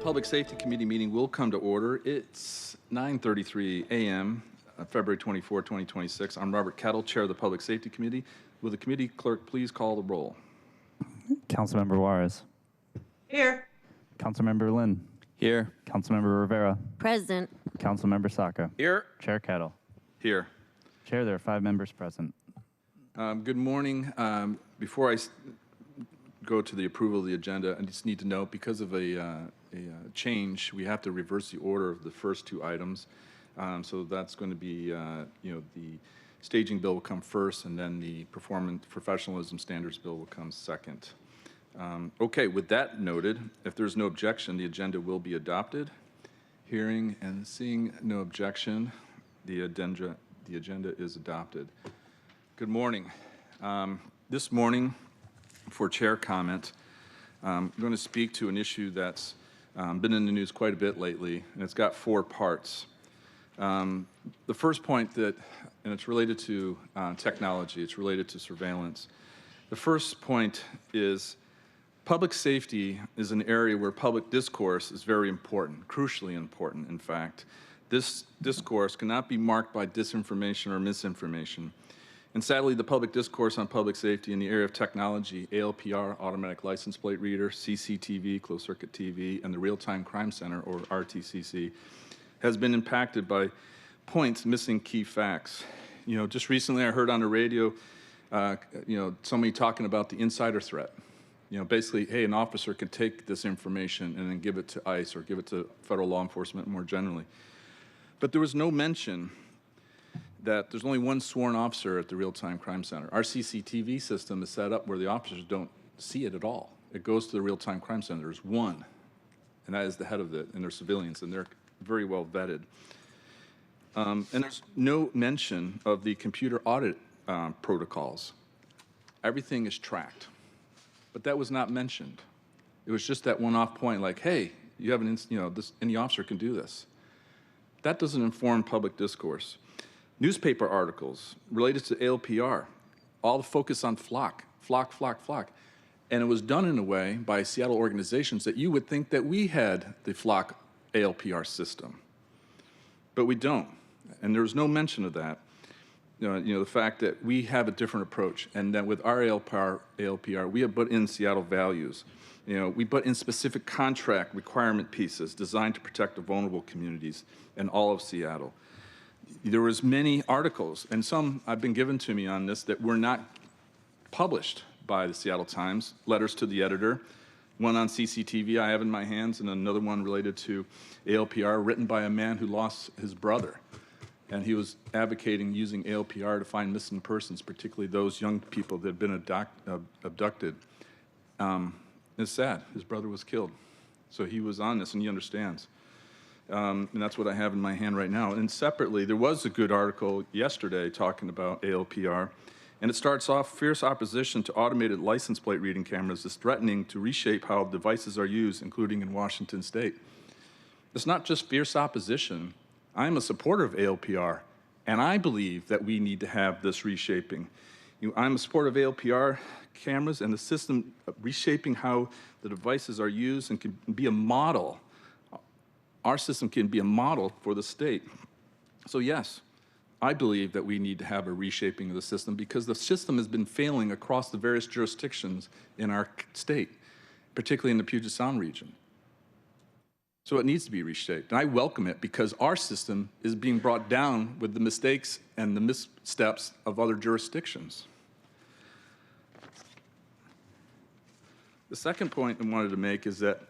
Public Safety Committee meeting will come to order. It's 9:33 a.m., February 24, 2026. I'm Robert Kettle, Chair of the Public Safety Committee. Will the committee clerk please call the roll? Councilmember Juarez. Here. Councilmember Lynn. Here. Councilmember Rivera. Present. Councilmember Saka. Here. Chair Kettle. Here. Chair, there are 5 members present. Good morning. Before I go to the approval of the agenda, I just need to note, because of a change, we have to reverse the order of the first 2 items. So that's going to be, the staging bill will come first, and then the professionalism standards bill will come second. Okay, with that noted, if there's no objection, the agenda will be adopted. Hearing and seeing no objection, the agenda is adopted. Good morning. This morning, for chair comment, I'm going to speak to an issue that's been in the news quite a bit lately, and it's got 4 parts. The first point and it's related to technology, it's related to surveillance. The first point is public safety is an area where public discourse is very important, crucially important, in fact. This discourse cannot be marked by disinformation or misinformation. And sadly, the public discourse on public safety in the area of technology, ALPR, automatic license plate reader, CCTV, closed circuit TV, and the Real-Time Crime Center, or RTCC, has been impacted by points missing key facts. Just recently I heard on the radio, somebody talking about the insider threat. Basically, hey, an officer could take this information and then give it to ICE or give it to federal law enforcement more generally. But there was no mention that there's only one sworn officer at the Real-Time Crime Center. Our CCTV system is set up where the officers don't see it at all. It goes to the Real-Time Crime Center. There's one, and that is the head of it, and they're civilians, and they're very well vetted. And there's no mention of the computer audit protocols. Everything is tracked, but that was not mentioned. It was just that one-off point, like, hey, you have any officer can do this. That doesn't inform public discourse. Newspaper articles related to ALPR, all the focus on flock. And it was done in a way by Seattle organizations that you would think that we had the flock ALPR system. But we don't. And there was no mention of that. The fact that we have a different approach, and that with our ALPR, we have put in Seattle values. We put in specific contract requirement pieces designed to protect the vulnerable communities in all of Seattle. There was many articles, and some have been given to me on this, that were not published by the Seattle Times, letters to the editor. One on CCTV I have in my hands, and another one related to ALPR, written by a man who lost his brother. And he was advocating using ALPR to find missing persons, particularly those young people that had been abducted. It's sad. His brother was killed. So he was on this, and he understands. And that's what I have in my hand right now. And separately, there was a good article yesterday talking about ALPR, and it starts off, fierce opposition to automated license plate reading cameras is threatening to reshape how devices are used, including in Washington State. It's not just fierce opposition. I'm a supporter of ALPR, and I believe that we need to have this reshaping. I'm a supporter of ALPR cameras and the system reshaping how the devices are used and can be a model. Our system can be a model for the state. So yes, I believe that we need to have a reshaping of the system because the system has been failing across the various jurisdictions in our state, particularly in the Puget Sound region. So it needs to be reshaped, and I welcome it because our system is being brought down with the mistakes and the missteps of other jurisdictions. The second point I wanted to make is that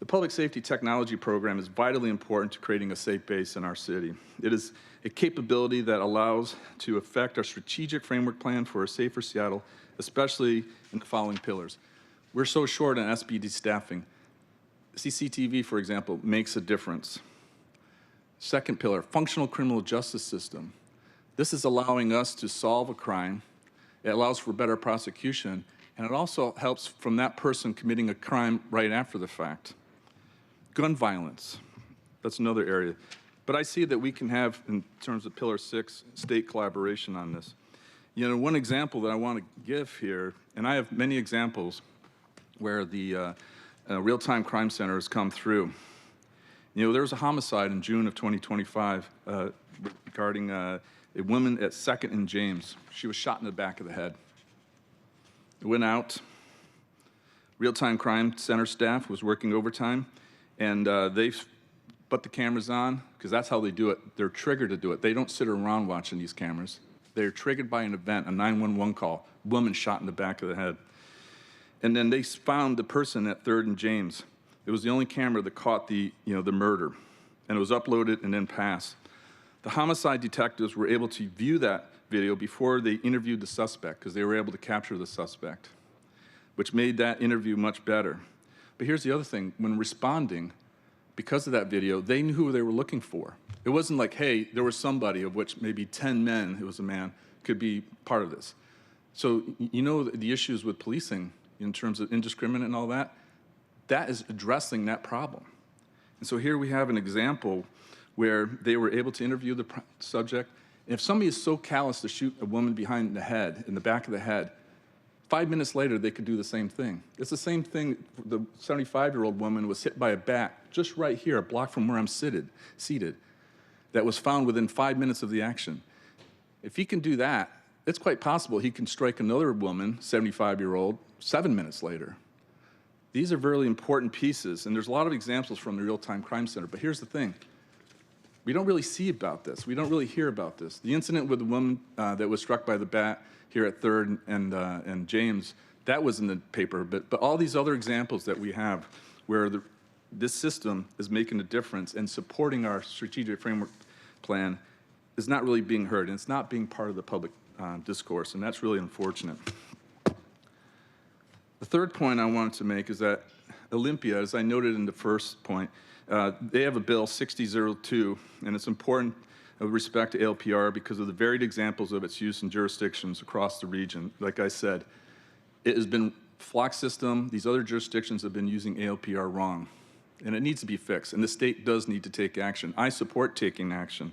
the Public Safety Technology Program is vitally important to creating a safe base in our city. It is a capability that allows to affect our strategic framework plan for a safer Seattle, especially in the following pillars. We're so short on SBD staffing. CCTV, for example, makes a difference. Second pillar, functional criminal justice system. This is allowing us to solve a crime. It allows for better prosecution, and it also helps from that person committing a crime right after the fact. Gun violence, that's another area. But I see that we can have, in terms of Pillar 6, state collaboration on this. One example that I want to give here, and I have many examples where the Real-Time Crime Center has come through. You know, there was a homicide in June of 2025 regarding a woman at 2nd and James. She was shot in the back of the head. It went out. Real-time crime center staff was working overtime, and they put the cameras on because that's how they do it. They're triggered to do it. They don't sit around watching these cameras. They're triggered by an event, a 911 call, woman shot in the back of the head. And then they found the person at 3rd and James. It was the only camera that caught the murder, and it was uploaded and then passed. The homicide detectives were able to view that video before they interviewed the suspect because they were able to capture the suspect, which made that interview much better. But here's the other thing. When responding, because of that video, they knew who they were looking for. It wasn't like, hey, there was somebody, of which maybe 10 men, it was a man, could be part of this. So you know the issues with policing in terms of indiscriminate and all that, that is addressing that problem. And so here we have an example where they were able to interview the subject. And if somebody is so callous to shoot a woman behind the head, in the back of the head, 5 minutes later, they could do the same thing. It's the same thing. The 75-year-old woman was hit by a bat just right here, a block from where I'm seated, that was found within 5 minutes of the action. If he can do that, it's quite possible he can strike another woman, 75-year-old, 7 minutes later. These are really important pieces, and there's a lot of examples from the Real-Time Crime Center, but here's the thing. We don't really see about this. We don't really hear about this. The incident with the woman that was struck by the bat here at 3rd and James, that was in the paper, but all these other examples that we have where this system is making a difference and supporting our strategic framework plan is not really being heard, and it's not being part of the public discourse, and that's really unfortunate. The third point I wanted to make is that Olympia, as I noted in the first point, they have a bill 6002, and it's important with respect to ALPR because of the varied examples of its use in jurisdictions across the region. Like I said, it has been flock system. These other jurisdictions have been using ALPR wrong, and it needs to be fixed, and the state does need to take action. I support taking action.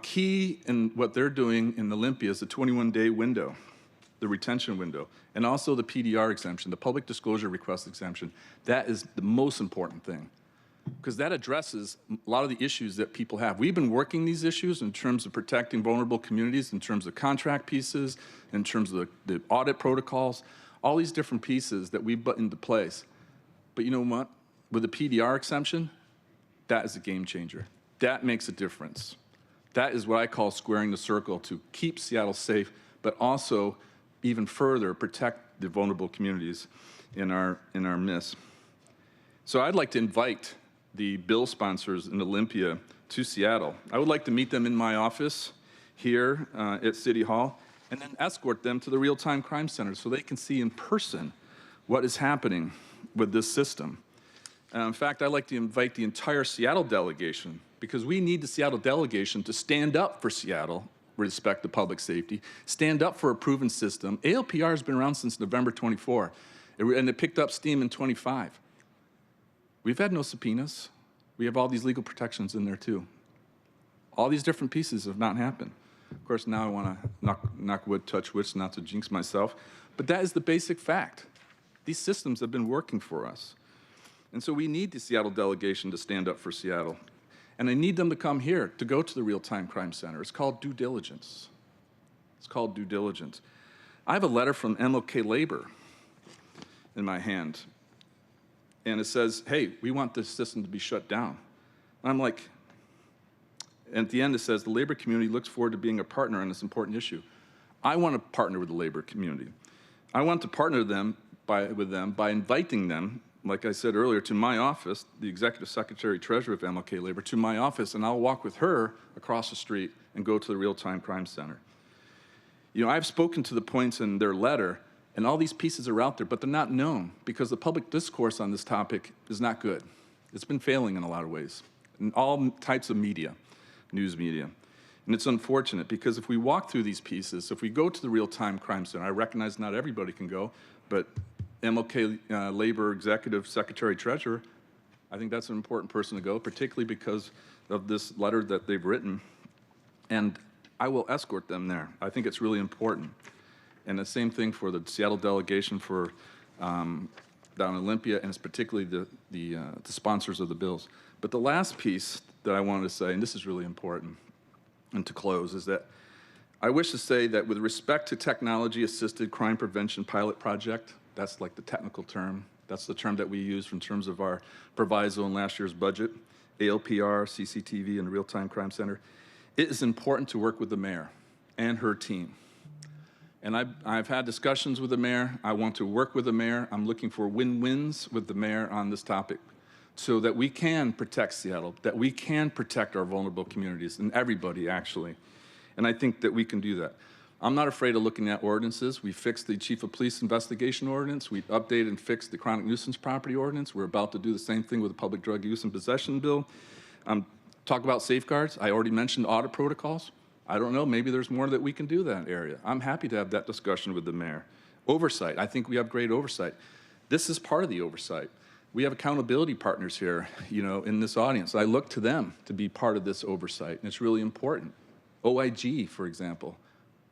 Key in what they're doing in Olympia is the 21-day window, the retention window, and also the PDR exemption, the public disclosure request exemption. That is the most important thing, because that addresses a lot of the issues that people have. We've been working these issues in terms of protecting vulnerable communities, in terms of contract pieces, in terms of the audit protocols, all these different pieces that we put into place. But you know what? With the PDR exemption, that is a game changer. That makes a difference. That is what I call squaring the circle to keep Seattle safe, but also even further protect the vulnerable communities in our midst. So I'd like to invite the bill sponsors in Olympia to Seattle. I would like to meet them in my office here at City Hall and then escort them to the Real-Time Crime Center so they can see in person what is happening with this system. In fact, I'd like to invite the entire Seattle delegation because we need the Seattle delegation to stand up for Seattle with respect to public safety, stand up for a proven system. ALPR has been around since November 24, and it picked up steam in 25. We've had no subpoenas. We have all these legal protections in there too. All these different pieces have not happened. Of course, now I want to knock wood, touch wood, not to jinx myself, but that is the basic fact. These systems have been working for us. And so we need the Seattle delegation to stand up for Seattle. And I need them to come here, to go to the Real-Time Crime Center. It's called due diligence. It's called due diligence. I have a letter from MLK Labor in my hand. And it says, hey, we want this system to be shut down. And I'm like, and at the end it says, the labor community looks forward to being a partner on this important issue. I want to partner with the labor community. I want to partner with them by inviting them, like I said earlier, to my office, the Executive Secretary Treasurer of MLK Labor, to my office, and I'll walk with her across the street and go to the Real-Time Crime Center. You know, I've spoken to the points in their letter, and all these pieces are out there, but they're not known because the public discourse on this topic is not good. It's been failing in a lot of ways, in all types of media, news media. And it's unfortunate because if we walk through these pieces, if we go to the Real-Time Crime Center, I recognize not everybody can go, but MLK Labor Executive Secretary Treasurer, I think that's an important person to go, particularly because of this letter that they've written. And I will escort them there. I think it's really important. And the same thing for the Seattle delegation for down in Olympia, and it's particularly the sponsors of the bills. But the last piece that I wanted to say, and this is really important, and to close, is that I wish to say that with respect to technology-assisted crime prevention pilot project, that's like the technical term, that's the term that we use in terms of our proviso in last year's budget, ALPR, CCTV, and the Real-Time Crime Center, it is important to work with the mayor and her team. And I've had discussions with the mayor. I want to work with the mayor. I'm looking for win-wins with the mayor on this topic so that we can protect Seattle, that we can protect our vulnerable communities, and everybody, actually. And I think that we can do that. I'm not afraid of looking at ordinances. We fixed the chief of police investigation ordinance. We updated and fixed the chronic nuisance property ordinance. We're about to do the same thing with the public drug use and possession bill. Talk about safeguards. I already mentioned audit protocols. I don't know, maybe there's more that we can do in that area. I'm happy to have that discussion with the mayor. Oversight, I think we have great oversight. This is part of the oversight. We have accountability partners here, in this audience. I look to them to be part of this oversight, and it's really important. OIG, for example,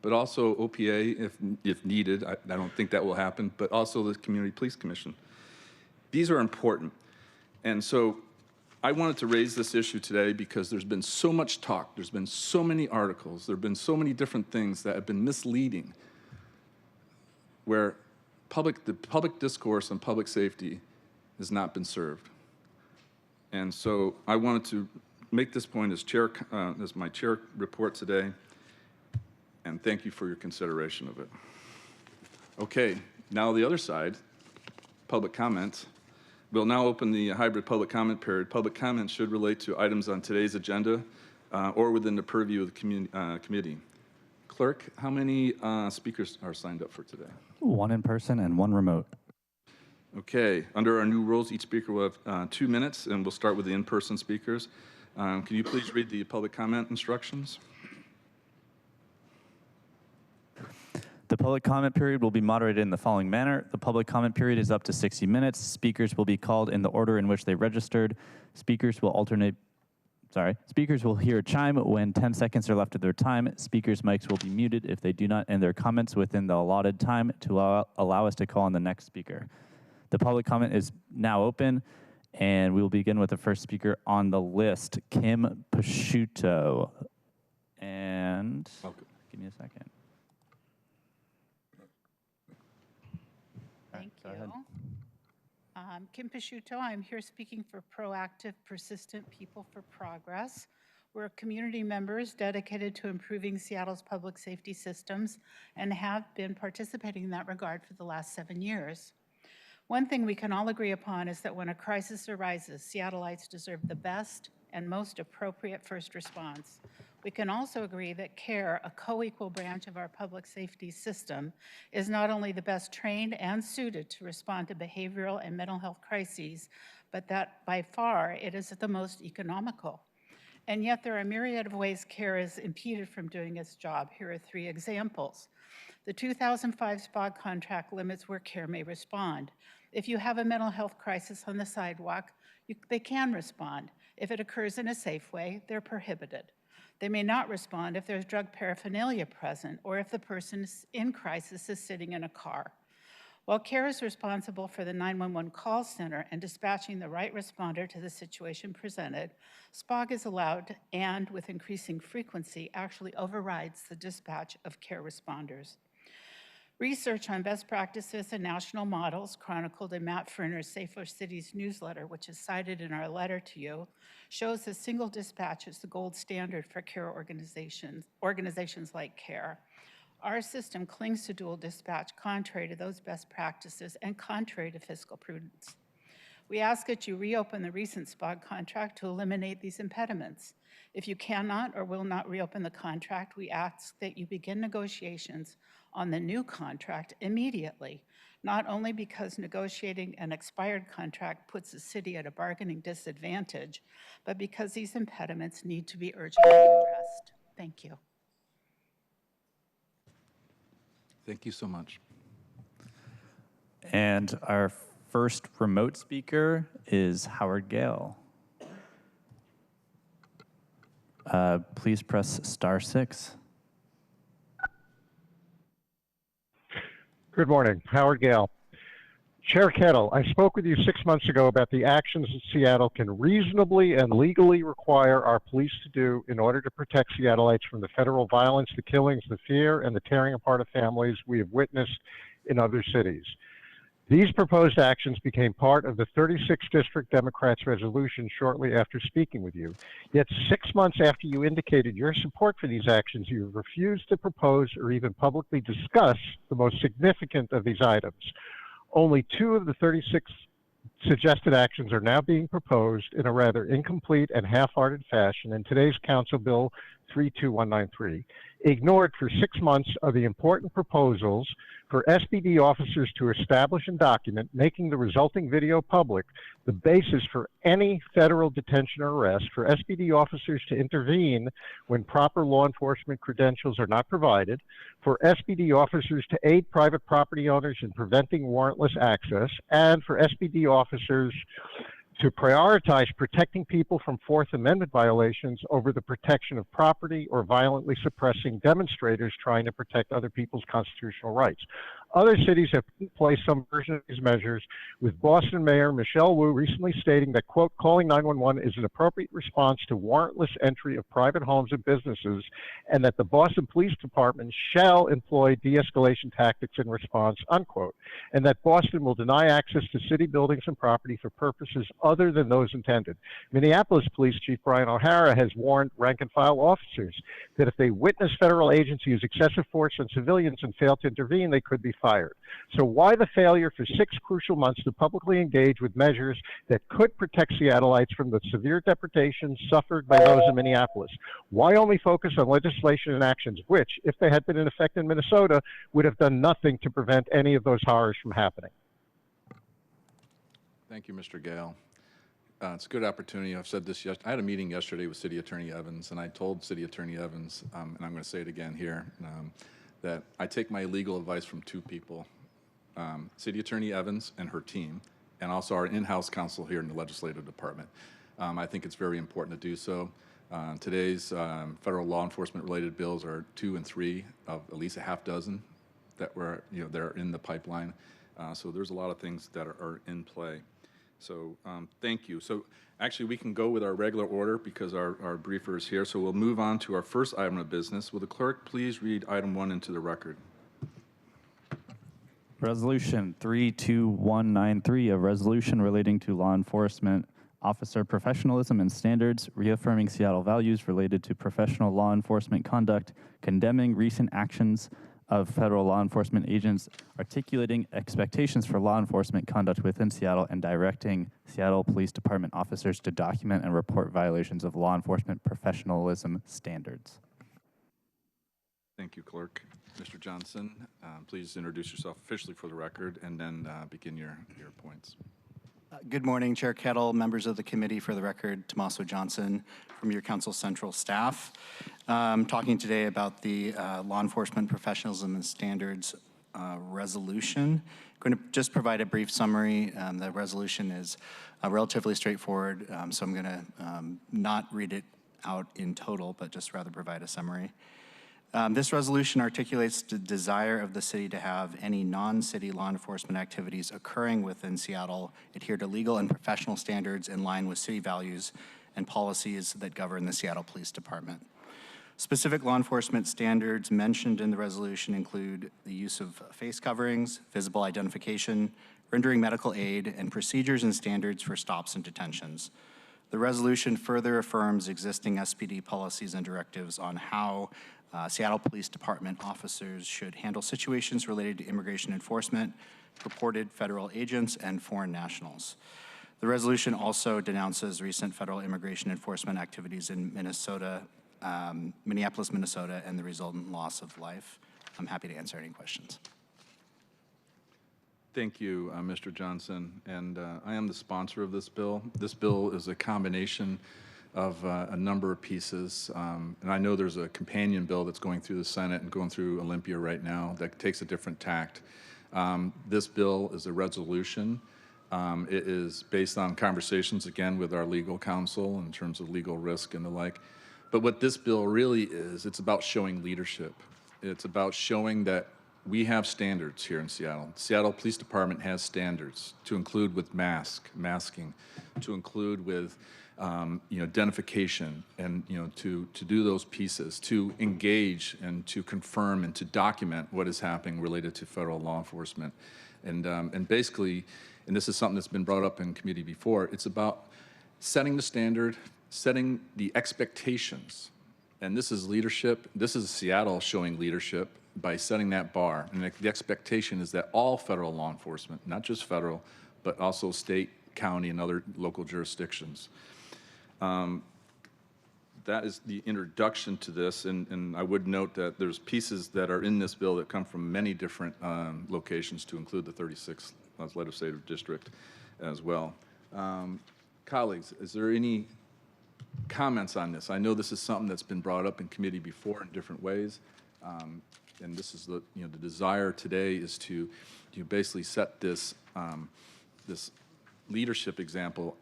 but also OPA, if needed. I don't think that will happen, but also the Community Police Commission. These are important. And so I wanted to raise this issue today because there's been so much talk, there's been so many articles, there have been so many different things that have been misleading, where the public discourse on public safety has not been served. And so I wanted to make this point as my chair report today, and thank you for your consideration of it. Okay, now the other side, public comment. We'll now open the hybrid public comment period. Public comment should relate to items on today's agenda or within the purview of the committee. Clerk, how many speakers are signed up for today? 1 in person and 1 remote. Okay, under our new rules, each speaker will have 2 minutes, and we'll start with the in-person speakers. Can you please read the public comment instructions? The public comment period will be moderated in the following manner. The public comment period is up to 60 minutes. Speakers will be called in the order in which they registered. Speakers will hear a chime when 10 seconds are left of their time. Speakers' mics will be muted if they do not end their comments within the allotted time to allow us to call on the next speaker. The public comment is now open, and we will begin with the first speaker on the list, Kim Picciuto. And give me a second. Thank you. Kim Picciuto. I'm here speaking for Proactive, Persistent People for Progress. We're community members dedicated to improving Seattle's public safety systems and have been participating in that regard for the last 7 years. One thing we can all agree upon is that when a crisis arises, Seattleites deserve the best and most appropriate first response. We can also agree that CARE, a co-equal branch of our public safety system, is not only the best trained and suited to respond to behavioral and mental health crises, but that by far it is the most economical. And yet there are a myriad of ways CARE is impeded from doing its job. Here are 3 examples. The 2005 SPOG contract limits where CARE may respond. If you have a mental health crisis on the sidewalk, they can respond. If it occurs in a safe way, they're prohibited. They may not respond if there's drug paraphernalia present or if the person in crisis is sitting in a car. While CARE is responsible for the 911 call center and dispatching the right responder to the situation presented, SPOG is allowed and, with increasing frequency, actually overrides the dispatch of CARE responders. Research on best practices and national models chronicled in Matt Ferner's Safer Cities newsletter, which is cited in our letter to you, shows that single dispatch is the gold standard for CARE organizations like CARE. Our system clings to dual dispatch contrary to those best practices and contrary to fiscal prudence. We ask that you reopen the recent SPOG contract to eliminate these impediments. If you cannot or will not reopen the contract, we ask that you begin negotiations on the new contract immediately, not only because negotiating an expired contract puts the city at a bargaining disadvantage, but because these impediments need to be urgently addressed. Thank you. Thank you so much. And our first remote speaker is Howard Gale. Please press *6. Good morning, Howard Gale. Chair Kettle, I spoke with you 6 months ago about the actions that Seattle can reasonably and legally require our police to do in order to protect Seattleites from the federal violence, the killings, the fear, and the tearing apart of families we have witnessed in other cities. These proposed actions became part of the 36th District Democrats' resolution shortly after speaking with you. Yet 6 months after you indicated your support for these actions, you refused to propose or even publicly discuss the most significant of these items. Only 2 of the 36 suggested actions are now being proposed in a rather incomplete and half-hearted fashion in today's Council Bill 32193. Ignored for 6 months are the important proposals for SBD officers to establish and document, making the resulting video public, the basis for any federal detention or arrest, for SBD officers to intervene when proper law enforcement credentials are not provided, for SBD officers to aid private property owners in preventing warrantless access, and for SBD officers to prioritize protecting people from Fourth Amendment violations over the protection of property or violently suppressing demonstrators trying to protect other people's constitutional rights. Other cities have put in place some version of these measures, with Boston Mayor Michelle Wu recently stating that, quote, calling 911 is an appropriate response to warrantless entry of private homes and businesses, and that the Boston Police Department shall employ de-escalation tactics in response, unquote, and that Boston will deny access to city buildings and property for purposes other than those intended. Minneapolis Police Chief Brian O'Hara has warned rank-and-file officers that if they witness federal agents use excessive force on civilians and fail to intervene, they could be fired. So why the failure for 6 crucial months to publicly engage with measures that could protect Seattleites from the severe deportations suffered by those in Minneapolis? Why only focus on legislation and actions which, if they had been in effect in Minnesota, would have done nothing to prevent any of those horrors from happening? Thank you, Mr. Gale. It's a good opportunity. I've said this I had a meeting yesterday with City Attorney Evans, and I told City Attorney Evans, and I'm going to say it again here, that I take my legal advice from 2 people, City Attorney Evans and her team, and also our in-house counsel here in the Legislative Department. I think it's very important to do so. Today's federal law enforcement related bills are 2 and 3 of at least a half dozen that they're in the pipeline. So there's a lot of things that are in play. So thank you. So actually we can go with our regular order because our briefer is here. So we'll move on to our first item of business. Will the clerk please read item 1 into the record? Resolution 32193, a resolution relating to law enforcement officer professionalism and standards, reaffirming Seattle values related to professional law enforcement conduct, condemning recent actions of federal law enforcement agents, articulating expectations for law enforcement conduct within Seattle, and directing Seattle Police Department officers to document and report violations of law enforcement professionalism standards. Thank you, Clerk. Mr. Johnson, please introduce yourself officially for the record and then begin your points. Good morning, Chair Kettle, members of the committee. For the record, Tommaso Johnson from your Council Central staff. Talking today about the Law Enforcement Professionalism and Standards resolution. I'm going to just provide a brief summary. The resolution is relatively straightforward, so I'm going to not read it out in total, but just rather provide a summary. This resolution articulates the desire of the city to have any non-city law enforcement activities occurring within Seattle adhere to legal and professional standards in line with city values and policies that govern the Seattle Police Department. Specific law enforcement standards mentioned in the resolution include the use of face coverings, visible identification, rendering medical aid, and procedures and standards for stops and detentions. The resolution further affirms existing SPD policies and directives on how Seattle Police Department officers should handle situations related to immigration enforcement, reported federal agents, and foreign nationals. The resolution also denounces recent federal immigration enforcement activities in Minnesota, Minneapolis, Minnesota, and the resultant loss of life. I'm happy to answer any questions. Thank you, Mr. Johnson. And I am the sponsor of this bill. This bill is a combination of a number of pieces. And I know there's a companion bill that's going through the Senate and going through Olympia right now that takes a different tact. This bill is a resolution. It is based on conversations, again, with our legal counsel in terms of legal risk and the like. But what this bill really is, it's about showing leadership. It's about showing that we have standards here in Seattle. Seattle Police Department has standards to include with masking, to include with identification, and to do those pieces, to engage and to confirm and to document what is happening related to federal law enforcement, and basically, and this is something that's been brought up in committee before. It's about setting the standard, setting the expectations, and this is leadership. This is Seattle showing leadership by setting that bar, and the expectation is that all federal law enforcement, not just federal, but also state, county, and other local jurisdictions. That is the introduction to this, and I would note that there's pieces that are in this bill that come from many different locations, to include the 36th legislative district as well. Colleagues, is there any comments on this? I know this is something that's been brought up in committee before in different ways, and this is the desire today is to basically set this this leadership example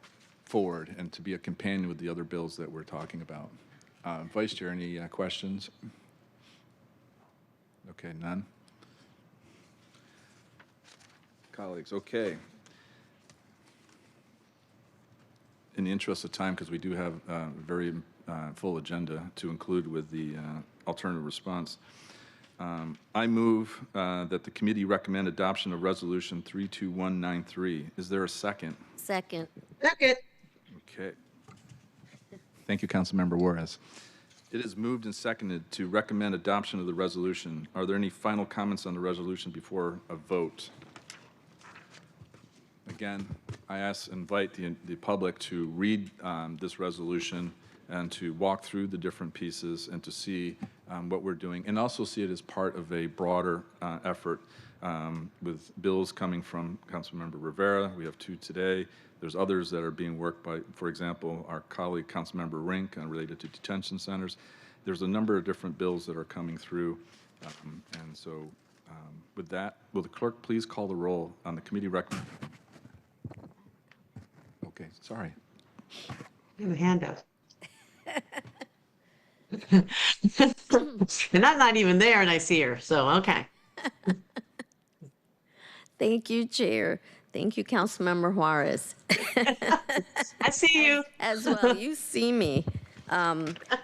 forward and to be a companion with the other bills that we're talking about. Vice Chair, any questions? Okay, none. Colleagues, okay. In the interest of time, because we do have a very full agenda to include with the alternative response, I move that the committee recommend adoption of Resolution 32193. Is there a second? Second. Second. Okay. Thank you, Councilmember Juarez. It is moved and seconded to recommend adoption of the resolution. Are there any final comments on the resolution before a vote? Again, I invite the public to read this resolution and to walk through the different pieces and to see what we're doing, and also see it as part of a broader effort with bills coming from Councilmember Rivera. We have 2 today. There's others that are being worked by, for example, our colleague Councilmember Rink related to detention centers. There's a number of different bills that are coming through, and so with that, will the clerk please call the roll on the committee recommendation? Okay, sorry. You have a hand up. And I'm not even there and I see her, so okay. Thank you, Chair. Thank you, Councilmember Juarez. I see you. As well, you see me.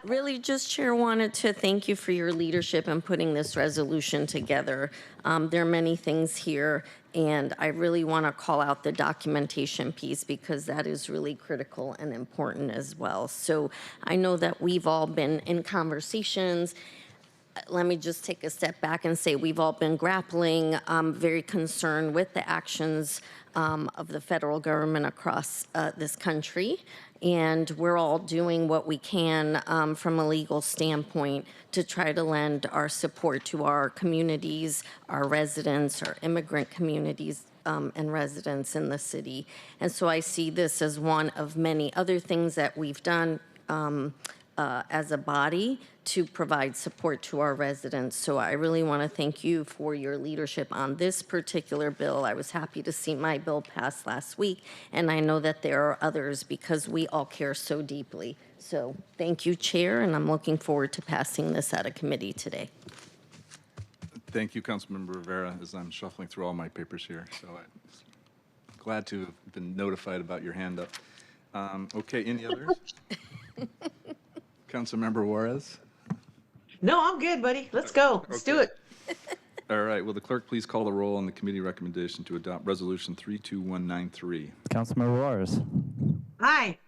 Really, just Chair, wanted to thank you for your leadership in putting this resolution together. There are many things here, and I really want to call out the documentation piece because that is really critical and important as well. So I know that we've all been in conversations. Let me just take a step back and say we've all been grappling, very concerned with the actions of the federal government across this country. And we're all doing what we can from a legal standpoint to try to lend our support to our communities, our residents, our immigrant communities, and residents in the city. And so I see this as one of many other things that we've done as a body to provide support to our residents. So I really want to thank you for your leadership on this particular bill. I was happy to see my bill pass last week, and I know that there are others because we all care so deeply. So thank you, Chair, and I'm looking forward to passing this out of committee today. Thank you, Councilmember Rivera, as I'm shuffling through all my papers here. So I'm glad to have been notified about your hand up. Okay, any others? Councilmember Juarez? No, I'm good, buddy. Let's go. Let's do it. All right, will the clerk please call the roll on the committee recommendation to adopt Resolution 32193? Councilmember Juarez. Hi.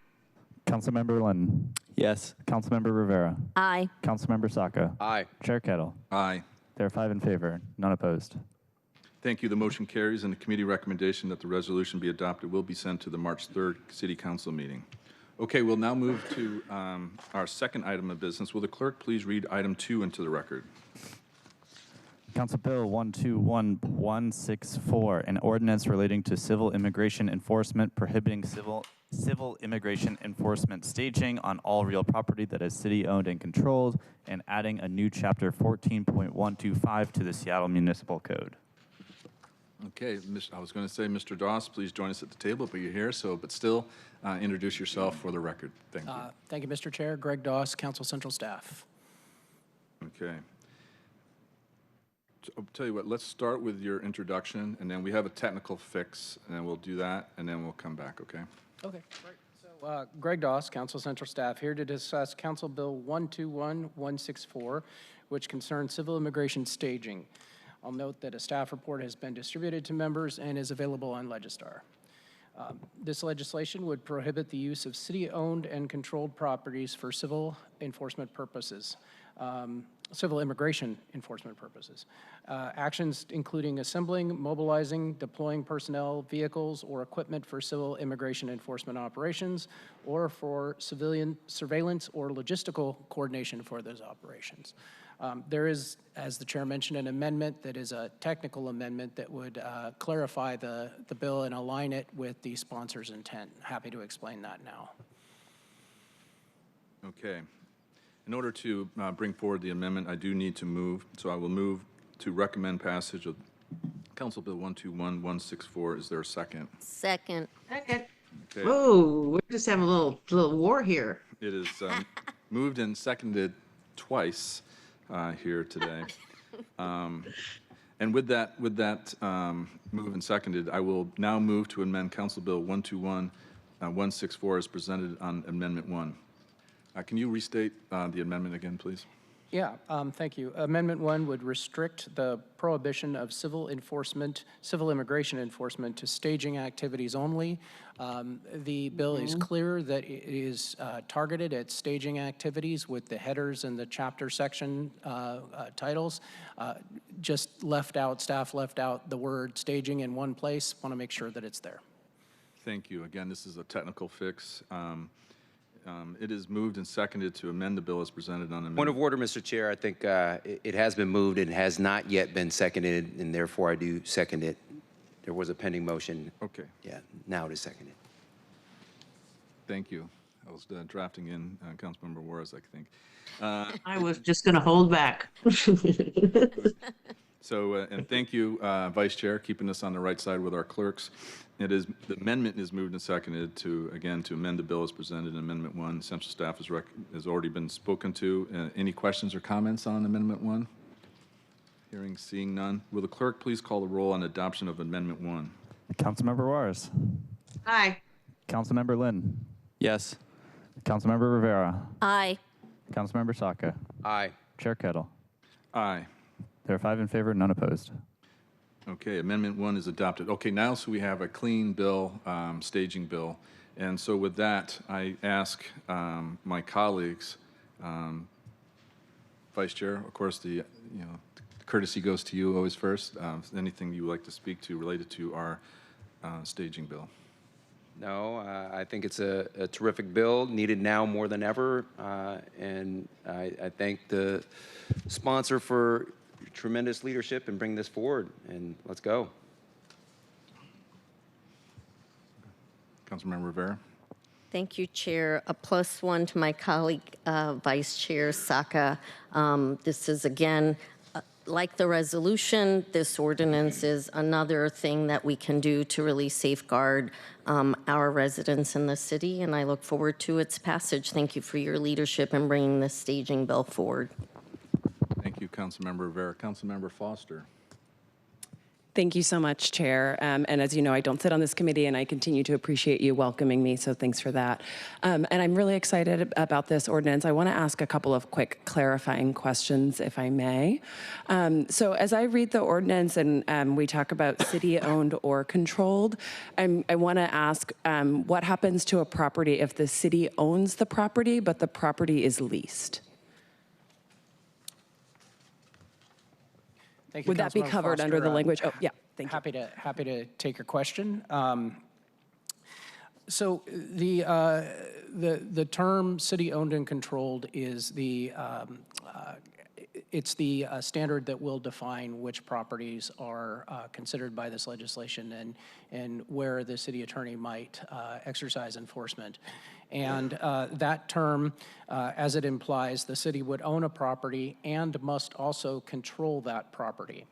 Councilmember Lynn. Yes. Councilmember Rivera. Aye. Councilmember Saka. Aye. Chair Kettle. Aye. There are 5 in favor, none opposed. Thank you. The motion carries, and the committee recommendation that the resolution be adopted will be sent to the March 3rd City Council meeting. Okay, we'll now move to our second item of business. Will the clerk please read item 2 into the record? Council Bill 121164, an ordinance relating to civil immigration enforcement prohibiting civil immigration enforcement staging on all real property that is city-owned and controlled, and adding a new chapter 14.125 to the Seattle Municipal Code. Okay, I was going to say, Mr. Doss, please join us at the table, but you're here, but still introduce yourself for the record. Thank you. Thank you, Mr. Chair. Greg Doss, Council Central Staff. Okay. I'll tell you what, let's start with your introduction, and then we have a technical fix, and then we'll do that, and then we'll come back, okay? Okay, great. So Greg Doss, Council Central Staff, here to discuss Council Bill 121164, which concerns civil immigration staging. I'll note that a staff report has been distributed to members and is available on Legistar. This legislation would prohibit the use of city-owned and controlled properties for civil enforcement purposes, civil immigration enforcement purposes. Actions including assembling, mobilizing, deploying personnel, vehicles, or equipment for civil immigration enforcement operations, or for civilian surveillance or logistical coordination for those operations. There is, as the chair mentioned, an amendment that is a technical amendment that would clarify the bill and align it with the sponsor's intent. Happy to explain that now. Okay. In order to bring forward the amendment, I do need to move, so I will move to recommend passage of Council Bill 121164. Is there a second? Second. Okay. Okay. Whoa, we're just having a little war here. It is moved and seconded twice here today. And with that move and seconded, I will now move to amend Council Bill 121164 as presented on Amendment 1. Can you restate the amendment again, please? Yeah, thank you. Amendment 1 would restrict the prohibition of civil immigration enforcement to staging activities only. The bill is clear that it is targeted at staging activities with the headers and the chapter section titles. Just staff left out the word staging in one place. Want to make sure that it's there. Thank you. Again, this is a technical fix. It is moved and seconded to amend the bill as presented on amendment. Point of order, Mr. Chair. I think it has been moved and has not yet been seconded, and therefore I do second it. There was a pending motion. Okay. Yeah, now it is seconded. Thank you. I was drafting in Councilmember Juarez, I think. I was just going to hold back. So, and thank you, Vice Chair, keeping us on the right side with our clerks. The amendment is moved and seconded to amend the bill as presented in Amendment 1. Central staff has already been spoken to. Any questions or comments on Amendment 1? Hearing, seeing none. Will the clerk please call the roll on adoption of Amendment 1? Councilmember Juarez. Aye. Councilmember Lynn. Yes. Councilmember Rivera. Aye. Councilmember Saka. Aye. Chair Kettle. Aye. There are 5 in favor, none opposed. Okay, Amendment 1 is adopted. Okay, now so we have a clean bill, staging bill. And so with that, I ask my colleagues, Vice Chair, of course, the courtesy goes to you always first. Anything you would like to speak to related to our staging bill? No, I think it's a terrific bill, needed now more than ever. And I thank the sponsor for tremendous leadership in bringing this forward, and let's go. Councilmember Rivera. Thank you, Chair. A +1 to my colleague, Vice Chair Saka. This is, again, like the resolution, this ordinance is another thing that we can do to really safeguard our residents in the city, and I look forward to its passage. Thank you for your leadership in bringing this staging bill forward. Thank you, Councilmember Rivera. Councilmember Foster. Thank you so much, Chair. And as you know, I don't sit on this committee, and I continue to appreciate you welcoming me, so thanks for that. And I'm really excited about this ordinance. I want to ask a couple of quick clarifying questions, if I may. So as I read the ordinance and we talk about city-owned or controlled, I want to ask what happens to a property if the city owns the property, but the property is leased? Thank you, Would that be Councilmember covered Foster. under the language? Oh, yeah, thank you. Happy to take your question. So the term city-owned and controlled is it's the standard that will define which properties are considered by this legislation and where the city attorney might exercise enforcement. And that term, as it implies, the city would own a property and must also control that property.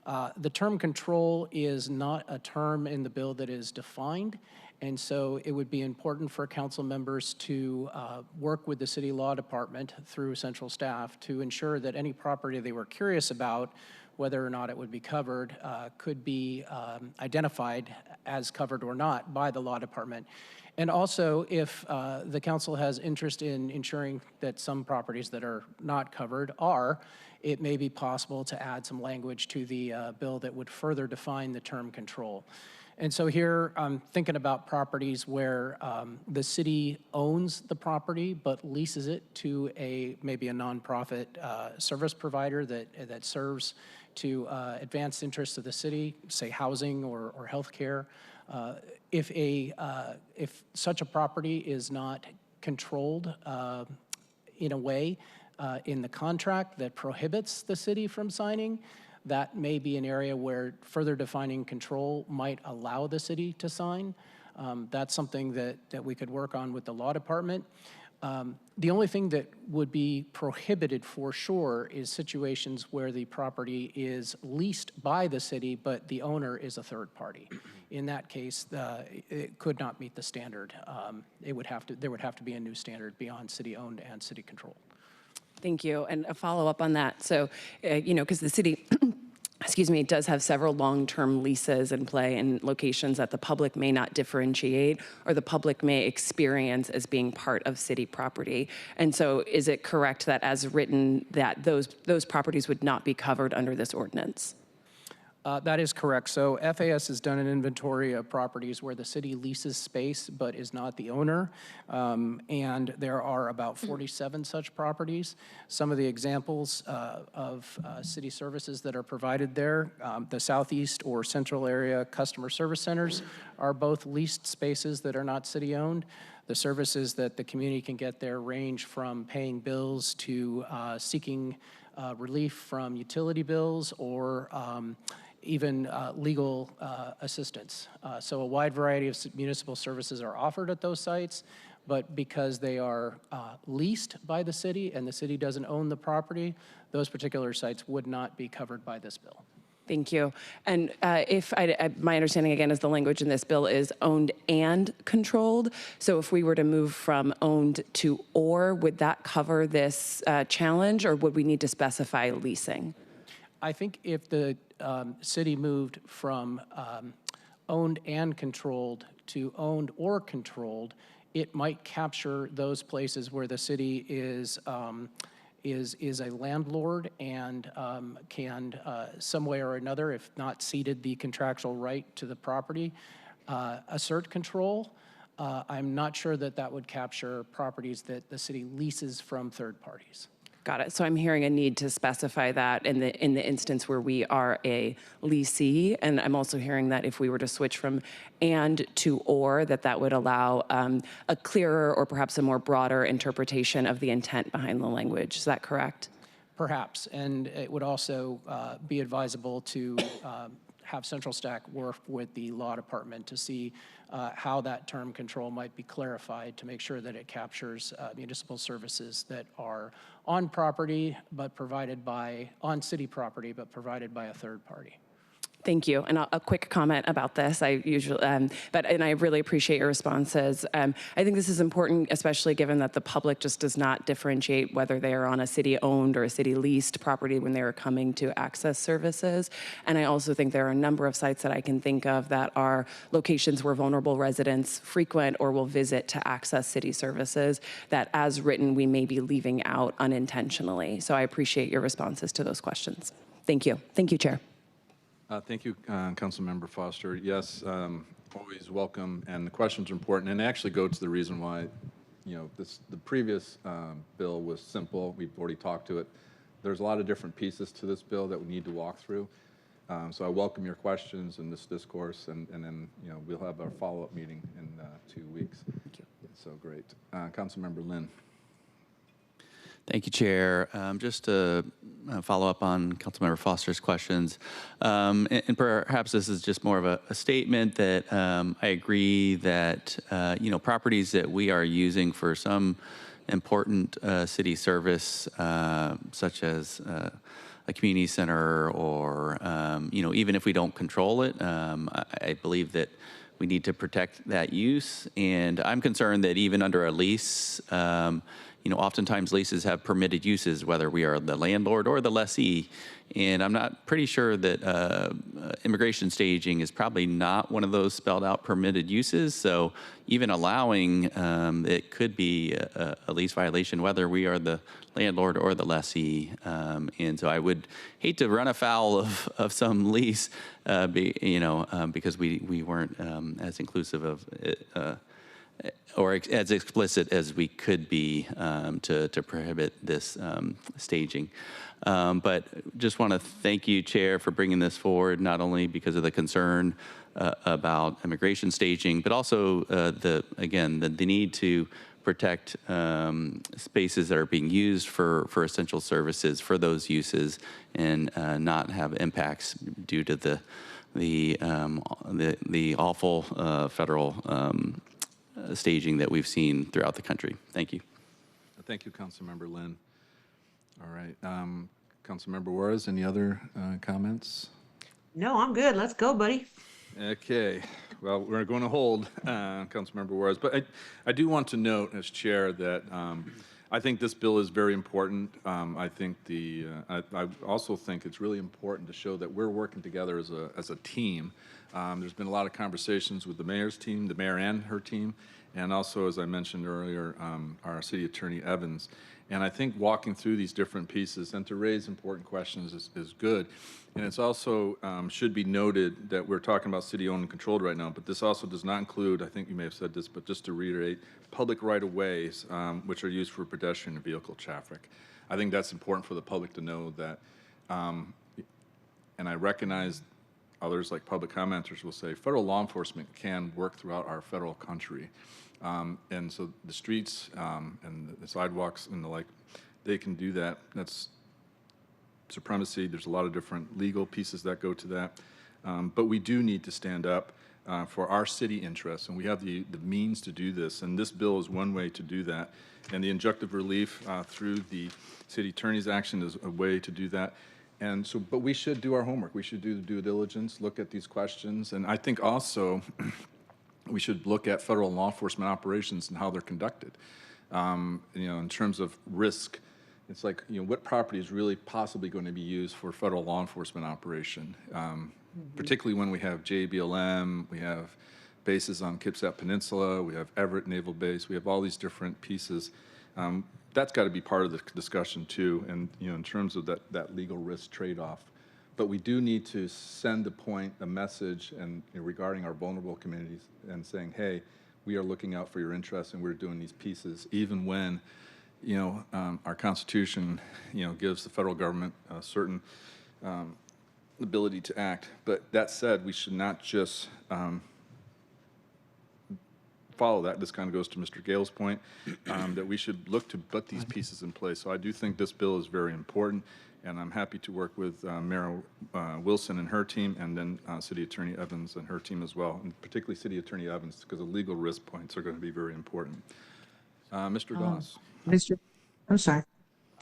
The term control is not a term in the bill that is defined, and so it would be important for council members to work with the city law department through central staff to ensure that any property they were curious about whether or not it would be covered could be identified as covered or not by the law department. And also, if the council has interest in ensuring that some properties that are not covered are, it may be possible to add some language to the bill that would further define the term control. And so here I'm thinking about properties where the city owns the property but leases it to maybe a nonprofit service provider that serves to advance interests of the city, say housing or healthcare. If such a property is not controlled in a way in the contract that prohibits the city from signing, that may be an area where further defining control might allow the city to sign. That's something that we could work on with the law department. The only thing that would be prohibited for sure is situations where the property is leased by the city, but the owner is a third party. In that case, it could not meet the standard. There would have to be a new standard beyond city-owned and city-controlled. Thank you. And a follow-up on that. So, because the city, excuse me, does have several long-term leases in play in locations that the public may not differentiate or the public may experience as being part of city property. And so is it correct that as written that those properties would not be covered under this ordinance? That is correct. So FAS has done an inventory of properties where the city leases space but is not the owner, and there are about 47 such properties. Some of the examples of city services that are provided there, the southeast or central area customer service centers are both leased spaces that are not city-owned. The services that the community can get there range from paying bills to seeking relief from utility bills or even legal assistance. So a wide variety of municipal services are offered at those sites, but because they are leased by the city and the city doesn't own the property, those particular sites would not be covered by this bill. Thank you. And my understanding again is the language in this bill is owned and controlled. So if we were to move from owned to or, would that cover this challenge, or would we need to specify leasing? I think if the city moved from owned and controlled to owned or controlled, it might capture those places where the city is a landlord and can some way or another, if not ceded the contractual right to the property, assert control. I'm not sure that would capture properties that the city leases from third parties. Got it. So I'm hearing a need to specify that in the instance where we are a leasee, and I'm also hearing that if we were to switch from and to or, that would allow a clearer or perhaps a more broader interpretation of the intent behind the language. Is that correct? Perhaps, and it would also be advisable to have Central Stack work with the law department to see how that term control might be clarified to make sure that it captures municipal services that are on property but provided by, on city property but provided by a third party. Thank you. And a quick comment about this. I usually, and I really appreciate your responses. I think this is important, especially given that the public just does not differentiate whether they are on a city-owned or a city-leased property when they are coming to access services. And I also think there are a number of sites that I can think of that are locations where vulnerable residents frequent or will visit to access city services that, as written, we may be leaving out unintentionally. So I appreciate your responses to those questions. Thank you. Thank you, Chair. Thank you, Councilmember Foster. Yes, always welcome, and the questions are important, and actually go to the reason why, the previous bill was simple. We've already talked to it. There's a lot of different pieces to this bill that we need to walk through. So I welcome your questions in this discourse, and then we'll have our follow-up meeting in 2 weeks. Thank you. So great, Councilmember Lynn. Thank you, Chair. Just to follow up on Councilmember Foster's questions, and perhaps this is just more of a statement that I agree that properties that we are using for some important city service, such as a community center, or even if we don't control it, I believe that we need to protect that use. And I'm concerned that even under a lease, oftentimes leases have permitted uses, whether we are the landlord or the lessee. And I'm not pretty sure that immigration staging is probably not one of those spelled out permitted uses. So even allowing it could be a lease violation, whether we are the landlord or the lessee. And so I would hate to run afoul of some lease, because we weren't as inclusive of or as explicit as we could be to prohibit this staging. But just want to thank you, Chair, for bringing this forward, not only because of the concern about immigration staging, but also the need to protect spaces that are being used for essential services for those uses and not have impacts due to the awful federal staging that we've seen throughout the country. Thank you. Thank you, Councilmember Lynn. All right, Councilmember Juarez, any other comments? No, I'm good. Let's go, buddy. Okay, well, we're going to hold Councilmember Juarez, but I do want to note as chair that I think this bill is very important. I think I also think it's really important to show that we're working together as a team. There's been a lot of conversations with the mayor's team, the mayor and her team, and also, as I mentioned earlier, our city attorney Evans. And I think walking through these different pieces and to raise important questions is good. And it's also should be noted that we're talking about city-owned and controlled right now, but this also does not include, I think you may have said this, but just to reiterate, public right-of-ways, which are used for pedestrian and vehicle traffic. I think that's important for the public to know that, and I recognize others like public commenters will say federal law enforcement can work throughout our federal country. And so the streets and the sidewalks and the like, they can do that. That's supremacy. There's a lot of different legal pieces that go to that. But we do need to stand up for our city interests, and we have the means to do this. And this bill is one way to do that. And the injunctive relief through the city attorney's action is a way to do that. And so, but we should do our homework. We should do the due diligence, look at these questions. And I think also we should look at federal law enforcement operations and how they're conducted. In terms of risk, it's like, what property is really possibly going to be used for federal law enforcement operation, particularly when we have JBLM, we have bases on Kitsap Peninsula, we have Everett Naval Base, we have all these different pieces. That's got to be part of the discussion too, and in terms of that legal risk trade-off. But we do need to send a message and regarding our vulnerable communities and saying, hey, we are looking out for your interests and we're doing these pieces, even when our Constitution gives the federal government a certain ability to act. But that said, we should not just follow that. This kind of goes to Mr. Gale's point, that we should look to put these pieces in place. So I do think this bill is very important, and I'm happy to work with Mayor Wilson and her team, and then City Attorney Evans and her team as well, and particularly City Attorney Evans, because the legal risk points are going to be very important. Mr. Doss. I'm sorry.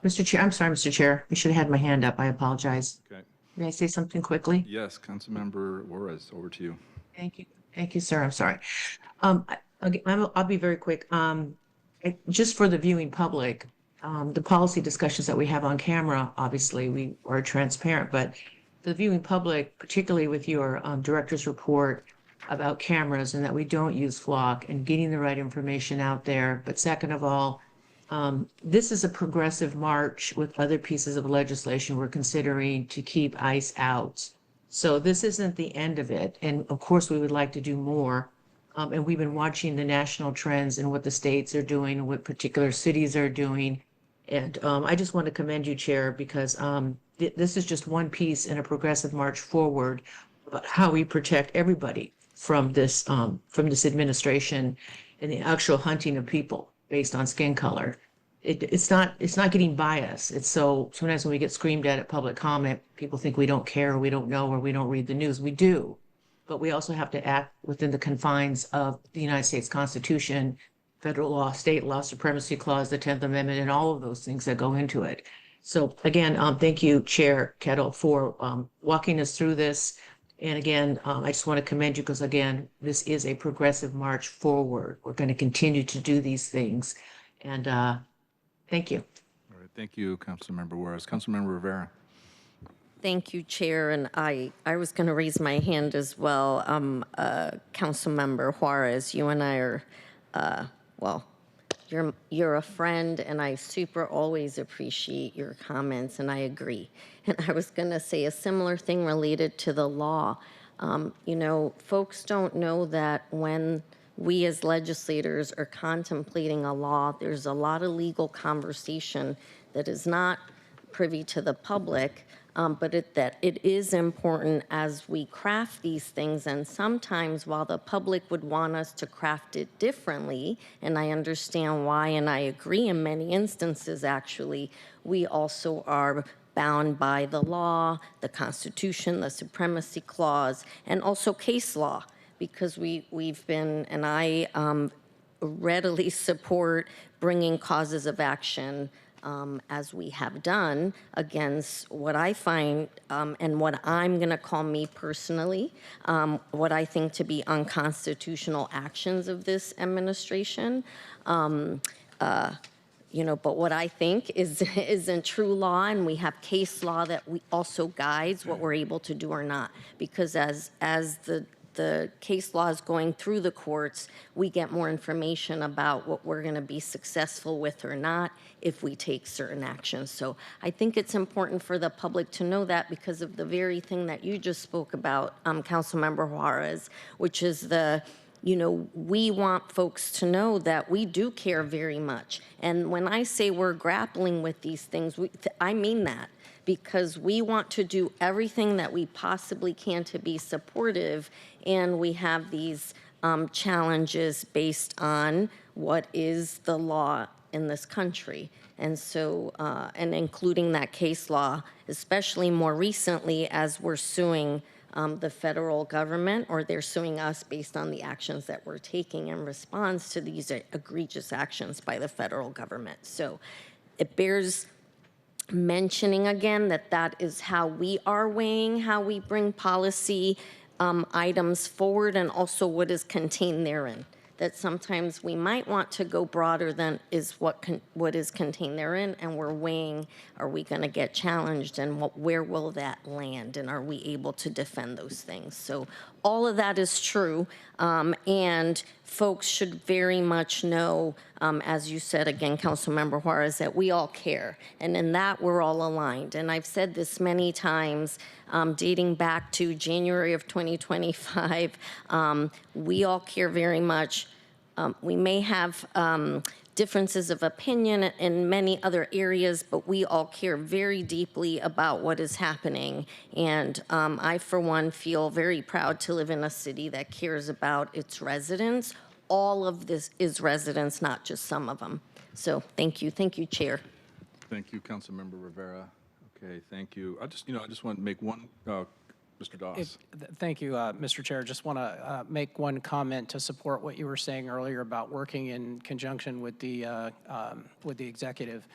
Mr. Chair, Mr. Chair. I should have had my hand up. I apologize. Okay. May I say something quickly? Yes, Councilmember Juarez, over to you. Thank you. Thank you, sir. I'm sorry. I'll be very quick. Just for the viewing public, the policy discussions that we have on camera, obviously we are transparent, but for the viewing public, particularly with your director's report about cameras and that we don't use flock and getting the right information out there. But second of all, this is a progressive march with other pieces of legislation we're considering to keep ICE out. So this isn't the end of it. And of course, we would like to do more. And we've been watching the national trends and what the states are doing and what particular cities are doing. And I just want to commend you, Chair, because this is just one piece in a progressive march forward about how we protect everybody from this administration and the actual hunting of people based on skin color. It's not getting by us. It's so sometimes when we get screamed at public comment, people think we don't care or we don't know or we don't read the news. We do. But we also have to act within the confines of the United States Constitution, federal law, state law, supremacy clause, the 10th Amendment, and all of those things that go into it. So again, thank you, Chair Kettle, for walking us through this. And again, I just want to commend you because, again, this is a progressive march forward. We're going to continue to do these things. And Thank you. All right, thank you, Councilmember Juarez. Councilmember Rivera. Thank you, Chair, and I was going to raise my hand as well. Councilmember Juarez, you and I are, well, you're a friend, and I super always appreciate your comments, and I agree. And I was going to say a similar thing related to the law. You know, folks don't know that when we as legislators are contemplating a law, there's a lot of legal conversation that is not privy to the public, but that it is important as we craft these things. And sometimes while the public would want us to craft it differently, and I understand why, and I agree in many instances actually, we also are bound by the law, the Constitution, the Supremacy Clause, and also case law, because we've been, and I readily support bringing causes of action as we have done against what I find and what I'm going to call me personally, what I think to be unconstitutional actions of this administration. You know, but what I think isn't true law, and we have case law that we also guides what we're able to do or not. Because as the case law is going through the courts, we get more information about what we're going to be successful with or not if we take certain actions. So I think it's important for the public to know that because of the very thing that you just spoke about, Councilmember Juarez, which is you know, we want folks to know that we do care very much. And when I say we're grappling with these things, I mean that, because we want to do everything that we possibly can to be supportive, and we have these challenges based on what is the law in this country. And so, and including that case law, especially more recently as we're suing the federal government, or they're suing us based on the actions that we're taking in response to these egregious actions by the federal government. So it bears mentioning again that that is how we are weighing how we bring policy items forward, and also what is contained therein. That sometimes we might want to go broader than is what is contained therein, and we're weighing, are we going to get challenged, and where will that land, and are we able to defend those things? So all of that is true, and folks should very much know, as you said again, Councilmember Juarez, that we all care, and in that we're all aligned. And I've said this many times, dating back to January of 2025, we all care very much. We may have differences of opinion in many other areas, but we all care very deeply about what is happening. And I, for one, feel very proud to live in a city that cares about its residents. All of this is residents, not just some of them. So thank you. Thank you, Chair. Thank you, Councilmember Rivera. Okay, thank you. I just want to make one, Mr. Doss. Thank you, Mr. Chair. Just want to make one comment to support what you were saying earlier about working in conjunction with the executive.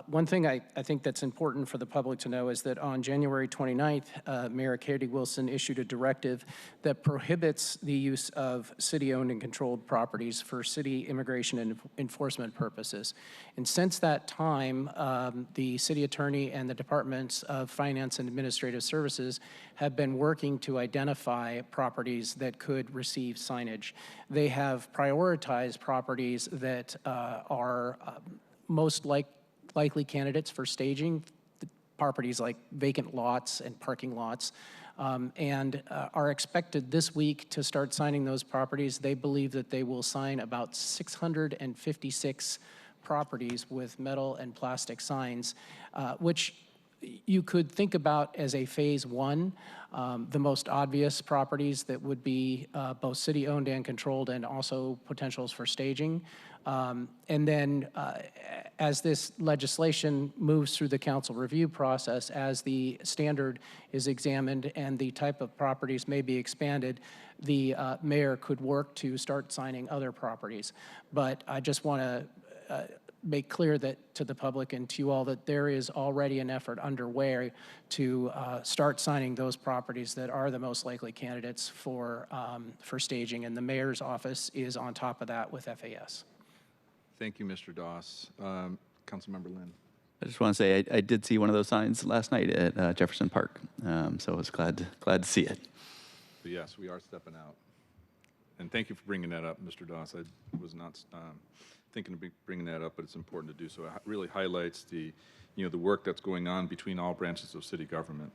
One thing I think that's important for the public to know is that on January 29th, Mayor Katie Wilson issued a directive that prohibits the use of city-owned and controlled properties for city immigration and enforcement purposes. And since that time, the city attorney and the Departments of Finance and Administrative Services have been working to identify properties that could receive signage. They have prioritized properties that are most likely candidates for staging, properties like vacant lots and parking lots, and are expected this week to start signing those properties. They believe that they will sign about 656 properties with metal and plastic signs, which you could think about as a phase one. The most obvious properties that would be both city-owned and controlled, and also potentials for staging. And then as this legislation moves through the council review process, as the standard is examined and the type of properties may be expanded, the mayor could work to start signing other properties. But I just want to make clear that to the public and to you all that there is already an effort underway to start signing those properties that are the most likely candidates for staging, and the mayor's office is on top of that with FAS. Thank you, Mr. Doss. Councilmember Lynn. I just want to say I did see one of those signs last night at Jefferson Park, so I was glad to see it. But yes, we are stepping out. And thank you for bringing that up, Mr. Doss. I was not thinking of bringing that up, but it's important to do so. It really highlights the work that's going on between all branches of city government.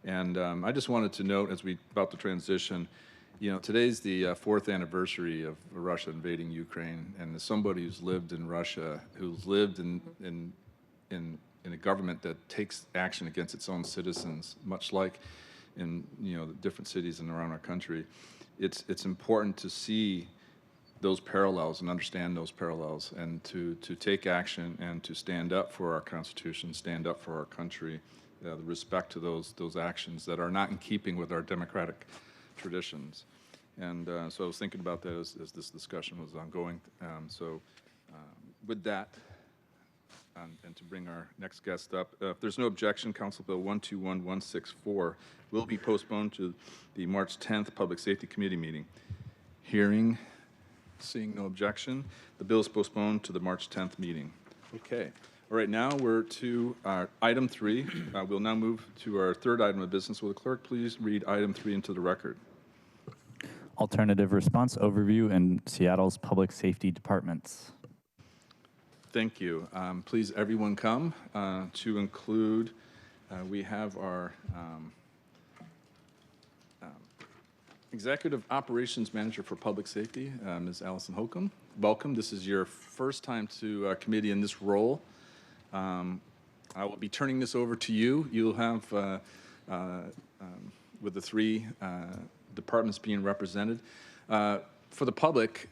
And I just wanted to note, as we about to transition, today's the fourth anniversary of Russia invading Ukraine, and as somebody who's lived in Russia, who's lived in a government that takes action against its own citizens, much like in the different cities and around our country, it's important to see those parallels and understand those parallels, and to take action and to stand up for our Constitution, stand up for our country, the respect to those actions that are not in keeping with our democratic traditions. And so I was thinking about that as this discussion was ongoing. With that, and to bring our next guest up, if there's no objection, Council Bill 121164 will be postponed to the March 10th Public Safety Committee meeting. Seeing no objection, the bill is postponed to the March 10th meeting. Okay. All right, now we're to our item 3. We'll now move to our third item of business. Will the clerk please read item 3 into the record? Alternative response overview in Seattle's public safety departments. Thank you. Please, everyone come to include, we have our Executive Operations Manager for Public Safety, Ms. Allison Holcomb. Welcome. This is your first time to our committee in this role. I will be turning this over to you. You'll have, with the 3 departments being represented. For the public,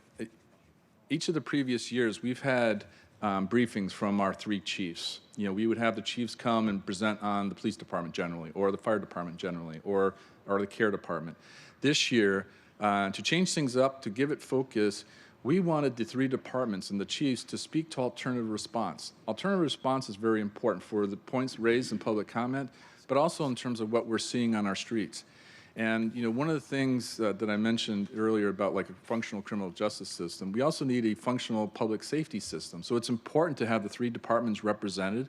each of the previous years, we've had briefings from our 3 chiefs. We would have the chiefs come and present on the police department generally, or the fire department generally, or the care department. This year, to change things up, to give it focus, we wanted the 3 departments and the chiefs to speak to alternative response. Alternative response is very important for the points raised in public comment, but also in terms of what we're seeing on our streets. And one of the things that I mentioned earlier about like a functional criminal justice system, we also need a functional public safety system. So it's important to have the 3 departments represented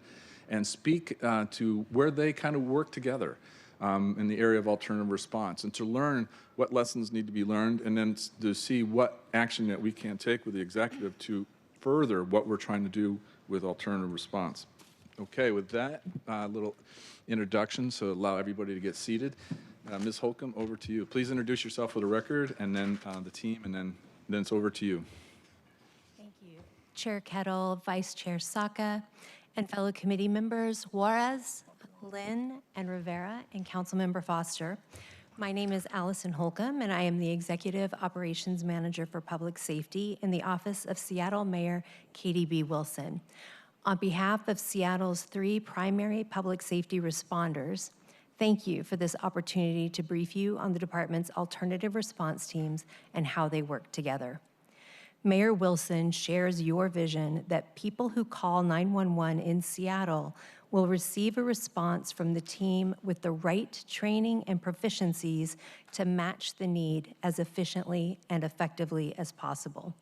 and speak to where they kind of work together in the area of alternative response, and to learn what lessons need to be learned, and then to see what action that we can take with the executive to further what we're trying to do with alternative response. Okay, with that little introduction, so allow everybody to get seated. Ms. Holcomb, over to you. Please introduce yourself for the record, and then the team, and then it's over to you. Thank you. Chair Kettle, Vice Chair Saka, and fellow committee members Juarez, Lynn, and Rivera, and Councilmember Foster. My name is Allison Holcomb, and I am the Executive Operations Manager for Public Safety in the Office of Seattle Mayor Katie B. Wilson. On behalf of Seattle's 3 primary public safety responders, thank you for this opportunity to brief you on the department's alternative response teams and how they work together. Mayor Wilson shares your vision that people who call 911 in Seattle will receive a response from the team with the right training and proficiencies to match the need as efficiently and effectively as possible.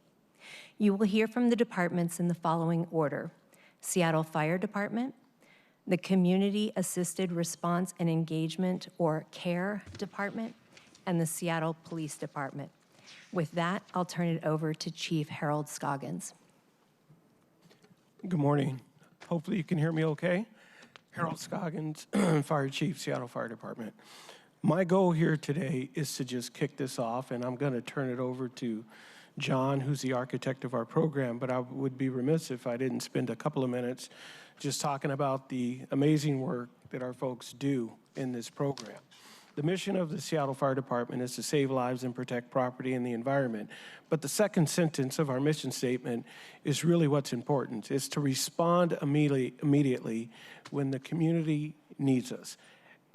You will hear from the departments in the following order: Seattle Fire Department, the Community Assisted Response and Engagement, or CARE Department, and the Seattle Police Department. With that, I'll turn it over to Chief Harold Scoggins. Good morning. Hopefully you can hear me okay. Harold Scoggins, Fire Chief, Seattle Fire Department. My goal here today is to just kick this off, and I'm going to turn it over to John, who's the architect of our program, but I would be remiss if I didn't spend a couple of minutes just talking about the amazing work that our folks do in this program. The mission of the Seattle Fire Department is to save lives and protect property and the environment. But the second sentence of our mission statement is really what's important. It's to respond immediately when the community needs us.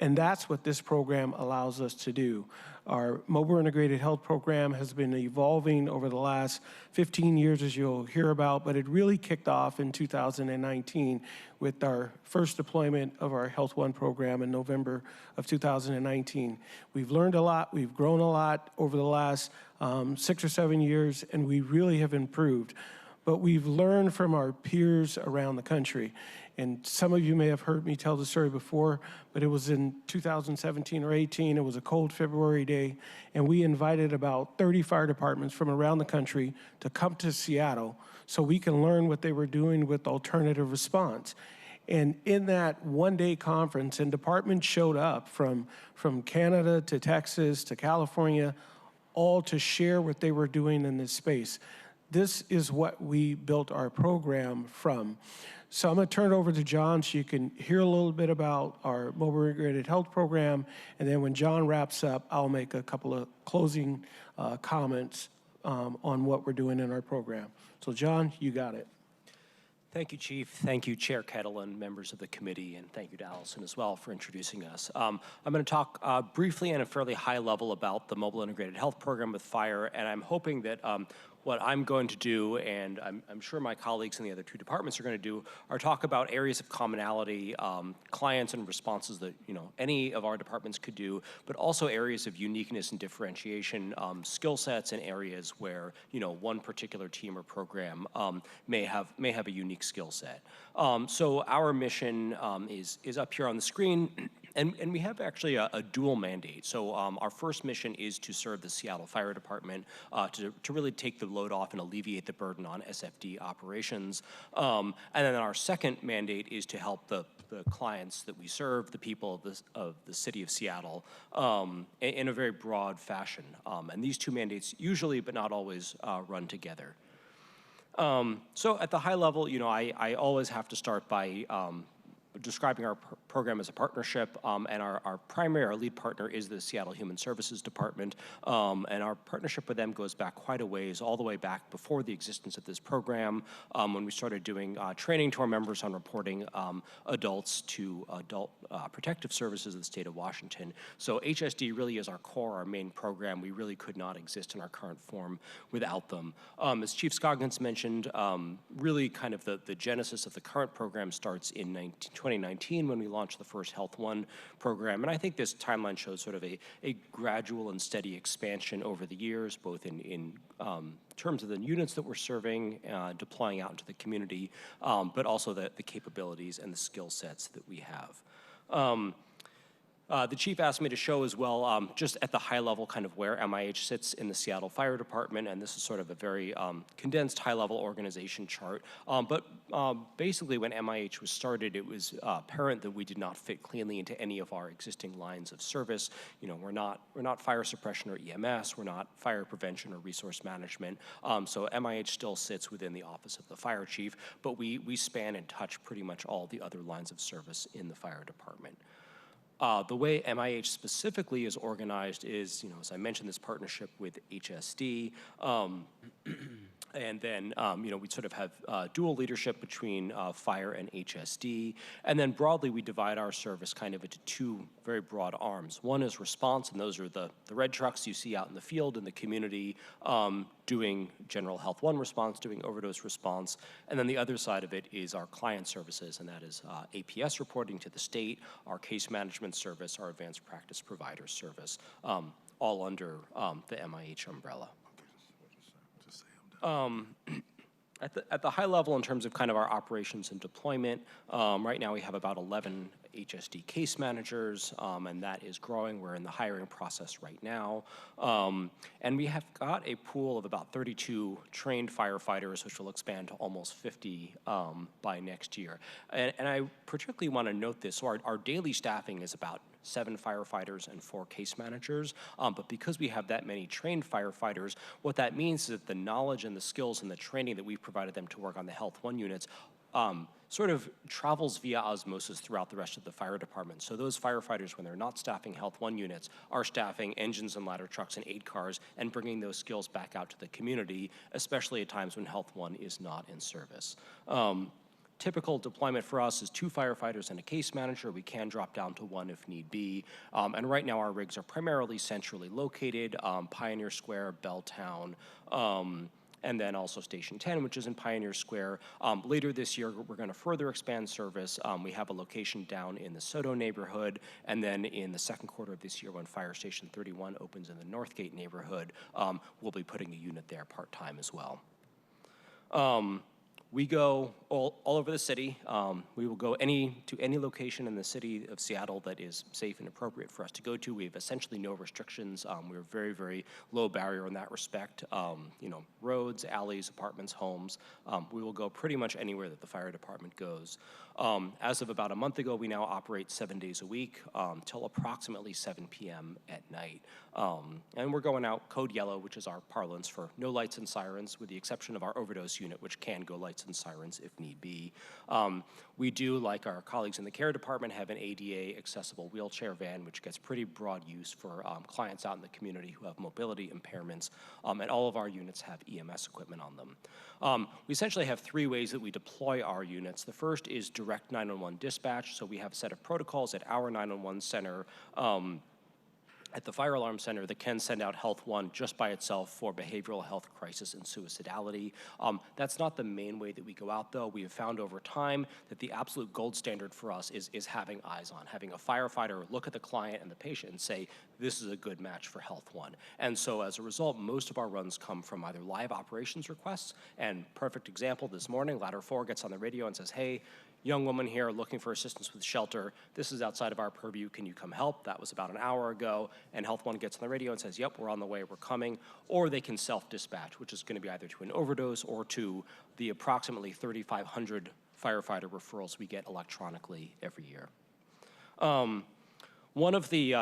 And that's what this program allows us to do. Our mobile integrated health program has been evolving over the last 15 years, as you'll hear about, but it really kicked off in 2019 with our first deployment of our Health One program in November of 2019. We've learned a lot, we've grown a lot over the last 6 or 7 years, and we really have improved. but we've learned from our peers around the country. And some of you may have heard me tell the story before, but it was in 2017 or 18. It was a cold February day, and we invited about 30 fire departments from around the country to come to Seattle so we can learn what they were doing with alternative response. And in that one-day conference, and departments showed up from Canada to Texas to California, all to share what they were doing in this space. This is what we built our program from. So I'm going to turn it over to John so you can hear a little bit about our mobile integrated health program. And then when John wraps up, I'll make a couple of closing comments on what we're doing in our program. So John, you got it. Thank you, Chief. Thank you, Chair Kettle and members of the committee, and thank you to Allison as well for introducing us. I'm going to talk briefly and a fairly high level about the Mobile Integrated Health Program with Fire, and I'm hoping that what I'm going to do, and I'm sure my colleagues in the other two departments are going to do, are talk about areas of commonality, clients and responses that any of our departments could do, but also areas of uniqueness and differentiation, skill sets, and areas where one particular team or program may have a unique skill set. So our mission is up here on the screen. And we have actually a dual mandate. So our first mission is to serve the Seattle Fire Department to really take the load off and alleviate the burden on SFD operations. And then our second mandate is to help the clients that we serve, the people of the city of Seattle, in a very broad fashion. And these two mandates usually, but not always, run together. So at the high level, I always have to start by describing our program as a partnership, and our lead partner is the Seattle Human Services Department, and our partnership with them goes back quite a ways, all the way back before the existence of this program, when we started doing training to our members on reporting adults to adult protective services of the state of Washington. So HSD really is our core, our main program. We really could not exist in our current form without them. As Chief Scoggins mentioned, really kind of the genesis of the current program starts in 2019 when we launched the first Health One program. And I think this timeline shows sort of a gradual and steady expansion over the years, both in terms of the units that we're serving, deploying out into the community, but also the capabilities and the skill sets that we have. The chief asked me to show as well, just at the high level, kind of where MIH sits in the Seattle Fire Department, and this is sort of a very condensed high-level organization chart. But basically, when MIH was started, it was apparent that we did not fit cleanly into any of our existing lines of service. We're not fire suppression or EMS. We're not fire prevention or resource management. So MIH still sits within the office of the fire chief, but we span and touch pretty much all the other lines of service in the fire department. The way MIH specifically is organized is, as I mentioned, this partnership with HSD. And then, we sort of have dual leadership between fire and HSD. And then broadly, we divide our service kind of into two very broad arms. One is response, and those are the red trucks you see out in the field in the community doing general Health One response, doing overdose response. And then the other side of it is our client services, and that is APS reporting to the state, our case management service, our advanced practice provider service, all under the MIH umbrella. At the high level, in terms of kind of our operations and deployment, right now we have about 11 HSD case managers, and that is growing. We're in the hiring process right now. And we have got a pool of about 32 trained firefighters, which will expand to almost 50 by next year. And I particularly want to note this. So our daily staffing is about 7 firefighters and 4 case managers. But because we have that many trained firefighters, what that means is that the knowledge and the skills and the training that we've provided them to work on the Health One units sort of travels via osmosis throughout the rest of the fire department. So those firefighters, when they're not staffing Health One units, are staffing engines and ladder trucks and aid cars and bringing those skills back out to the community, especially at times when Health One is not in service. Typical deployment for us is 2 firefighters and a case manager. We can drop down to 1 if need be. And right now our rigs are primarily centrally located, Pioneer Square, Belltown, and then also Station 10, which is in Pioneer Square. Later this year, we're going to further expand service. We have a location down in the Soto neighborhood, and then in the second quarter of this year, when Fire Station 31 opens in the Northgate neighborhood, we'll be putting a unit there part-time as well. We go all over the city. We will go to any location in the city of Seattle that is safe and appropriate for us to go to. We have essentially no restrictions. We're very, very low barrier in that respect. Roads, alleys, apartments, homes. We will go pretty much anywhere that the fire department goes. As of about a month ago, we now operate 7 days a week till approximately 7 p.m. at night. And we're going out code yellow, which is our parlance for no lights and sirens, with the exception of our overdose unit, which can go lights and sirens if need be. We do, like our colleagues in the care department, have an ADA accessible wheelchair van, which gets pretty broad use for clients out in the community who have mobility impairments, and all of our units have EMS equipment on them. We essentially have 3 ways that we deploy our units. The first is direct 911 dispatch, so we have a set of protocols at our 911 center at the fire alarm center that can send out Health One just by itself for behavioral health crisis and suicidality. That's not the main way that we go out, though. We have found over time that the absolute gold standard for us is having eyes on, having a firefighter look at the client and the patient and say, this is a good match for Health One. And so as a result, most of our runs come from either live operations requests, and perfect example, this morning, Ladder 4 gets on the radio and says, hey, young woman here looking for assistance with shelter. This is outside of our purview. Can you come help? That was about an hour ago. And Health One gets on the radio and says, yep, we're on the way, we're coming. Or they can self-dispatch, which is going to be either to an overdose or to the approximately 3,500 firefighter referrals we get electronically every year. One of the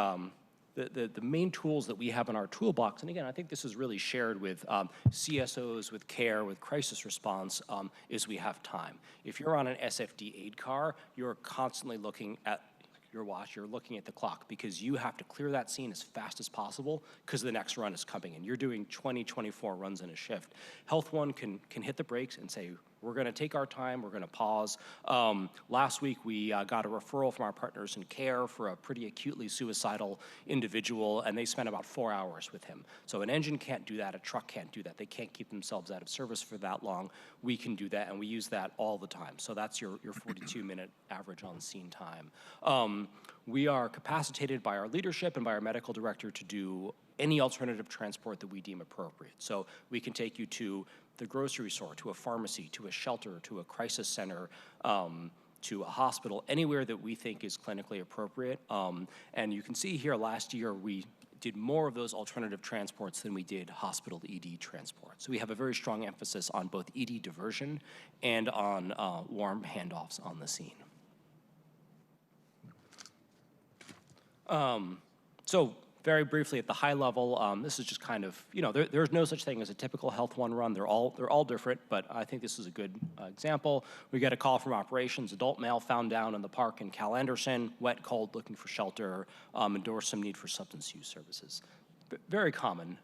main tools that we have in our toolbox, and again, I think this is really shared with CSOs, with care, with crisis response, is we have time. If you're on an SFD aid car, you're constantly looking at your watch, you're looking at the clock, because you have to clear that scene as fast as possible because the next run is coming in. You're doing 20, 24 runs in a shift. Health One can hit the brakes and say, we're going to take our time, we're going to pause. Last week, we got a referral from our partners in care for a pretty acutely suicidal individual, and they spent about 4 hours with him. So an engine can't do that, a truck can't do that. They can't keep themselves out of service for that long. We can do that, and we use that all the time. So that's your 42-minute average on scene time. We are capacitated by our leadership and by our medical director to do any alternative transport that we deem appropriate. So we can take you to the grocery store, to a pharmacy, to a shelter, to a crisis center, to a hospital, anywhere that we think is clinically appropriate. And you can see here last year we did more of those alternative transports than we did hospital ED transport. So we have a very strong emphasis on both ED diversion and on warm handoffs on the scene. So very briefly at the high level, this is just kind of, there's no such thing as a typical Health One run. They're all different, but I think this is a good example. We get a call from operations, adult male found down in the park in Cal Anderson, wet, cold, looking for shelter, endorsed some need for substance use services. Very common.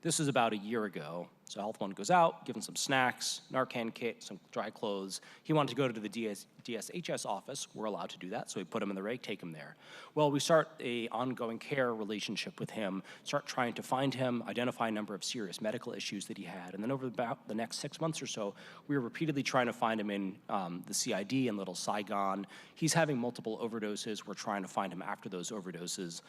This is about a year ago. So Health One goes out, give him some snacks, Narcan kit, some dry clothes. He wanted to go to the DSHS office. We're allowed to do that, so we put him in the rig, take him there. Well, we start a ongoing care relationship with him, start trying to find him, identify a number of serious medical issues that he had. And then over about the next 6 months or so, we were repeatedly trying to find him in the CID in Little Saigon. He's having multiple overdoses. We're trying to find him after those overdoses.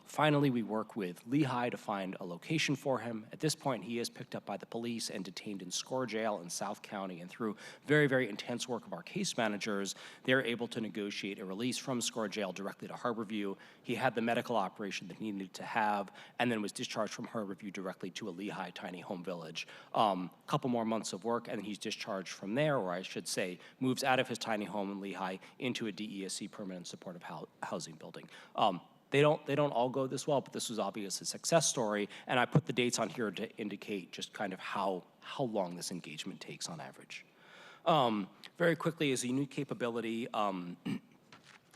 Finally, we work with Lehigh to find a location for him. At this point, he is picked up by the police and detained in Score Jail in South County. And through very, very intense work of our case managers, they're able to negotiate a release from Score Jail directly to Harborview. He had the medical operation that he needed to have, and then was discharged from Harborview directly to a Lehigh tiny home village. Couple more months of work, and then he's discharged from there, or I should say, moves out of his tiny home in Lehigh into a DESC permanent supportive housing building. They don't all go this well, but this was obviously a success story, and I put the dates on here to indicate just kind of how long this engagement takes on average. Very quickly, as a unique capability,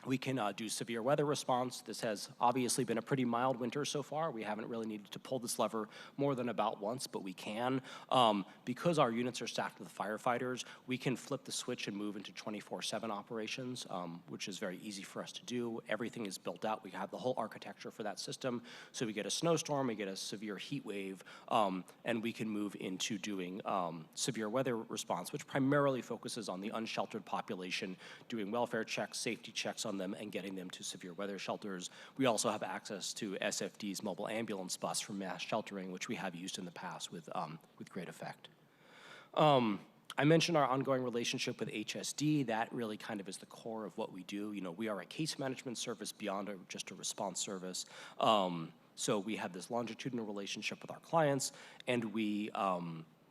we can do severe weather response. This has obviously been a pretty mild winter so far. We haven't really needed to pull this lever more than about once, but we can. Because our units are staffed with firefighters, we can flip the switch and move into 24/7 operations, which is very easy for us to do. Everything is built out. We have the whole architecture for that system. So we get a snowstorm, we get a severe heat wave, and we can move into doing severe weather response, which primarily focuses on the unsheltered population, doing welfare checks, safety checks on them, and getting them to severe weather shelters. We also have access to SFD's mobile ambulance bus for mass sheltering, which we have used in the past with great effect. I mentioned our ongoing relationship with HSD. That really kind of is the core of what we do. You know, we are a case management service beyond just a response service. So we have this longitudinal relationship with our clients, and we,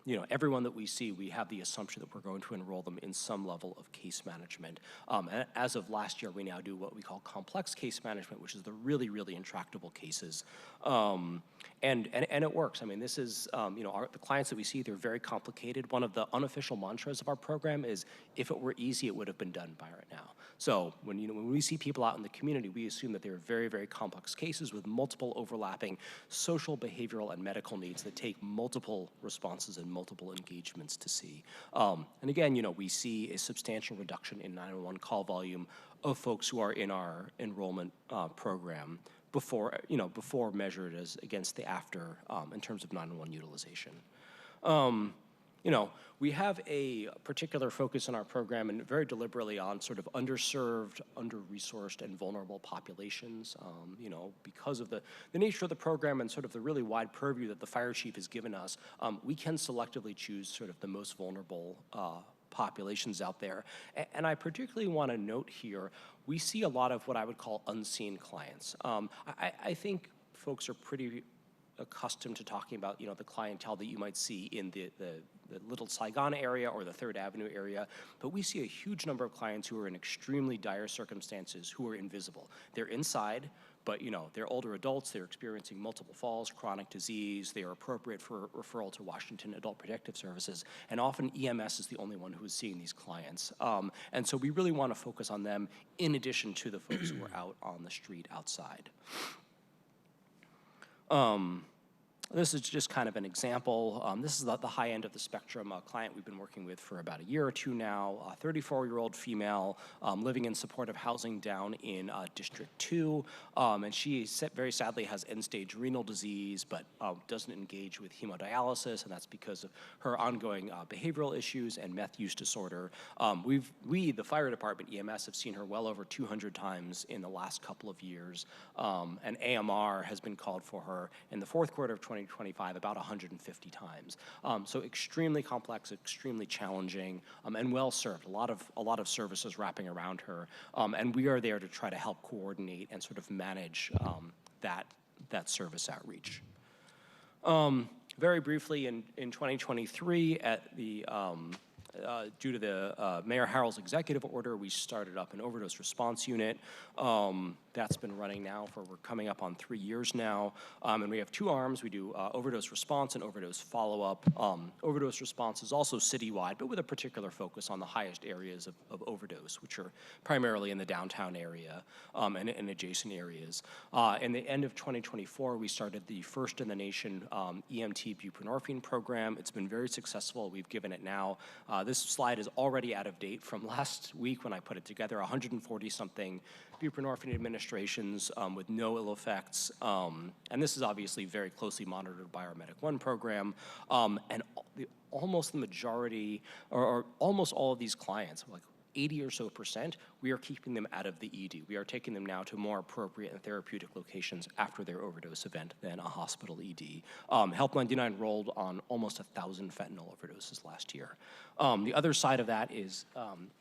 you know, everyone that we see, we have the assumption that we're going to enroll them in some level of case management. And as of last year, we now do what we call complex case management, which is the really, really intractable cases. And it works. I mean, this is, you know, the clients that we see, they're very complicated. One of the unofficial mantras of our program is, if it were easy, it would have been done by right now. So when, you know, when we see people out in the community, we assume that they're very, very complex cases with multiple overlapping social, behavioral, and medical needs that take multiple responses and multiple engagements to see. And again, you know, we see a substantial reduction in 911 call volume of folks who are in our enrollment program before, you know, before measured as against the after in terms of 911 utilization. You know, we have a particular focus in our program, and very deliberately, on sort of underserved, under-resourced, and vulnerable populations. You know, because of the nature of the program and sort of the really wide purview that the fire chief has given us, we can selectively choose sort of the most vulnerable populations out there. And I particularly want to note here, we see a lot of what I would call unseen clients. I think folks are pretty accustomed to talking about, you know, the clientele that you might see in the Little Saigon area or the 3rd Avenue area, but we see a huge number of clients who are in extremely dire circumstances who are invisible. They're inside, but, you know, they're older adults, they're experiencing multiple falls, chronic disease, they are appropriate for referral to Washington Adult Protective Services, and often EMS is the only one who is seeing these clients. And so we really want to focus on them in addition to the folks who are out on the street outside. This is just kind of an example. This is the high end of the spectrum, a client we've been working with for about a year or two now, a 34-year-old female living in supportive housing down in District 2. And she very sadly has end-stage renal disease, but doesn't engage with hemodialysis, and that's because of her ongoing behavioral issues and meth use disorder. We, the fire department, EMS, have seen her well over 200 times in the last couple of years. And AMR has been called for her in the 4th quarter of 2025 about 150 times. So extremely complex, extremely challenging, and well served. A lot of services wrapping around her, and we are there to try to help coordinate and sort of manage that service outreach. Very briefly, in 2023, at the due to the Mayor Harrell's executive order, we started up an overdose response unit. That's been running now we're coming up on 3 years now. And we have 2 arms. We do overdose response and overdose follow-up. Overdose response is also citywide, but with a particular focus on the highest areas of overdose, which are primarily in the downtown area and adjacent areas. In the end of 2024, we started the first in the nation EMT buprenorphine program. It's been very successful. We've given it now. This slide is already out of date from last week when I put it together, 140-something buprenorphine administrations with no ill effects. And this is obviously very closely monitored by our Medic One program. And almost the majority, or almost all of these clients, like 80 or so %, we are keeping them out of the ED. We are taking them now to more appropriate and therapeutic locations after their overdose event than a hospital ED. Health 99 rolled on almost 1,000 fentanyl overdoses last year. The other side of that is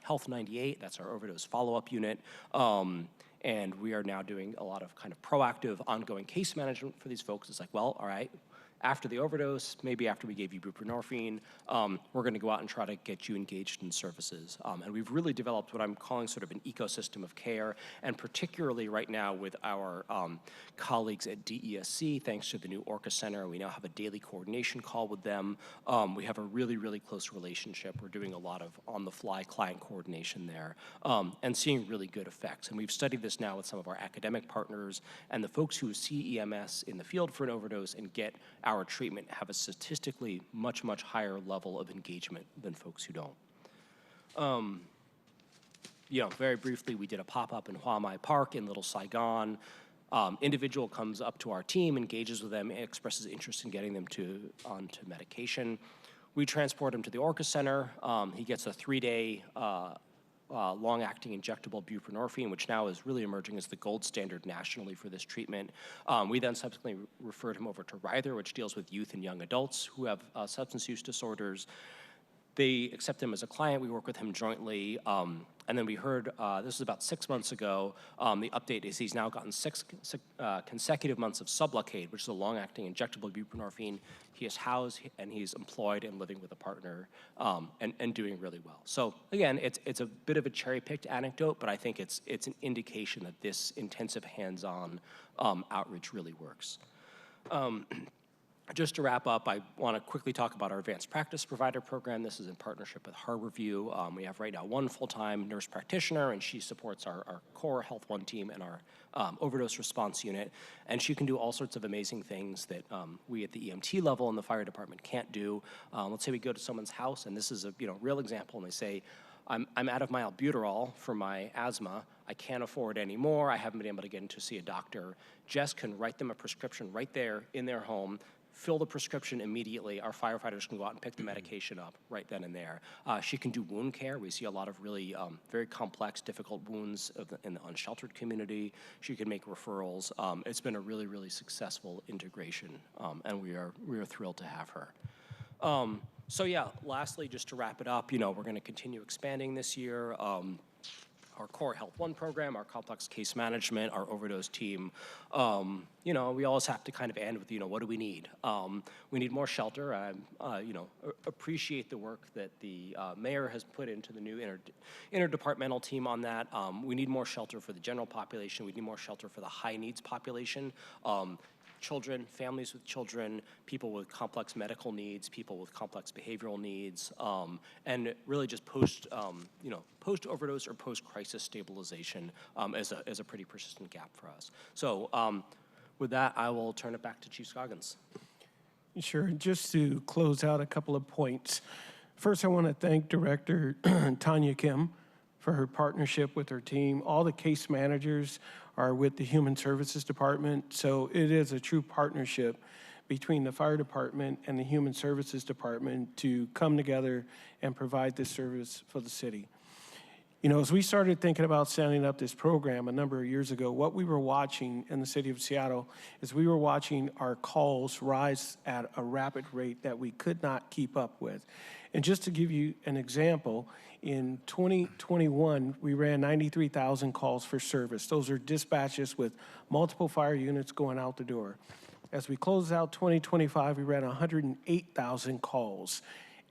Health 98, that's our overdose follow-up unit. And we are now doing a lot of kind of proactive, ongoing case management for these folks. It's like, well, all right, after the overdose, maybe after we gave you buprenorphine, we're going to go out and try to get you engaged in services. And we've really developed what I'm calling sort of an ecosystem of care, and particularly right now with our colleagues at DESC, thanks to the new Orca Center, we now have a daily coordination call with them. We have a really, really close relationship. We're doing a lot of on-the-fly client coordination there and seeing really good effects. And we've studied this now with some of our academic partners, and the folks who see EMS in the field for an overdose and get our treatment have a statistically much, much higher level of engagement than folks who don't. You know, very briefly, we did a pop-up in Hua Mai Park in Little Saigon. Individual comes up to our team, engages with them, expresses interest in getting them onto medication. We transport him to the Orca Center. He gets a 3-day long-acting injectable buprenorphine, which now is really emerging as the gold standard nationally for this treatment. We then subsequently referred him over to Ryther, which deals with youth and young adults who have substance use disorders. They accept him as a client. We work with him jointly. And then we heard, this was about 6 months ago, the update is he's now gotten six consecutive months of Sublocade, which is a long-acting injectable buprenorphine. He is housed and he's employed and living with a partner and doing really well. So again, it's a bit of a cherry-picked anecdote, but I think it's an indication that this intensive hands-on outreach really works. Just to wrap up, I want to quickly talk about our advanced practice provider program. This is in partnership with Harborview. We have right now one full-time nurse practitioner, and she supports our core Health One team and our overdose response unit. And she can do all sorts of amazing things that we at the EMT level in the fire department can't do. Let's say we go to someone's house, and this is a real example, and they say, I'm out of my albuterol for my asthma. I can't afford any more. I haven't been able to get in to see a doctor. Jess can write them a prescription right there in their home, fill the prescription immediately. Our firefighters can go out and pick the medication up right then and there. She can do wound care. We see a lot of really very complex, difficult wounds in the unsheltered community. She can make referrals. It's been a really, really successful integration, and we are thrilled to have her. So yeah, lastly, just to wrap it up, we're going to continue expanding this year. Our core Health One program, our complex case management, our overdose team. We always have to kind of end with, what do we need? We need more shelter. I, appreciate the work that the mayor has put into the new interdepartmental team on that. We need more shelter for the general population. We need more shelter for the high needs population. Children, families with children, people with complex medical needs, people with complex behavioral needs, and really just post-overdose or post-crisis stabilization as a pretty persistent gap for us. So with that, I will turn it back to Chief Scoggins. Sure. Just to close out a couple of points. First, I want to thank Director Tanya Kim for her partnership with her team. All the case managers are with the Human Services Department, so it is a true partnership between the Fire Department and the Human Services Department to come together and provide this service for the city. As we started thinking about setting up this program a number of years ago, what we were watching in the city of Seattle is we were watching our calls rise at a rapid rate that we could not keep up with. And just to give you an example, in 2021, we ran 93,000 calls for service. Those are dispatches with multiple fire units going out the door. As we close out 2025, we ran 108,000 calls.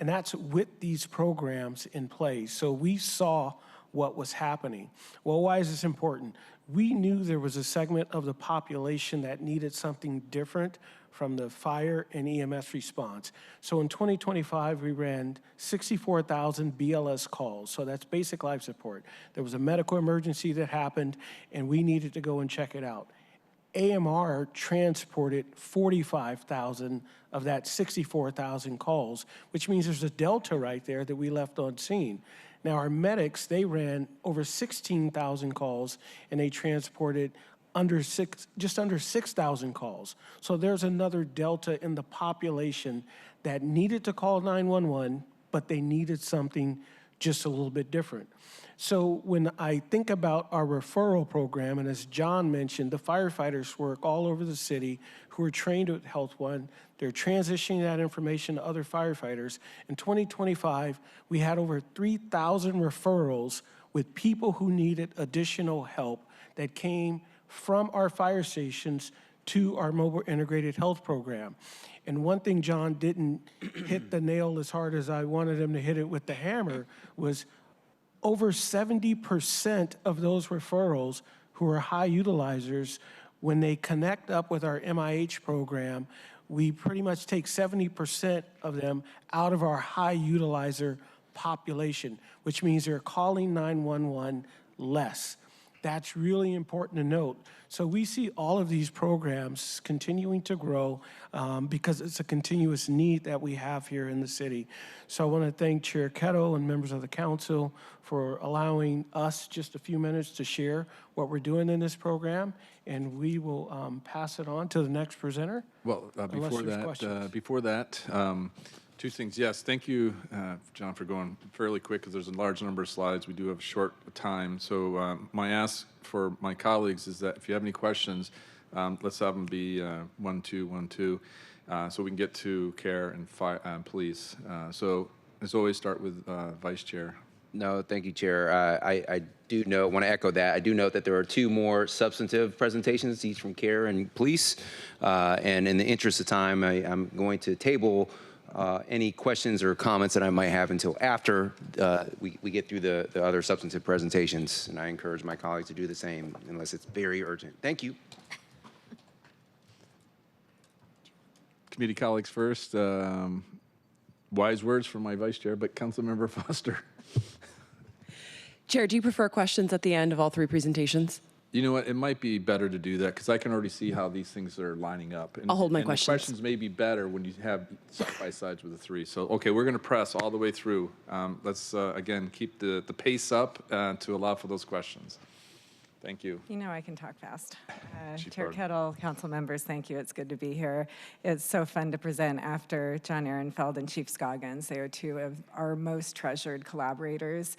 And that's with these programs in place. So we saw what was happening. Well, why is this important? We knew there was a segment of the population that needed something different from the fire and EMS response. So in 2025, we ran 64,000 BLS calls. So that's basic life support. There was a medical emergency that happened, and we needed to go and check it out. AMR transported 45,000 of that 64,000 calls, which means there's a delta right there that we left unseen. Now, our medics, they ran over 16,000 calls, and they transported just under 6,000 calls. So there's another delta in the population that needed to call 911, but they needed something just a little bit different. So when I think about our referral program, and as John mentioned, the firefighters work all over the city who are trained with Health One. They're transitioning that information to other firefighters. In 2025, we had over 3,000 referrals with people who needed additional help that came from our fire stations to our mobile integrated health program. And one thing John didn't hit the nail as hard as I wanted him to hit it with the hammer was over 70% of those referrals who are high utilizers, when they connect up with our MIH program, we pretty much take 70% of them out of our high utilizer population, which means they're calling 911 less. That's really important to note. So we see all of these programs continuing to grow because it's a continuous need that we have here in the city. So I want to thank Chair Kettle and members of the council for allowing us just a few minutes to share what we're doing in this program, and we will pass it on to the next presenter. Well, before that, two things. Yes, thank you, John, for going fairly quick because there's a large number of slides. We do have a short time. So my ask for my colleagues is that if you have any questions, let's have them be 1, 2, 1, 2, so we can get to care and police. So as always, start with Vice Chair. No, thank you, Chair. I do know, want to echo that. I do note that there are 2 more substantive presentations, each from CARE and Police. And in the interest of time, I'm going to table any questions or comments that I might have until after we get through the other substantive presentations. And I encourage my colleagues to do the same unless it's very urgent. Thank you. Committee colleagues first. Wise words from my Vice Chair, but Councilmember Foster. Chair, do you prefer questions at the end of all 3 presentations? You know what? It might be better to do that because I can already see how these things are lining up. And, I'll hold my and questions. The questions may be better when you have side-by-sides with the 3. So, okay, we're going to press all the way through. Let's, again, keep the pace up to allow for those questions. Thank you. You know I can talk fast. Chief Chair Barton. Kettle, council members, thank you. It's good to be here. It's so fun to present after John Ehrenfeld and Chief Scoggins. They are 2 of our most treasured collaborators,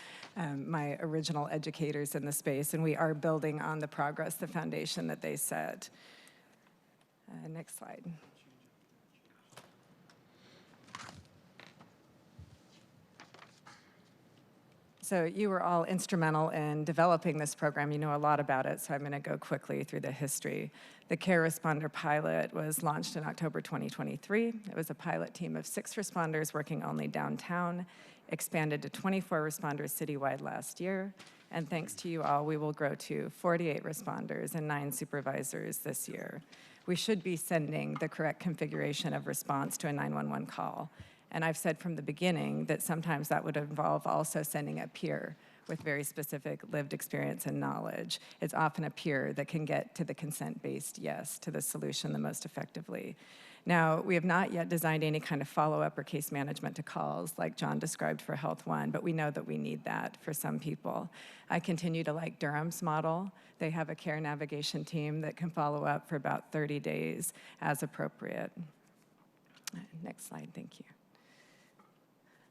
my original educators in the space, and we are building on the progress, the foundation that they set. Next slide. So you were all instrumental in developing this program. You know a lot about it, so I'm going to go quickly through the history. The Care Responder Pilot was launched in October 2023. It was a pilot team of 6 responders working only downtown, expanded to 24 responders citywide last year, and thanks to you all, we will grow to 48 responders and 9 supervisors this year. We should be sending the correct configuration of response to a 911 call. And I've said from the beginning that sometimes that would involve also sending a peer with very specific lived experience and knowledge. It's often a peer that can get to the consent-based yes to the solution the most effectively. Now, we have not yet designed any kind of follow-up or case management to calls like John described for Health One, but we know that we need that for some people. I continue to like Durham's model. They have a care navigation team that can follow up for about 30 days as appropriate. Next slide, thank you.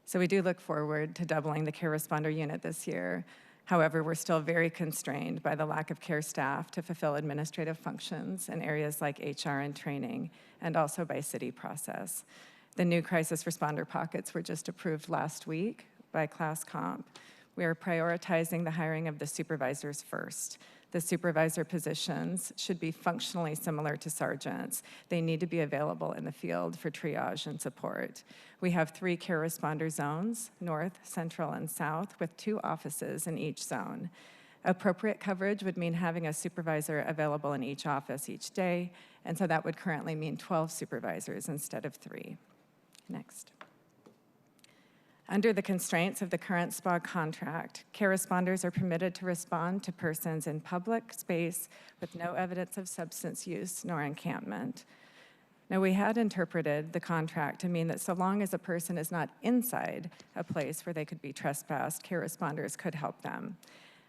So we do look forward to doubling the Care Responder unit this year. However, we're still very constrained by the lack of care staff to fulfill administrative functions in areas like HR and training, and also by city process. The new crisis responder pockets were just approved last week by Class Comp. We are prioritizing the hiring of the supervisors first. The supervisor positions should be functionally similar to sergeants. They need to be available in the field for triage and support. We have 3 care responder zones, north, central, and south, with 2 offices in each zone. Appropriate coverage would mean having a supervisor available in each office each day, and so that would currently mean 12 supervisors instead of 3. Next. Under the constraints of the current SPA contract, care responders are permitted to respond to persons in public space with no evidence of substance use nor encampment. Now, we had interpreted the contract to mean that so long as a person is not inside a place where they could be trespassed, care responders could help them.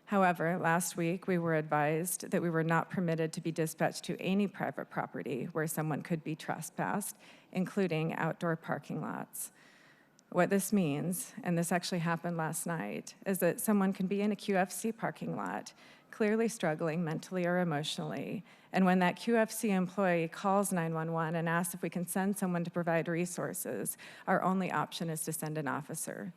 However, last week we were advised that we were not permitted to be dispatched to any private property where someone could be trespassed, including outdoor parking lots. What this means, and this actually happened last night, is that someone can be in a QFC parking lot, clearly struggling mentally or emotionally, and when that QFC employee calls 911 and asks if we can send someone to provide resources, our only option is to send an officer.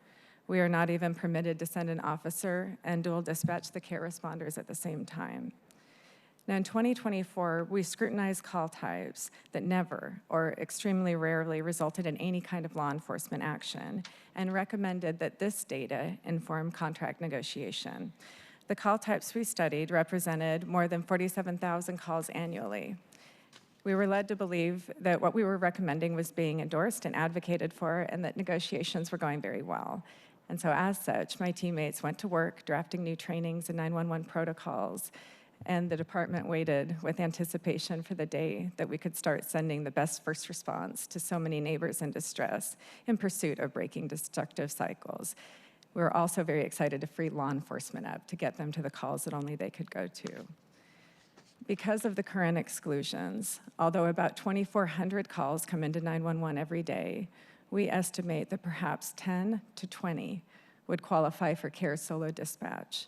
We are not even permitted to send an officer and dual dispatch the care responders at the same time. Now, in 2024, we scrutinized call types that never or extremely rarely resulted in any kind of law enforcement action and recommended that this data inform contract negotiation. The call types we studied represented more than 47,000 calls annually. We were led to believe that what we were recommending was being endorsed and advocated for, and that negotiations were going very well. And so as such, my teammates went to work drafting new trainings and 911 protocols, and the department waited with anticipation for the day that we could start sending the best first response to so many neighbors in distress in pursuit of breaking destructive cycles. We were also very excited to free law enforcement up to get them to the calls that only they could go to. Because of the current exclusions, although about 2,400 calls come into 911 every day, we estimate that perhaps 10 to 20 would qualify for care solo dispatch.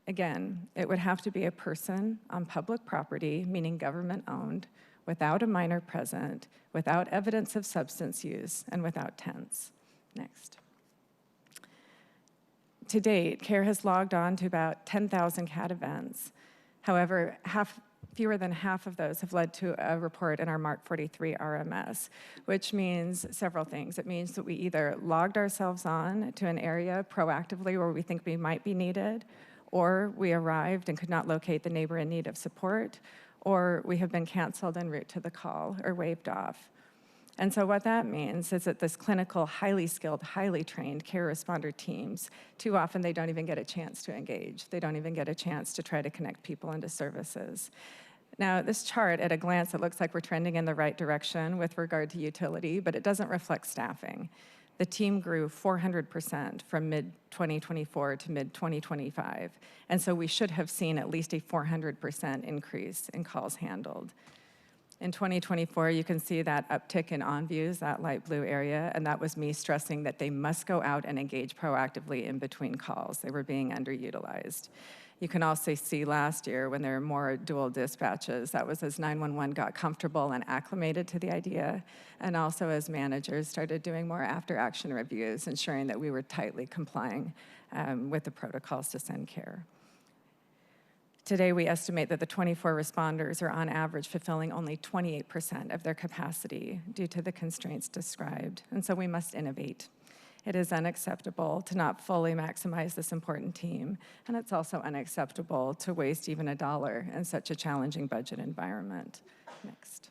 Again, it would have to be a person on public property, meaning government-owned, without a minor present, without evidence of substance use, and without tents. Next. To date, CARE has logged on to about 10,000 CAT events. However, fewer than half of those have led to a report in our Mark 43 RMS, which means several things. It means that we either logged ourselves on to an area proactively where we think we might be needed, or we arrived and could not locate the neighbor in need of support, or we have been canceled en route to the call or waved off. And so what that means is that this clinical, highly skilled, highly trained care responder teams, too often they don't even get a chance to engage. They don't even get a chance to try to connect people into services. Now, this chart, at a glance, it looks like we're trending in the right direction with regard to utility, but it doesn't reflect staffing. The team grew 400% from mid-2024 to mid-2025, and so we should have seen at least a 400% increase in calls handled. In 2024, you can see that uptick in on-views, that light blue area, and that was me stressing that they must go out and engage proactively in between calls. They were being underutilized. You can also see last year when there were more dual dispatches, that was as 911 got comfortable and acclimated to the idea, and also as managers started doing more after-action reviews, ensuring that we were tightly complying with the protocols to send care. Today, we estimate that the 24 responders are on average fulfilling only 28% of their capacity due to the constraints described, and so we must innovate. It is unacceptable to not fully maximize this important team, and it's also unacceptable to waste even $1 in such a challenging budget environment. Next.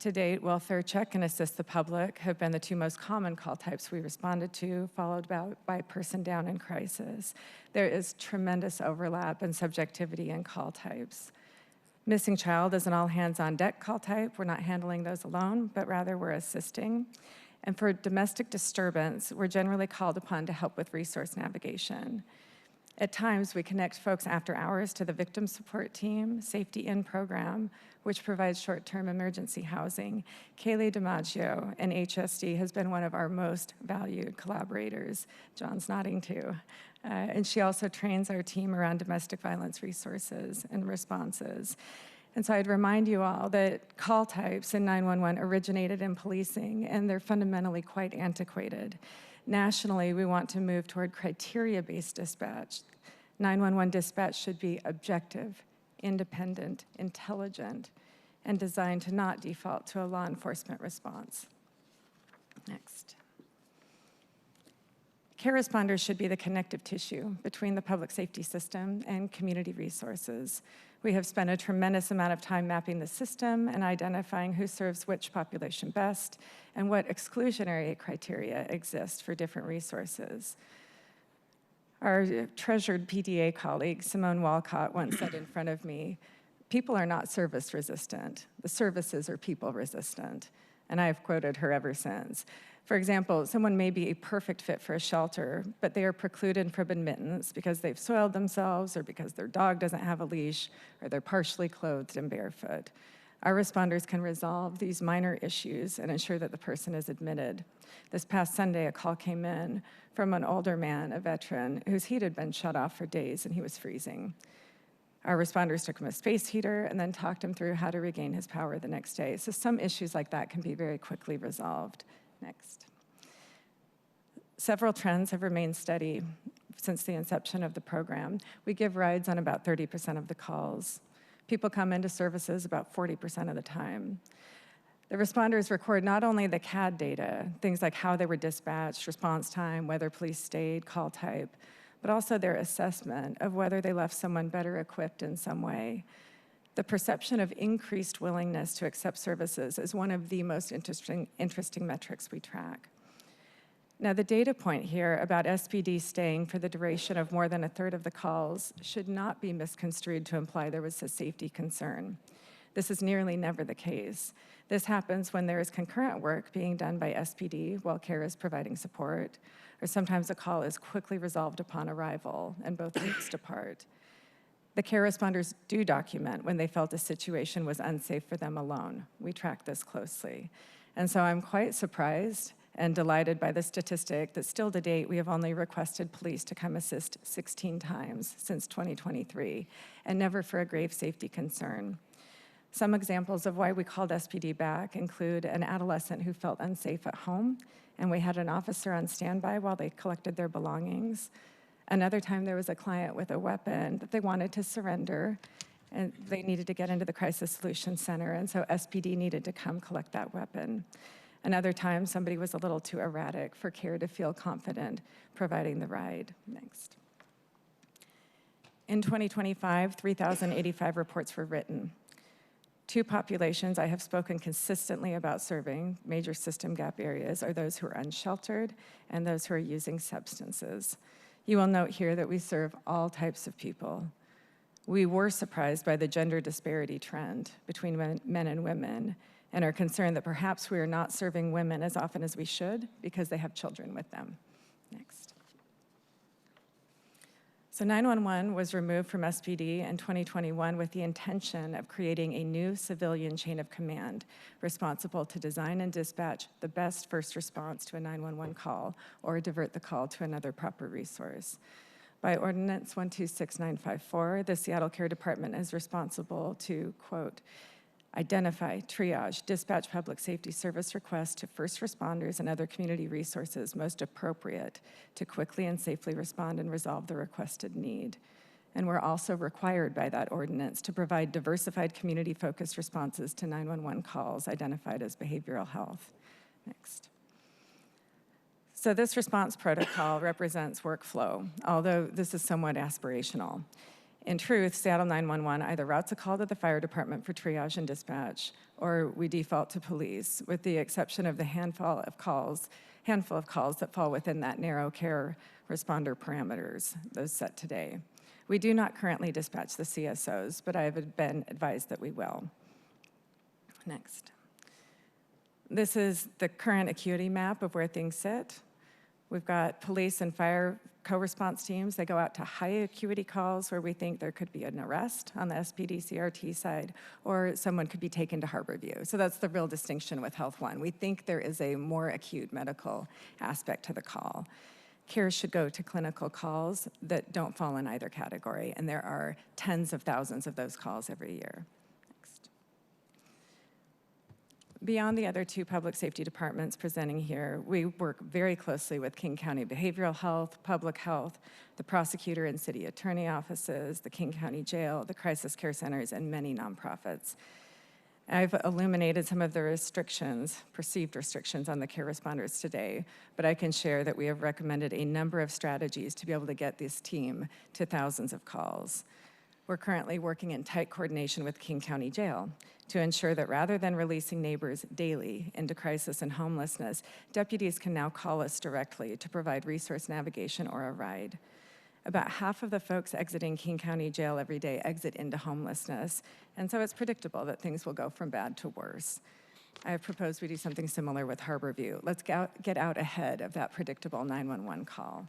To date, welfare check and assist the public have been the two most common call types we responded to, followed by person down in crisis. There is tremendous overlap and subjectivity in call types. Missing child is an all-hands-on-deck call type. We're not handling those alone, but rather we're assisting. And for domestic disturbance, we're generally called upon to help with resource navigation. At times, we connect folks after hours to the victim support team, Safety In program, which provides short-term emergency housing. Kaylee DiMaggio and HSD has been one of our most valued collaborators. John's nodding too. And she also trains our team around domestic violence resources and responses. And so I'd remind you all that call types in 911 originated in policing, and they're fundamentally quite antiquated. Nationally, we want to move toward criteria-based dispatch. 911 dispatch should be objective, independent, intelligent, and designed to not default to a law enforcement response. Next. Care responders should be the connective tissue between the public safety system and community resources. We have spent a tremendous amount of time mapping the system and identifying who serves which population best and what exclusionary criteria exist for different resources. Our treasured PDA colleague, Simone Walcott, once said in front of me, "People are not service resistant. The services are people resistant." And I have quoted her ever since. For example, someone may be a perfect fit for a shelter, but they are precluded from admittance because they've soiled themselves or because their dog doesn't have a leash or they're partially clothed and barefoot. Our responders can resolve these minor issues and ensure that the person is admitted. This past Sunday, a call came in from an older man, a veteran, whose heat had been shut off for days and he was freezing. Our responders took him a space heater and then talked him through how to regain his power the next day. So some issues like that can be very quickly resolved. Next. Several trends have remained steady since the inception of the program. We give rides on about 30% of the calls. People come into services about 40% of the time. The responders record not only the CAD data, things like how they were dispatched, response time, whether police stayed, call type, but also their assessment of whether they left someone better equipped in some way. The perception of increased willingness to accept services is one of the most interesting metrics we track. Now, the data point here about SPD staying for the duration of more than a third of the calls should not be misconstrued to imply there was a safety concern. This is nearly never the case. This happens when there is concurrent work being done by SPD while care is providing support, or sometimes a call is quickly resolved upon arrival and both weeks depart. The care responders do document when they felt a situation was unsafe for them alone. We track this closely. And so I'm quite surprised and delighted by the statistic that still to date, we have only requested police to come assist 16 times since 2023, and never for a grave safety concern. Some examples of why we called SPD back include an adolescent who felt unsafe at home, and we had an officer on standby while they collected their belongings. Another time there was a client with a weapon that they wanted to surrender, and they needed to get into the Crisis Solution Center, and so SPD needed to come collect that weapon. Another time, somebody was a little too erratic for CARE to feel confident providing the ride. Next. In 2025, 3,085 reports were written. Two populations I have spoken consistently about serving, major system gap areas, are those who are unsheltered and those who are using substances. You will note here that we serve all types of people. We were surprised by the gender disparity trend between men and women and are concerned that perhaps we are not serving women as often as we should because they have children with them. Next. So 911 was removed from SPD in 2021 with the intention of creating a new civilian chain of command responsible to design and dispatch the best first response to a 911 call or divert the call to another proper resource. By Ordinance 126954, the Seattle Care Department is responsible to, quote, identify, triage, dispatch public safety service requests to first responders and other community resources most appropriate to quickly and safely respond and resolve the requested need. And we're also required by that ordinance to provide diversified community-focused responses to 911 calls identified as behavioral health. Next. So this response protocol represents workflow, although this is somewhat aspirational. In truth, Seattle 911 either routes a call to the fire department for triage and dispatch, or we default to police, with the exception of the handful of calls that fall within that narrow care responder parameters, those set today. We do not currently dispatch the CSOs, but I have been advised that we will. Next. This is the current acuity map of where things sit. We've got police and fire co-response teams. They go out to high acuity calls where we think there could be an arrest on the SPD CRT side, or someone could be taken to Harborview. So that's the real distinction with Health One. We think there is a more acute medical aspect to the call. CARE should go to clinical calls that don't fall in either category, and there are tens of thousands of those calls every year. Beyond the other two public safety departments presenting here, we work very closely with King County Behavioral Health, Public Health, the prosecutor and city attorney offices, the King County Jail, the crisis care centers, and many nonprofits. I've illuminated some of the restrictions, perceived restrictions on the care responders today, but I can share that we have recommended a number of strategies to be able to get this team to thousands of calls. We're currently working in tight coordination with King County Jail to ensure that rather than releasing neighbors daily into crisis and homelessness, deputies can now call us directly to provide resource navigation or a ride. About half of the folks exiting King County Jail every day exit into homelessness, and so it's predictable that things will go from bad to worse. I have proposed we do something similar with Harborview. Let's get out ahead of that predictable 911 call.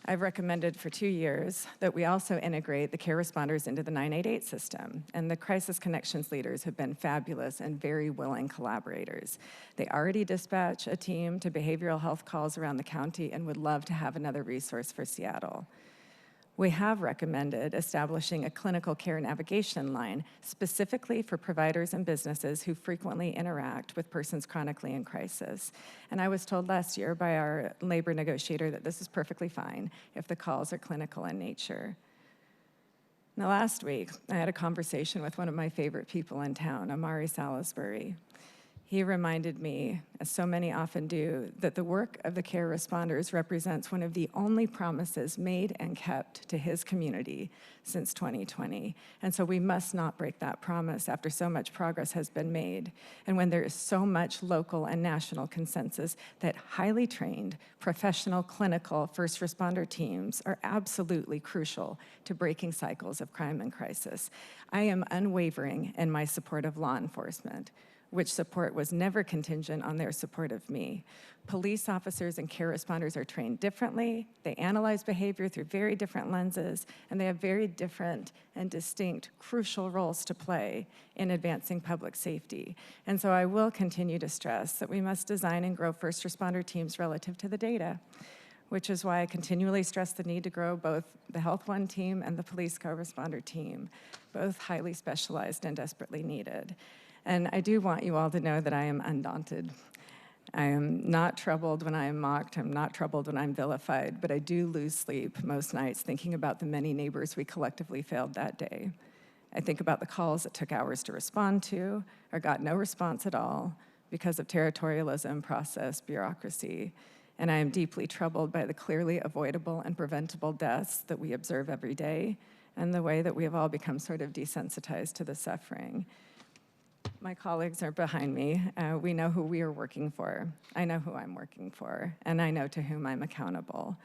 I've recommended for 2 years that we also integrate the care responders into the 988 system, and the crisis connections leaders have been fabulous and very willing collaborators. They already dispatch a team to behavioral health calls around the county and would love to have another resource for Seattle. We have recommended establishing a clinical care navigation line specifically for providers and businesses who frequently interact with persons chronically in crisis. And I was told last year by our labor negotiator that this is perfectly fine if the calls are clinical in nature. Now, last week, I had a conversation with one of my favorite people in town, Amari Salisbury. He reminded me, as so many often do, that the work of the care responders represents one of the only promises made and kept to his community since 2020. And so we must not break that promise after so much progress has been made. And when there is so much local and national consensus that highly trained, professional, clinical first responder teams are absolutely crucial to breaking cycles of crime and crisis. I am unwavering in my support of law enforcement, which support was never contingent on their support of me. Police officers and care responders are trained differently. They analyze behavior through very different lenses, and they have very different and distinct crucial roles to play in advancing public safety. And so I will continue to stress that we must design and grow first responder teams relative to the data. which is why I continually stress the need to grow both the Health One team and the police co-responder team, both highly specialized and desperately needed. And I do want you all to know that I am undaunted. I am not troubled when I am mocked. I'm not troubled when I'm vilified, but I do lose sleep most nights thinking about the many neighbors we collectively failed that day. I think about the calls that took hours to respond to or got no response at all because of territorialism, process, bureaucracy. And I am deeply troubled by the clearly avoidable and preventable deaths that we observe every day and the way that we have all become sort of desensitized to the suffering. My colleagues are behind me. We know who we are working for. I know who I'm working for, and I know to whom I'm accountable.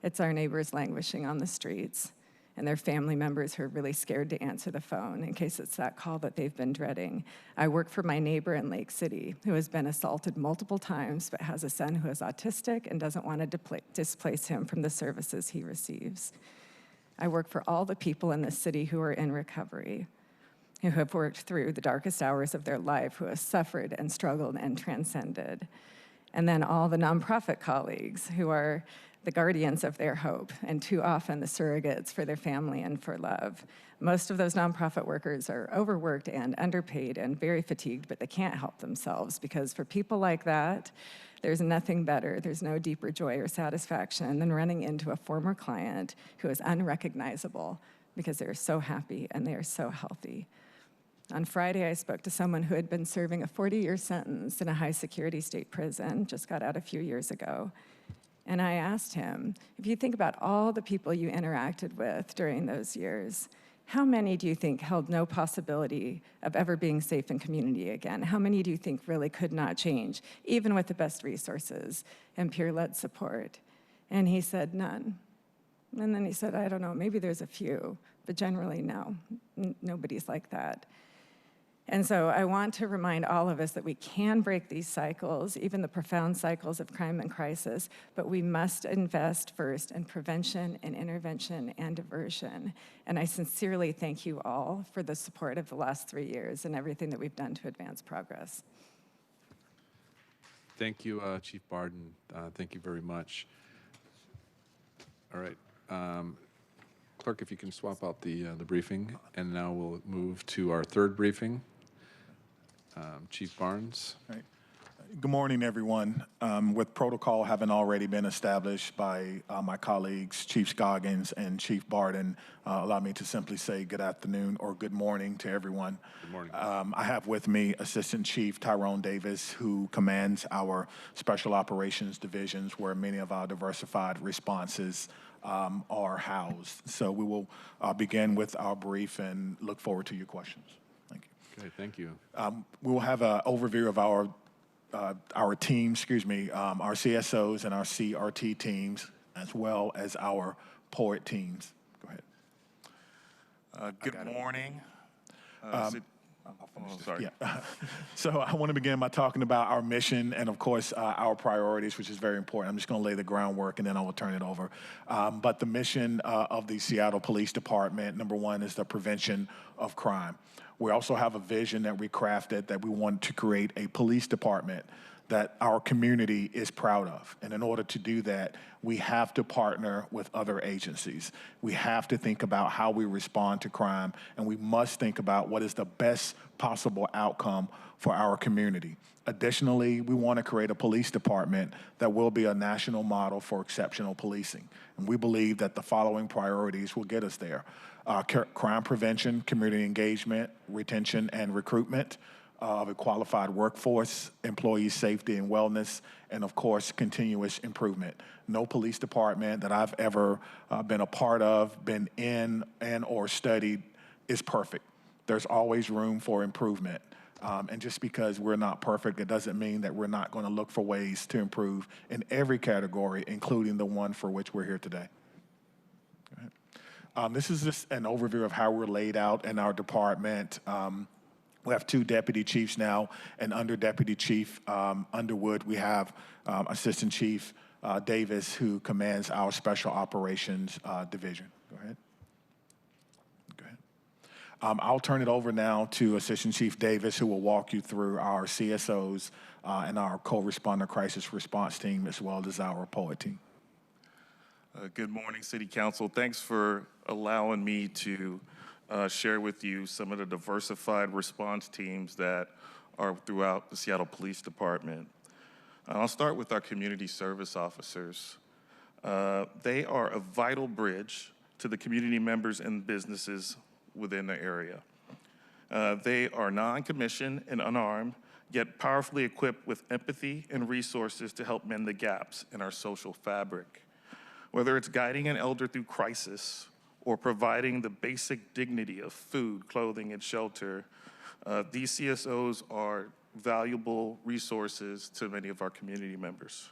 It's our neighbors languishing on the streets and their family members who are really scared to answer the phone in case it's that call that they've been dreading. I work for my neighbor in Lake City who has been assaulted multiple times but has a son who is autistic and doesn't want to displace him from the services he receives. I work for all the people in this city who are in recovery, who have worked through the darkest hours of their life, who have suffered and struggled and transcended. And then all the nonprofit colleagues who are the guardians of their hope, and too often the surrogates for their family and for love. Most of those nonprofit workers are overworked and underpaid and very fatigued, but they can't help themselves because for people like that, there's nothing better, there's no deeper joy or satisfaction than running into a former client who is unrecognizable because they're so happy and they are so healthy. On Friday, I spoke to someone who had been serving a 40-year sentence in a high-security state prison, just got out a few years ago. And I asked him, if you think about all the people you interacted with during those years, how many do you think held no possibility of ever being safe in community again? How many do you think really could not change, even with the best resources and peer-led support? And he said, none. And then he said, I don't know, maybe there's a few, but generally, no, nobody's like that. And so I want to remind all of us that we can break these cycles, even the profound cycles of crime and crisis, but we must invest first in prevention and intervention and diversion. And I sincerely thank you all for the support of the last 3 years and everything that we've done to advance progress. Thank you, Chief Barden. Thank you very much. All right. Clerk, if you can swap out the briefing, and now we'll move to our third briefing. Chief Barnes. All right. Good morning, everyone. With protocol having already been established by my colleagues, Chief Scoggins and Chief Barden, allow me to simply say good afternoon or good morning to everyone. Good morning. I have with me Assistant Chief Tyrone Davis, who commands our Special Operations divisions, where many of our diversified responses are housed. So we will begin with our brief and look forward to your questions. Thank you. Okay, thank you. We will have an overview of our teams, our CSOs and our CRT teams, as well as our POET teams. Go ahead. Good morning. Sorry. Yeah. So I want to begin by talking about our mission and, of course, our priorities, which is very important. I'm just going to lay the groundwork, and then I will turn it over. But the mission of the Seattle Police Department, number one, is the prevention of crime. We also have a vision that we crafted that we want to create a police department that our community is proud of. And in order to do that, we have to partner with other agencies. We have to think about how we respond to crime, and we must think about what is the best possible outcome for our community. Additionally, we want to create a police department that will be a national model for exceptional policing. And we believe that the following priorities will get us there. Crime prevention, community engagement, retention and recruitment of a qualified workforce, employee safety and wellness, and of course, continuous improvement. No police department that I've ever been a part of, been in and or studied is perfect. There's always room for improvement. And just because we're not perfect, it doesn't mean that we're not going to look for ways to improve in every category, including the one for which we're here today. This is just an overview of how we're laid out in our department. We have 2 deputy chiefs now, and under Deputy Chief Underwood, we have Assistant Chief Davis, who commands our Special Operations Division. Go ahead. I'll turn it over now to Assistant Chief Davis, who will walk you through our CSOs and our co-responder crisis response team, as well as our POET team. Good morning, City Council. Thanks for allowing me to share with you some of the diversified response teams that are throughout the Seattle Police Department. I'll start with our community service officers. They are a vital bridge to the community members and businesses within the area. They are non-commissioned and unarmed, yet powerfully equipped with empathy and resources to help mend the gaps in our social fabric. Whether it's guiding an elder through crisis or providing the basic dignity of food, clothing, and shelter, these CSOs are valuable resources to many of our community members.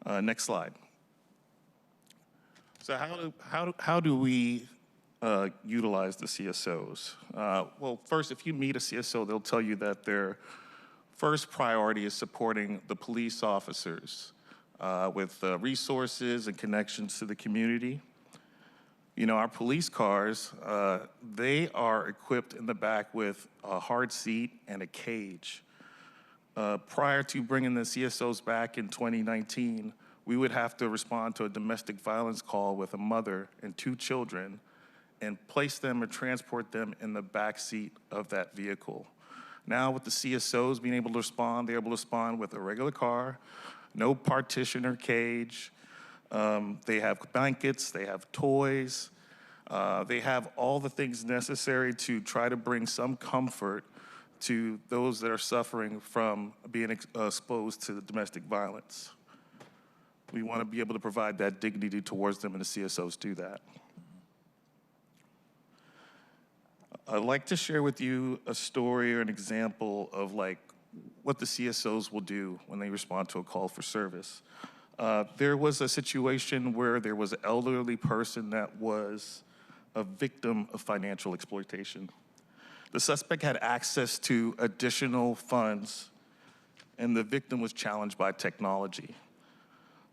Next slide. So how do we utilize the CSOs? Well, first, if you meet a CSO, they'll tell you that their first priority is supporting the police officers with resources and connections to the community. You know, our police cars, they are equipped in the back with a hard seat and a cage. Prior to bringing the CSOs back in 2019, we would have to respond to a domestic violence call with a mother and 2 children and place them or transport them in the back seat of that vehicle. Now with the CSOs being able to respond, they're able to respond with a regular car, no partition or cage. They have blankets, they have toys, they have all the things necessary to try to bring some comfort to those that are suffering from being exposed to domestic violence. We want to be able to provide that dignity towards them, and the CSOs do that. I'd like to share with you a story or an example of what the CSOs will do when they respond to a call for service. There was a situation where there was an elderly person that was a victim of financial exploitation. The suspect had access to additional funds, and the victim was challenged by technology.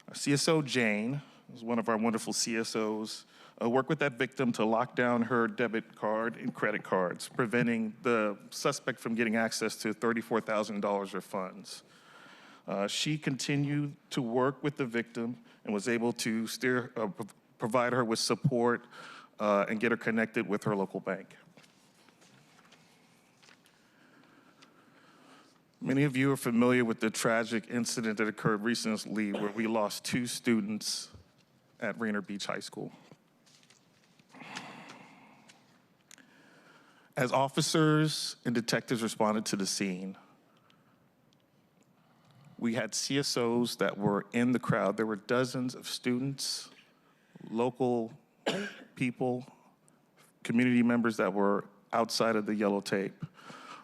Our CSO, Jane, is one of our wonderful CSOs, worked with that victim to lock down her debit card and credit cards, preventing the suspect from getting access to $34,000 of funds. She continued to work with the victim and was able to provide her with support and get her connected with her local bank. Many of you are familiar with the tragic incident that occurred recently where we lost 2 students at Rainier Beach High School. As officers and detectives responded to the scene, we had CSOs that were in the crowd. There were dozens of students, local people, community members that were outside of the yellow tape.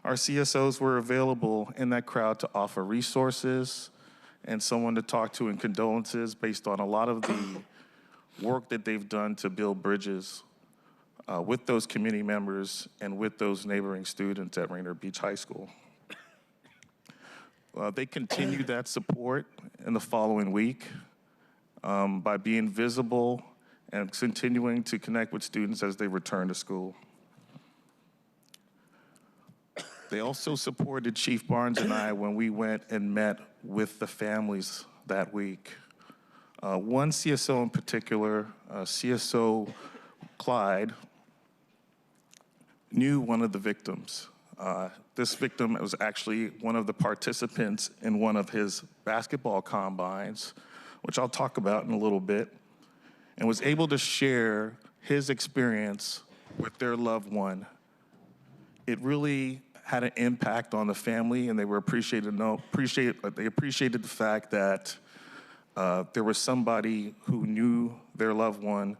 Our CSOs were available in that crowd to offer resources and someone to talk to in condolences based on a lot of the work that they've done to build bridges with those community members and with those neighboring students at Rainier Beach High School. They continued that support in the following week by being visible and continuing to connect with students as they return to school. They also supported Chief Barnes and I when we went and met with the families that week. One CSO in particular, CSO Clyde, knew one of the victims. This victim was actually one of the participants in one of his basketball combines, which I'll talk about in a little bit, and was able to share his experience with their loved one. It really had an impact on the family, and they were appreciated the fact that there was somebody who knew their loved one,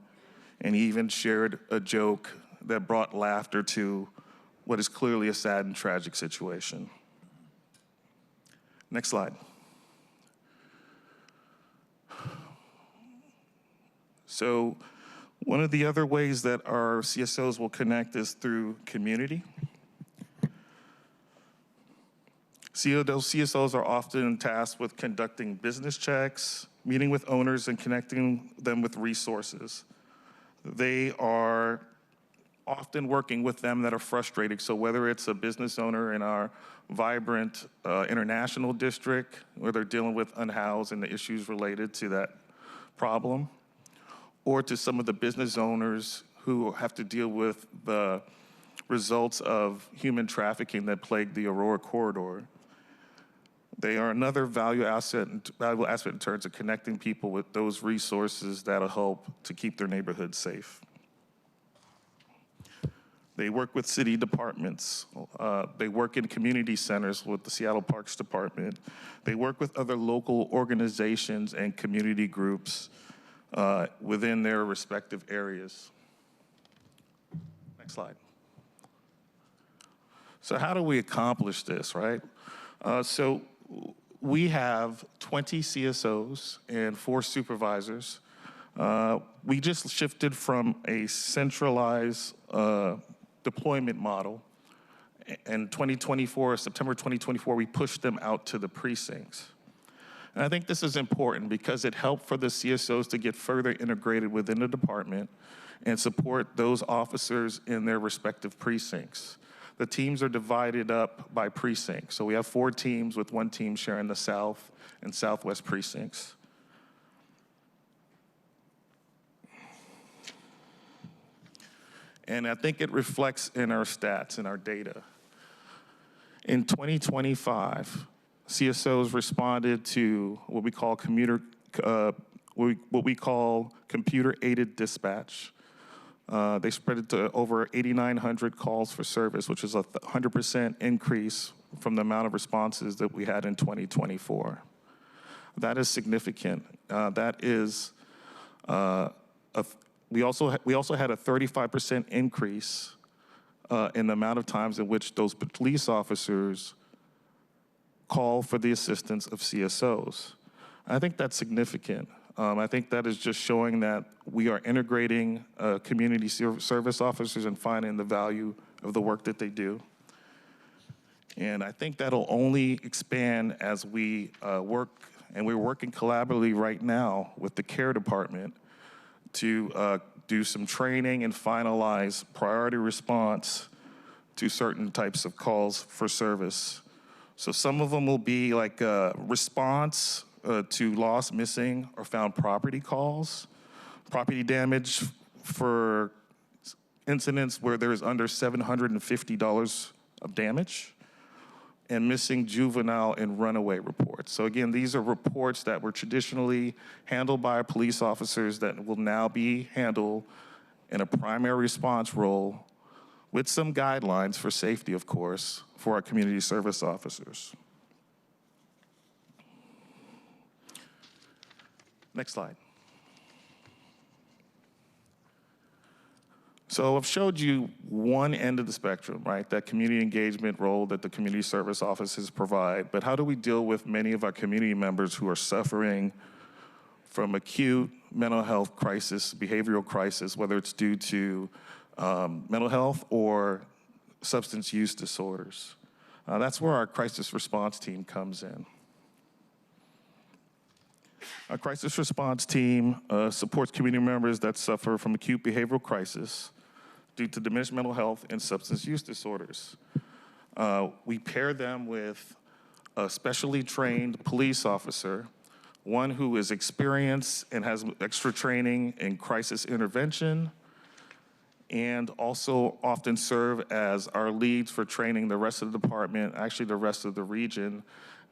and he even shared a joke that brought laughter to what is clearly a sad and tragic situation. Next slide. So one of the other ways that our CSOs will connect is through community. Those CSOs are often tasked with conducting business checks, meeting with owners, and connecting them with resources. They are often working with them that are frustrated. So whether it's a business owner in our vibrant international district, where they're dealing with unhoused and the issues related to that problem, or to some of the business owners who have to deal with the results of human trafficking that plague the Aurora corridor. They are another valuable asset in terms of connecting people with those resources that'll help to keep their neighborhoods safe. They work with city departments. They work in community centers with the Seattle Parks Department. They work with other local organizations and community groups within their respective areas. Next slide. So how do we accomplish this, right? So we have 20 CSOs and 4 supervisors. We just shifted from a centralized deployment model. In 2024, September 2024, we pushed them out to the precincts. And I think this is important because it helped for the CSOs to get further integrated within the department and support those officers in their respective precincts. The teams are divided up by precinct. So we have 4 teams with 1 team sharing the South and Southwest precincts. And I think it reflects in our stats and our data. In 2025, CSOs responded to what we call computer-aided dispatch. They spread it to over 8,900 calls for service, which is a 100% increase from the amount of responses that we had in 2024. That is significant. We also had a 35% increase in the amount of times in which those police officers call for the assistance of CSOs. I think that's significant. I think that is just showing that we are integrating community service officers and finding the value of the work that they do. And I think that'll only expand as we work, and we're working collaboratively right now with the care department to do some training and finalize priority response to certain types of calls for service. So some of them will be like a response to lost, missing, or found property calls, property damage for incidents where there is under $750 of damage, and missing juvenile and runaway reports. So again, these are reports that were traditionally handled by police officers that will now be handled in a primary response role with some guidelines for safety, of course, for our community service officers. Next slide. So I've showed you one end of the spectrum, right? That community engagement role that the community service offices provide. But how do we deal with many of our community members who are suffering from acute mental health crisis, behavioral crisis, whether it's due to mental health or substance use disorders? That's where our crisis response team comes in. Our crisis response team supports community members that suffer from acute behavioral crisis due to diminished mental health and substance use disorders. We pair them with a specially trained police officer, one who is experienced and has extra training in crisis intervention, and also often serve as our leads for training the rest of the department, actually the rest of the region,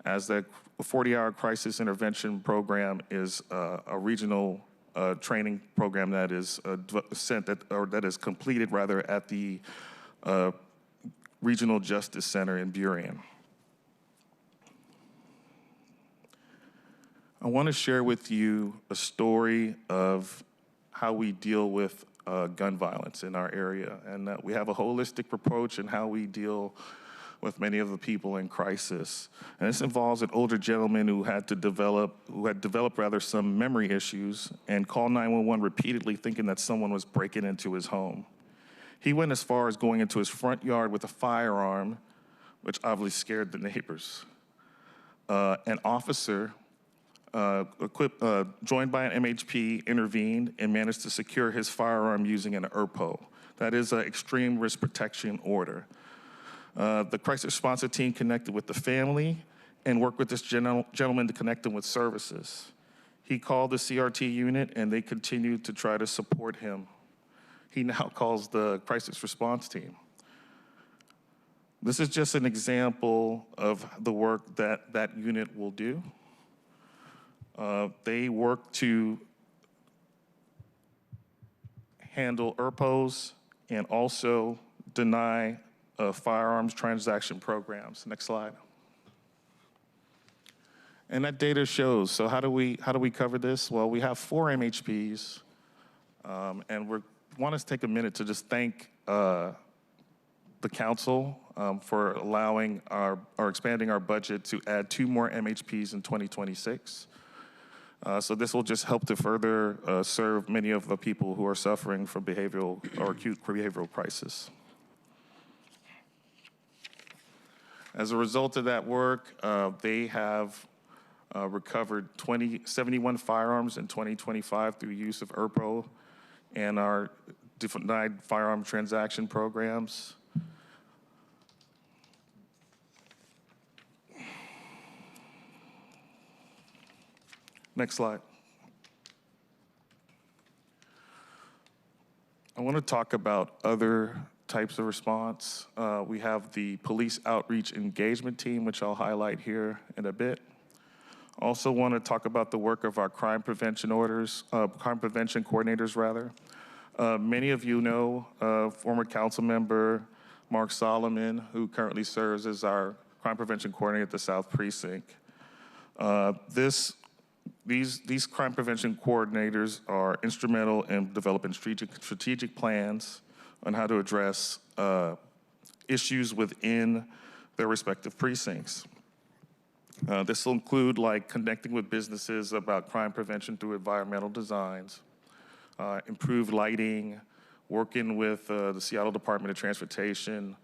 as the 40-hour crisis intervention program is a regional training program that is that is completed rather at the Regional Justice Center in Burien. I want to share with you a story of how we deal with gun violence in our area, and that we have a holistic approach in how we deal with many of the people in crisis. And this involves an older gentleman who had developed some memory issues and called 911 repeatedly thinking that someone was breaking into his home. He went as far as going into his front yard with a firearm, which obviously scared the neighbors. An officer joined by an MHP intervened and managed to secure his firearm using an ERPO. That is an extreme risk protection order. The crisis response team connected with the family and worked with this gentleman to connect him with services. He called the CRT unit, and they continued to try to support him. He now calls the crisis response team. This is just an example of the work that that unit will do. They work to handle ERPOs and also deny firearms transaction programs. Next slide. And that data shows. So how do we cover this? Well, we have 4 MHPs, and we want to take a minute to just thank the council for allowing or expanding our budget to add 2 more MHPs in 2026. So this will just help to further serve many of the people who are suffering from behavioral or acute behavioral crisis. As a result of that work, they have recovered 71 firearms in 2025 through use of ERPO and our denied firearm transaction programs. Next slide. I want to talk about other types of response. We have the police outreach engagement team, which I'll highlight here in a bit. Also want to talk about the work of our crime prevention coordinators rather. Many of you know former council member Mark Solomon, who currently serves as our crime prevention coordinator at the South Precinct. These crime prevention coordinators are instrumental in developing strategic plans on how to address issues within their respective precincts. This will include like connecting with businesses about crime prevention through environmental designs, improved lighting, working with the Seattle Department of Transportation,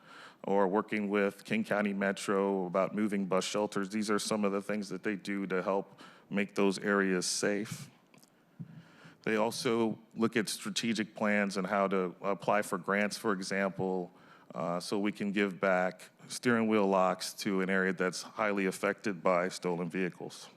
or working with King County Metro about moving bus shelters. These are some of the things that they do to help make those areas safe. They also look at strategic plans and how to apply for grants, for example, so we can give back steering wheel locks to an area that's highly affected by stolen vehicles.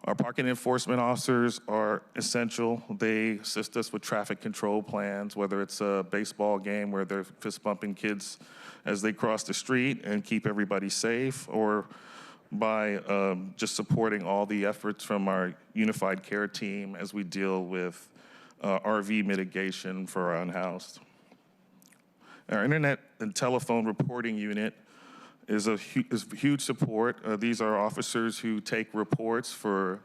Our parking enforcement officers are essential. They assist us with traffic control plans, whether it's a baseball game where they're fist bumping kids as they cross the street and keep everybody safe, or by just supporting all the efforts from our unified care team as we deal with RV mitigation for our unhoused. Our internet and telephone reporting unit is huge support. These are officers who take reports for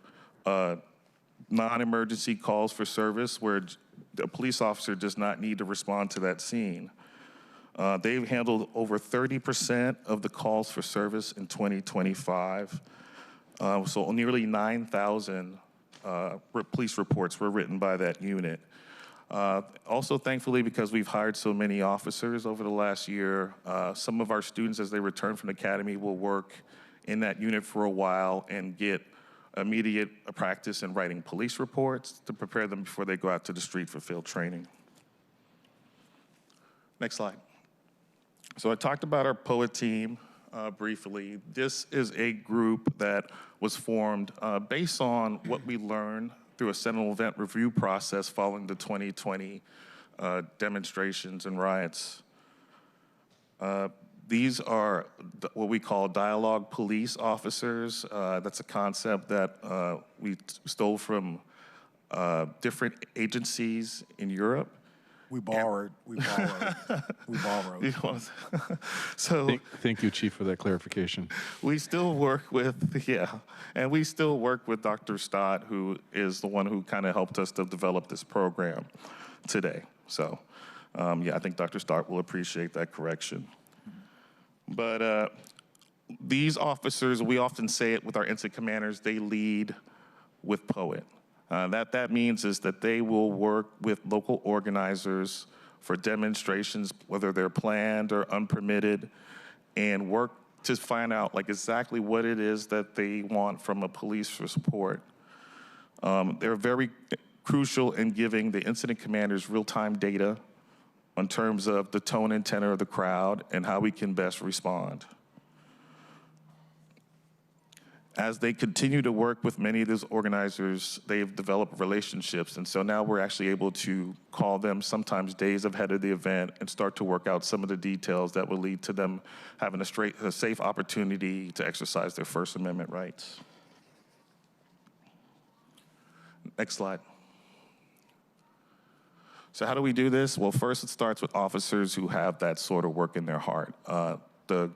non-emergency calls for service where a police officer does not need to respond to that scene. They've handled over 30% of the calls for service in 2025. So nearly 9,000 police reports were written by that unit. Also, thankfully, because we've hired so many officers over the last year, some of our students, as they return from the academy, will work in that unit for a while and get immediate practice in writing police reports to prepare them before they go out to the street for field training. Next slide. So I talked about our POET team briefly. This is a group that was formed based on what we learned through a Sentinel event review process following the 2020 demonstrations and riots. These are what we call dialogue police officers. That's a concept that we stole from different agencies in Europe. We borrowed. So Thank you, Chief, for that clarification. we still work with, and we still work with Dr. Stott, who is the one who kind of helped us to develop this program today. So, I think Dr. Stott will appreciate that correction. But these officers, we often say it with our incident commanders, they lead with POET. That means is that they will work with local organizers for demonstrations, whether they're planned or unpermitted, and work to find out like exactly what it is that they want from a police for support. They're very crucial in giving the incident commanders real-time data in terms of the tone and tenor of the crowd and how we can best respond. As they continue to work with many of these organizers, they've developed relationships. And so now we're actually able to call them sometimes days ahead of the event and start to work out some of the details that will lead to them having a safe opportunity to exercise their First Amendment rights. Next slide. So how do we do this? Well, first it starts with officers who have that sort of work in their heart. The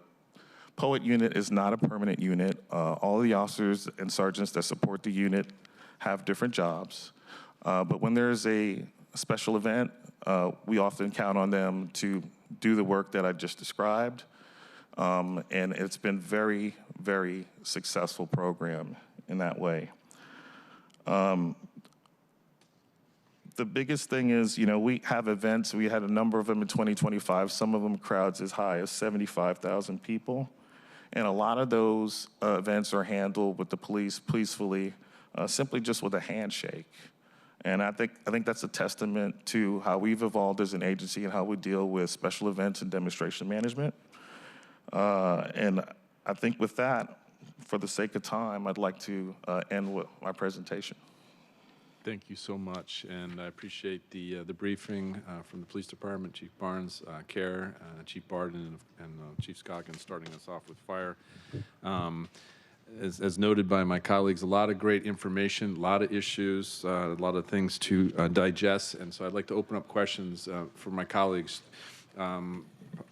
POET unit is not a permanent unit. All of the officers and sergeants that support the unit have different jobs. But when there's a special event, we often count on them to do the work that I just described. And it's been very, very successful program in that way. The biggest thing is, we have events. We had a number of them in 2025. Some of them crowds as high as 75,000 people. And a lot of those events are handled with the police peacefully, simply just with a handshake. And I think that's a testament to how we've evolved as an agency and how we deal with special events and demonstration management. And I think with that, for the sake of time, I'd like to end with my presentation. Thank you so much, and I appreciate the briefing from the police department, Chief Barnes, CARE, Chief Barden, and Chief Scoggins starting us off with fire. As noted by my colleagues, a lot of great information, a lot of issues, a lot of things to digest, and so I'd like to open up questions for my colleagues.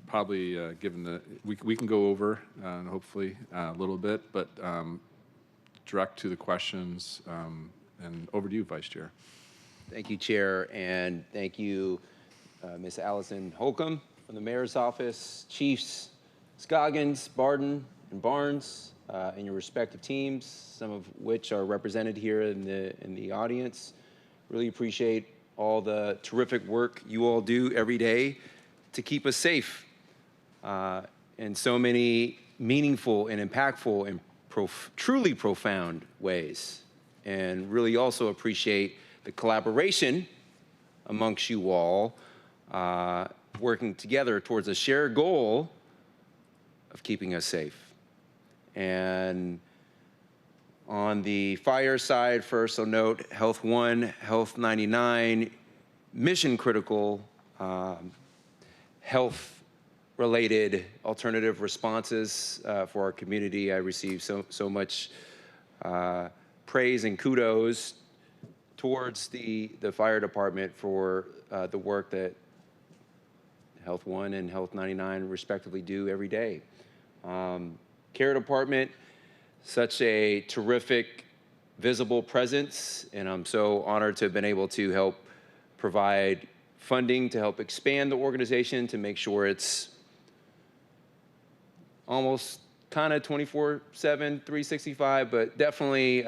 Probably given the, we can go over hopefully a little bit, but direct to the questions. And over to you, Vice Chair. Thank you, Chair, and thank you, Ms. Allison Holcomb from the Mayor's Office, Chiefs Scoggins, Barden, and Barnes, and your respective teams, some of which are represented here in the audience. Really appreciate all the terrific work you all do every day to keep us safe in so many meaningful and impactful and truly profound ways. And really also appreciate the collaboration amongst you all, working together towards a shared goal of keeping us safe. And on the fire side, first I'll note Health 1, Health 99, mission critical health-related alternative responses for our community. I receive so much praise and kudos towards the fire department for the work that Health 1 and Health 99 respectively do every day. Care department, such a terrific visible presence, and I'm so honored to have been able to help provide funding to help expand the organization to make sure it's almost kind of 24/7, 365, but definitely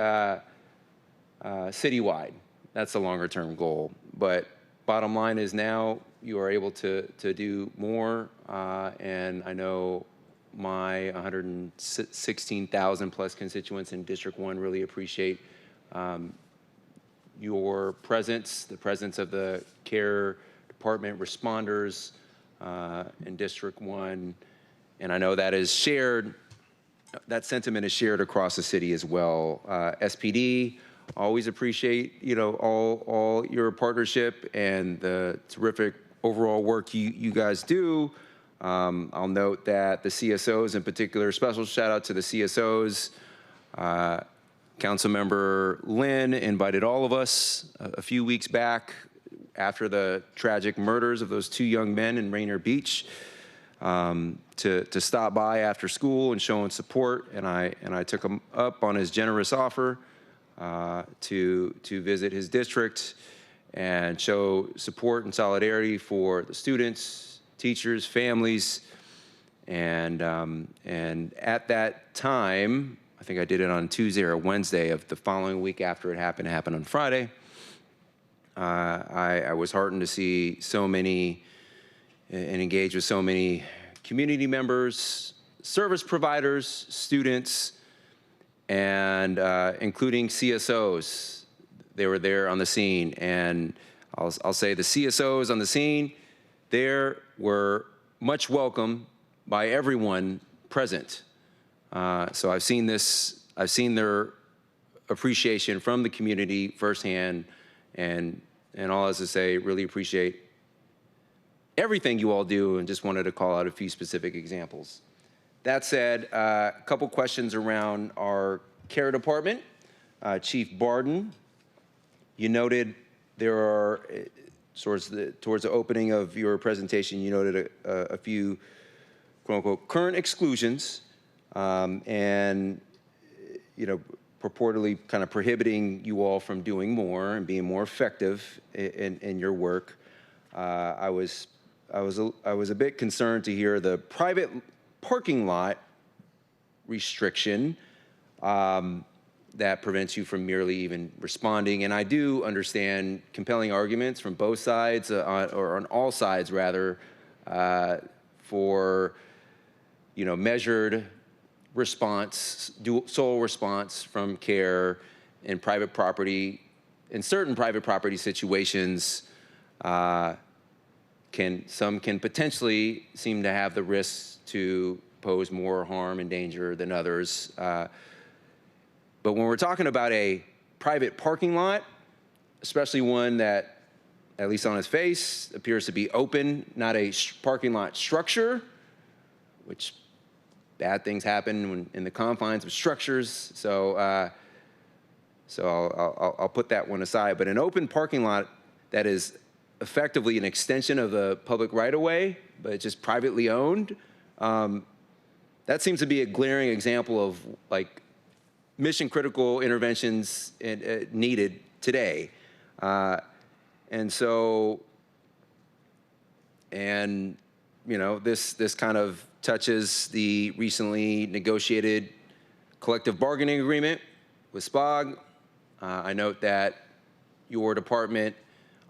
citywide. That's a longer term goal. But bottom line is now you are able to do more, and I know my 116,000 plus constituents in District 1 really appreciate your presence, the presence of the care department responders in District 1, and I know that is shared. That sentiment is shared across the city as well. SPD, always appreciate all your partnership and the terrific overall work you guys do. I'll note that the CSOs in particular, special shout out to the CSOs. Councilmember Lynn invited all of us a few weeks back after the tragic murders of those two young men in Rainier Beach to stop by after school and show him support, and I took him up on his generous offer to visit his district and show support and solidarity for the students, teachers, families, and at that time, I think I did it on Tuesday or Wednesday of the following week after it happened on Friday. I was heartened to see so many and engage with so many community members, service providers, students, and including CSOs. They were there on the scene, and I'll say the CSOs on the scene there were much welcome by everyone present. So I've seen this I've seen their appreciation from the community firsthand, and all as to say, really appreciate everything you all do, and just wanted to call out a few specific examples. That said, a couple questions around our care department. Chief Barden, you noted there are, towards the opening of your presentation, you noted a few quote unquote current exclusions, and purportedly kind of prohibiting you all from doing more and being more effective in your work. I was a bit concerned to hear the private parking lot restriction that prevents you from merely even responding. And I do understand compelling arguments from both sides, or on all sides rather, for measured response, sole response from care in private property. In certain private property situations, some can potentially seem to have the risks to pose more harm and danger than others. But when we're talking about a private parking lot, especially one that, at least on its face, appears to be open, not a parking lot structure, which bad things happen when in the confines of structures. So I'll put that one aside. But an open parking lot that is effectively an extension of the public right-of-way, but it's just privately owned, that seems to be a glaring example of mission-critical interventions needed today. This kind of touches the recently negotiated collective bargaining agreement with SPOG. I note that your department,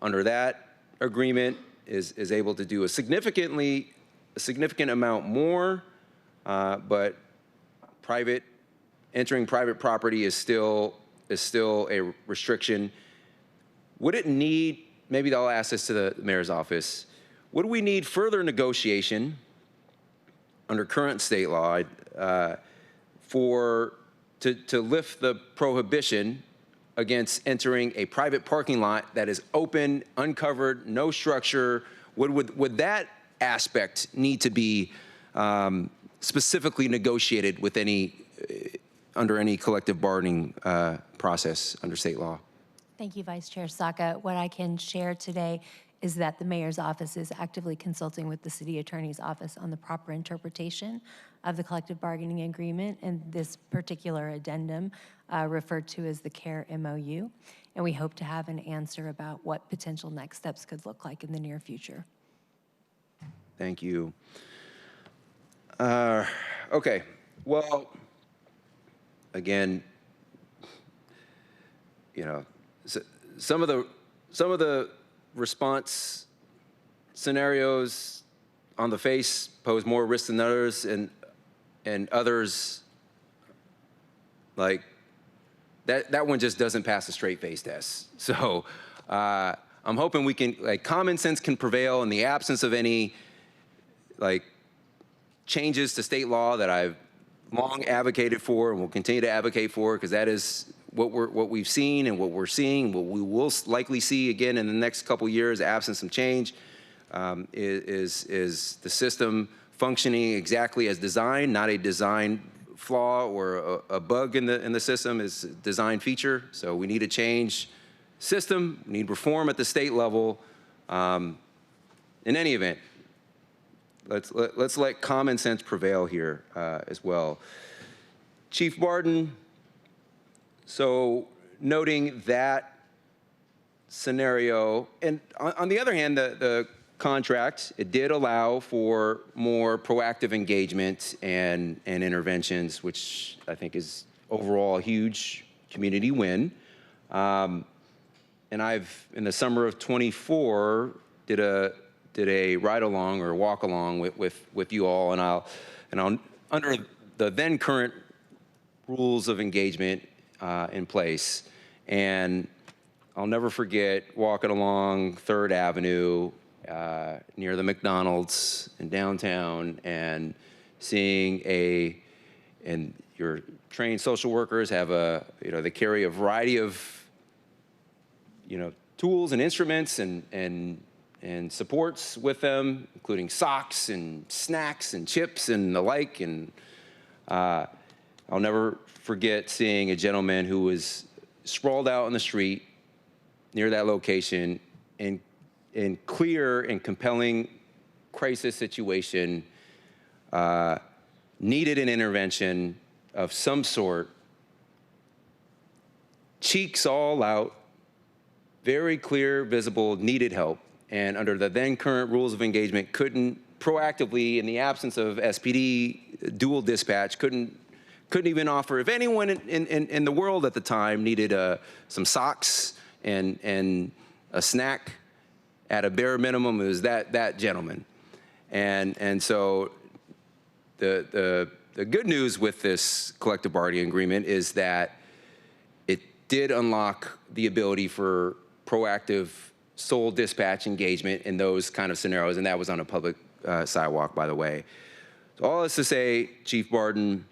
under that agreement, is able to do a significant amount more, but entering private property is still a restriction. Would it need, maybe I'll ask this to the mayor's office, would we need further negotiation under current state law to lift the prohibition against entering a private parking lot that is open, uncovered, no structure? Would that aspect need to be specifically negotiated with under any collective bargaining process under state law? Thank you, Vice Chair Saka. What I can share today is that the mayor's office is actively consulting with the city attorney's office on the proper interpretation of the collective bargaining agreement and this particular addendum referred to as the CARE MOU. And we hope to have an answer about what potential next steps could look like in the near future. Thank you. Okay, well, again, some of the response scenarios on the face pose more risk than others, and others, like that one just doesn't pass a straight face test. So I'm hoping we can, common sense can prevail in the absence of any changes to state law that I've long advocated for and will continue to advocate for, because that is what we've seen and what we're seeing, what we will likely see again in the next couple years, absent some change, is the system functioning exactly as designed, not a design flaw or a bug in the system, is a design feature. So we need a change system, we need reform at the state level. In any event, let's let common sense prevail here as well. Chief Barden, so noting that scenario, and on the other hand, the contract, it did allow for more proactive engagement and interventions, which I think is overall a huge community win. And I've, in the summer of '24, did a ride along or walk along with you all, and I'll under the then current rules of engagement in place, and I'll never forget walking along 3rd Avenue near the McDonald's in downtown and seeing and your trained social workers have they carry a variety of, tools and instruments and supports with them, including socks and snacks and chips and the like. And I'll never forget seeing a gentleman who was sprawled out on the street near that location in clear and compelling crisis situation, needed an intervention of some sort, cheeks all out, very clear, visible, needed help. And under the then current rules of engagement, couldn't proactively, in the absence of SPD dual dispatch, couldn't even offer. If anyone in the world at the time needed some socks and a snack, at a bare minimum, it was that gentleman. And so the good news with this collective bargaining agreement is that it did unlock the ability for proactive sole dispatch engagement in those kind of scenarios, and that was on a public sidewalk, by the way. So all this to say, Chief Barton,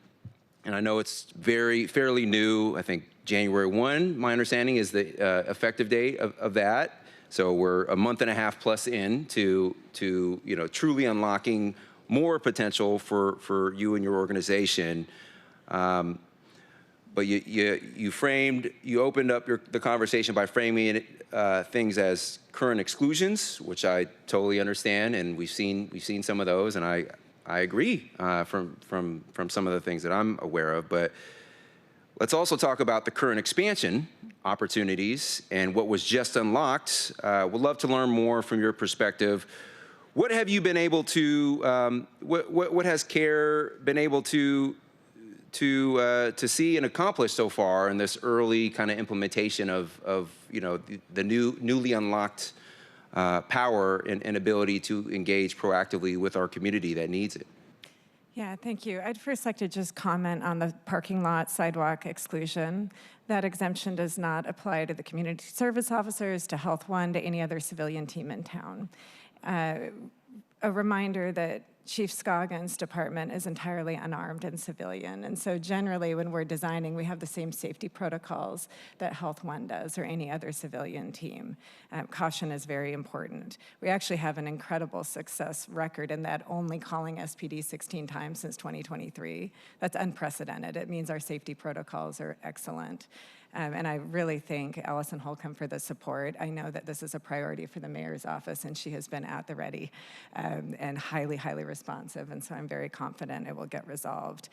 and I know it's fairly new, I think January 1, my understanding, is the effective date of that. So we're a month and a half plus in to truly unlocking more potential for you and your organization. But you opened up the conversation by framing things as current exclusions, which I totally understand, and we've seen some of those, and I agree from some of the things that I'm aware of. But let's also talk about the current expansion opportunities and what was just unlocked. Would love to learn more from your perspective. What have you been able to, what has CARE been able to see and accomplish so far in this early kind of implementation of the newly unlocked power and ability to engage proactively with our community that needs it? Yeah, thank you. I'd first like to just comment on the parking lot sidewalk exclusion. That exemption does not apply to the community service officers, to Health One, to any other civilian team in town. A reminder that Chief Scoggins' department is entirely unarmed and civilian. And so generally when we're designing, we have the same safety protocols that Health One does or any other civilian team. Caution is very important. We actually have an incredible success record in that, only calling SPD 16 times since 2023. That's unprecedented. It means our safety protocols are excellent. And I really thank Allison Holcomb for the support. I know that this is a priority for the mayor's office, and she has been at the ready and highly, highly responsive. And so I'm very confident it will get resolved.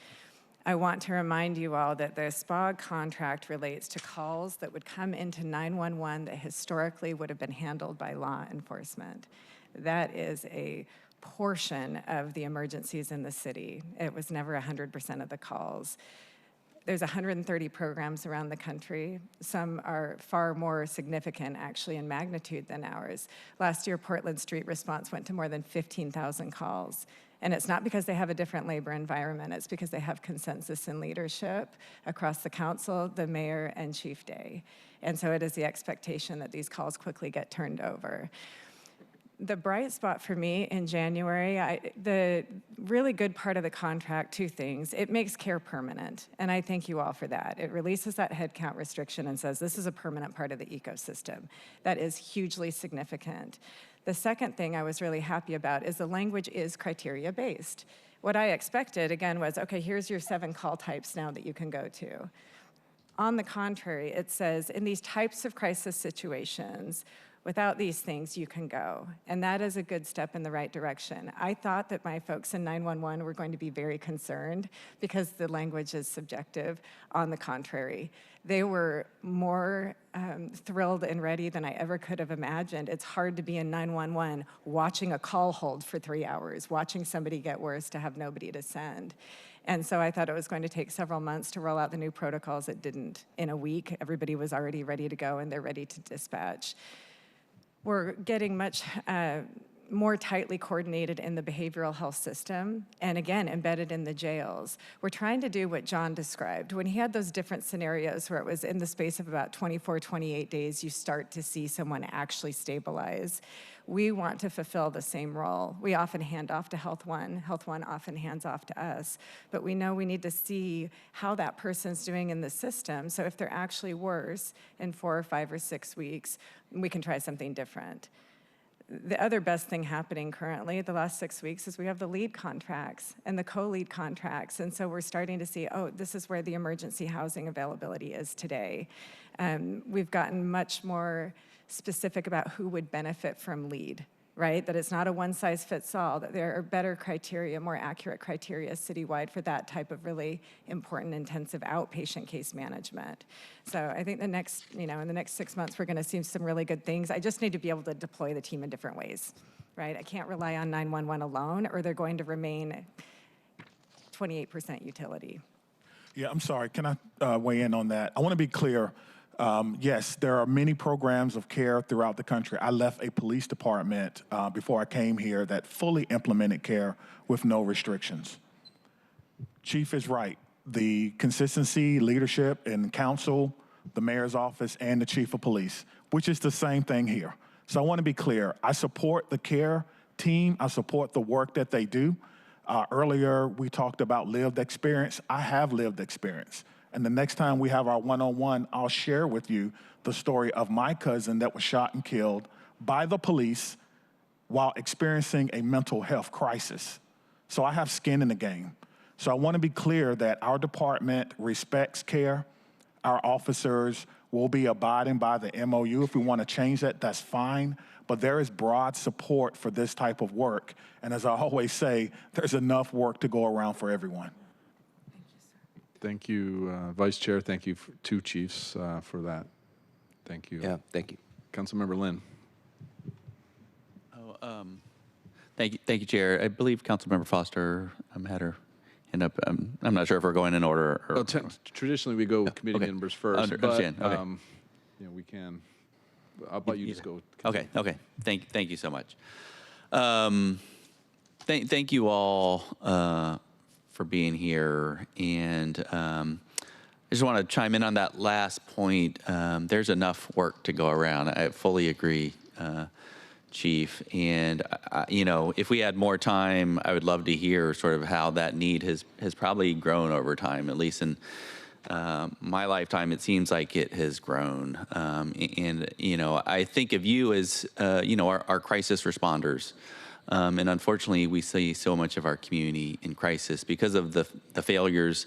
I want to remind you all that the SPOG contract relates to calls that would come into 911 that historically would have been handled by law enforcement. That is a portion of the emergencies in the city. It was never 100% of the calls. There's 130 programs around the country. Some are far more significant, actually, in magnitude than ours. Last year, Portland Street Response went to more than 15,000 calls. And it's not because they have a different labor environment. It's because they have consensus and leadership across the council, the mayor, and Chief Day. And so it is the expectation that these calls quickly get turned over. The bright spot for me in January, the really good part of the contract, two things. It makes CARE permanent, and I thank you all for that. It releases that headcount restriction and says this is a permanent part of the ecosystem. That is hugely significant. The second thing I was really happy about is the language is criteria-based. What I expected, again, was, okay, here's your 7 call types now that you can go to. On the contrary, it says, in these types of crisis situations, without these things, you can go. And that is a good step in the right direction. I thought that my folks in 911 were going to be very concerned because the language is subjective. On the contrary, they were more thrilled and ready than I ever could have imagined. It's hard to be in 911 watching a call hold for 3 hours, watching somebody get worse to have nobody to send. And so I thought it was going to take several months to roll out the new protocols. It didn't. In a week, everybody was already ready to go and they're ready to dispatch. We're getting much more tightly coordinated in the behavioral health system, and again, embedded in the jails. We're trying to do what John described. When he had those different scenarios where it was in the space of about 24, 28 days, you start to see someone actually stabilize. We want to fulfill the same role. We often hand off to Health One. Health One often hands off to us. But we know we need to see how that person's doing in the system. So if they're actually worse in 4 or 5 or 6 weeks, we can try something different. The other best thing happening currently the last 6 weeks is we have the lead contracts and the co-lead contracts. And so we're starting to see, oh, this is where the emergency housing availability is today. We've gotten much more specific about who would benefit from lead, right? That it's not a one-size-fits-all, that there are better criteria, more accurate criteria citywide for that type of really important intensive outpatient case management. So I think in the next 6 months, we're gonna see some really good things. I just need to be able to deploy the team in different ways, right? I can't rely on 911 alone, or they're going to remain 28% utility. Yeah, I'm sorry. Can I weigh in on that? I want to be clear. Yes, there are many programs of care throughout the country. I left a police department before I came here that fully implemented care with no restrictions. Chief is right. The consistency, leadership, and council, the mayor's office, and the chief of police, which is the same thing here. So I want to be clear. I support the care team. I support the work that they do. Earlier, we talked about lived experience. I have lived experience. And the next time we have our one-on-one, I'll share with you the story of my cousin that was shot and killed by the police while experiencing a mental health crisis. So I have skin in the game. So I want to be clear that our department respects care. Our officers will be abiding by the MOU. If we want to change that, that's fine. But there is broad support for this type of work. And as I always say, there's enough work to go around for everyone. Thank you, Vice Chair. Thank you to Chiefs for that. Thank you. Yeah, thank you. Councilmember Lynn. Thank you, Chair. I believe Councilmember Foster had her hand up. I'm not sure if we're going in order. Or, traditionally, we go committee okay. members first, Understand. but Okay. We can. How about you just go? Okay. Thank you so much. Thank you all for being here, and I just want to chime in on that last point. There's enough work to go around. I fully agree, Chief. And if we had more time, I would love to hear sort of how that need has probably grown over time. At least in my lifetime, it seems like it has grown. And I think of you as our crisis responders. And unfortunately, we see so much of our community in crisis because of the failures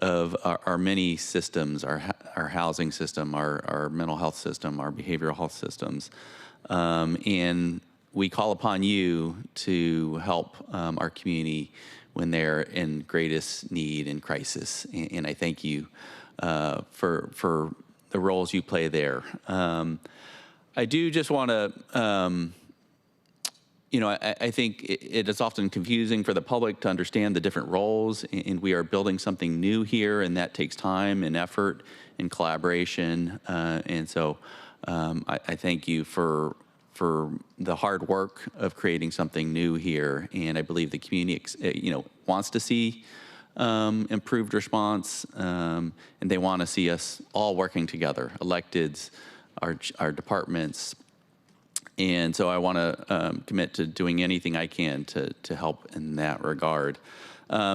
of our many systems, our housing system, our mental health system, our behavioral health systems. And we call upon you to help our community when they're in greatest need and crisis. And I thank you for the roles you play there. I do just want to I think it is often confusing for the public to understand the different roles, and we are building something new here, and that takes time and effort and collaboration. And so I thank you for the hard work of creating something new here, and I believe the community wants to see improved response, and they want to see us all working together, electeds, our departments. And so I want to commit to doing anything I can to help in that regard.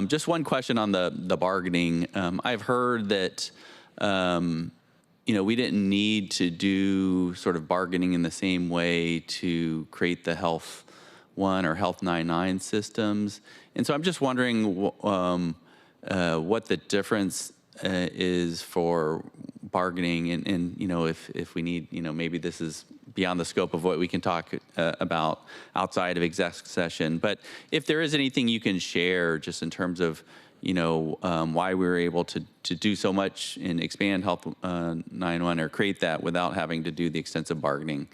Just one question on the bargaining. I've heard that we didn't need to do sort of bargaining in the same way to create the Health 1 or Health 99 systems. And so I'm just wondering what the difference is for bargaining, and if we need, maybe this is beyond the scope of what we can talk about outside of exec session. But if there is anything you can share just in terms of, why we were able to do so much and expand Health 911 or create that without having to do the extensive bargaining.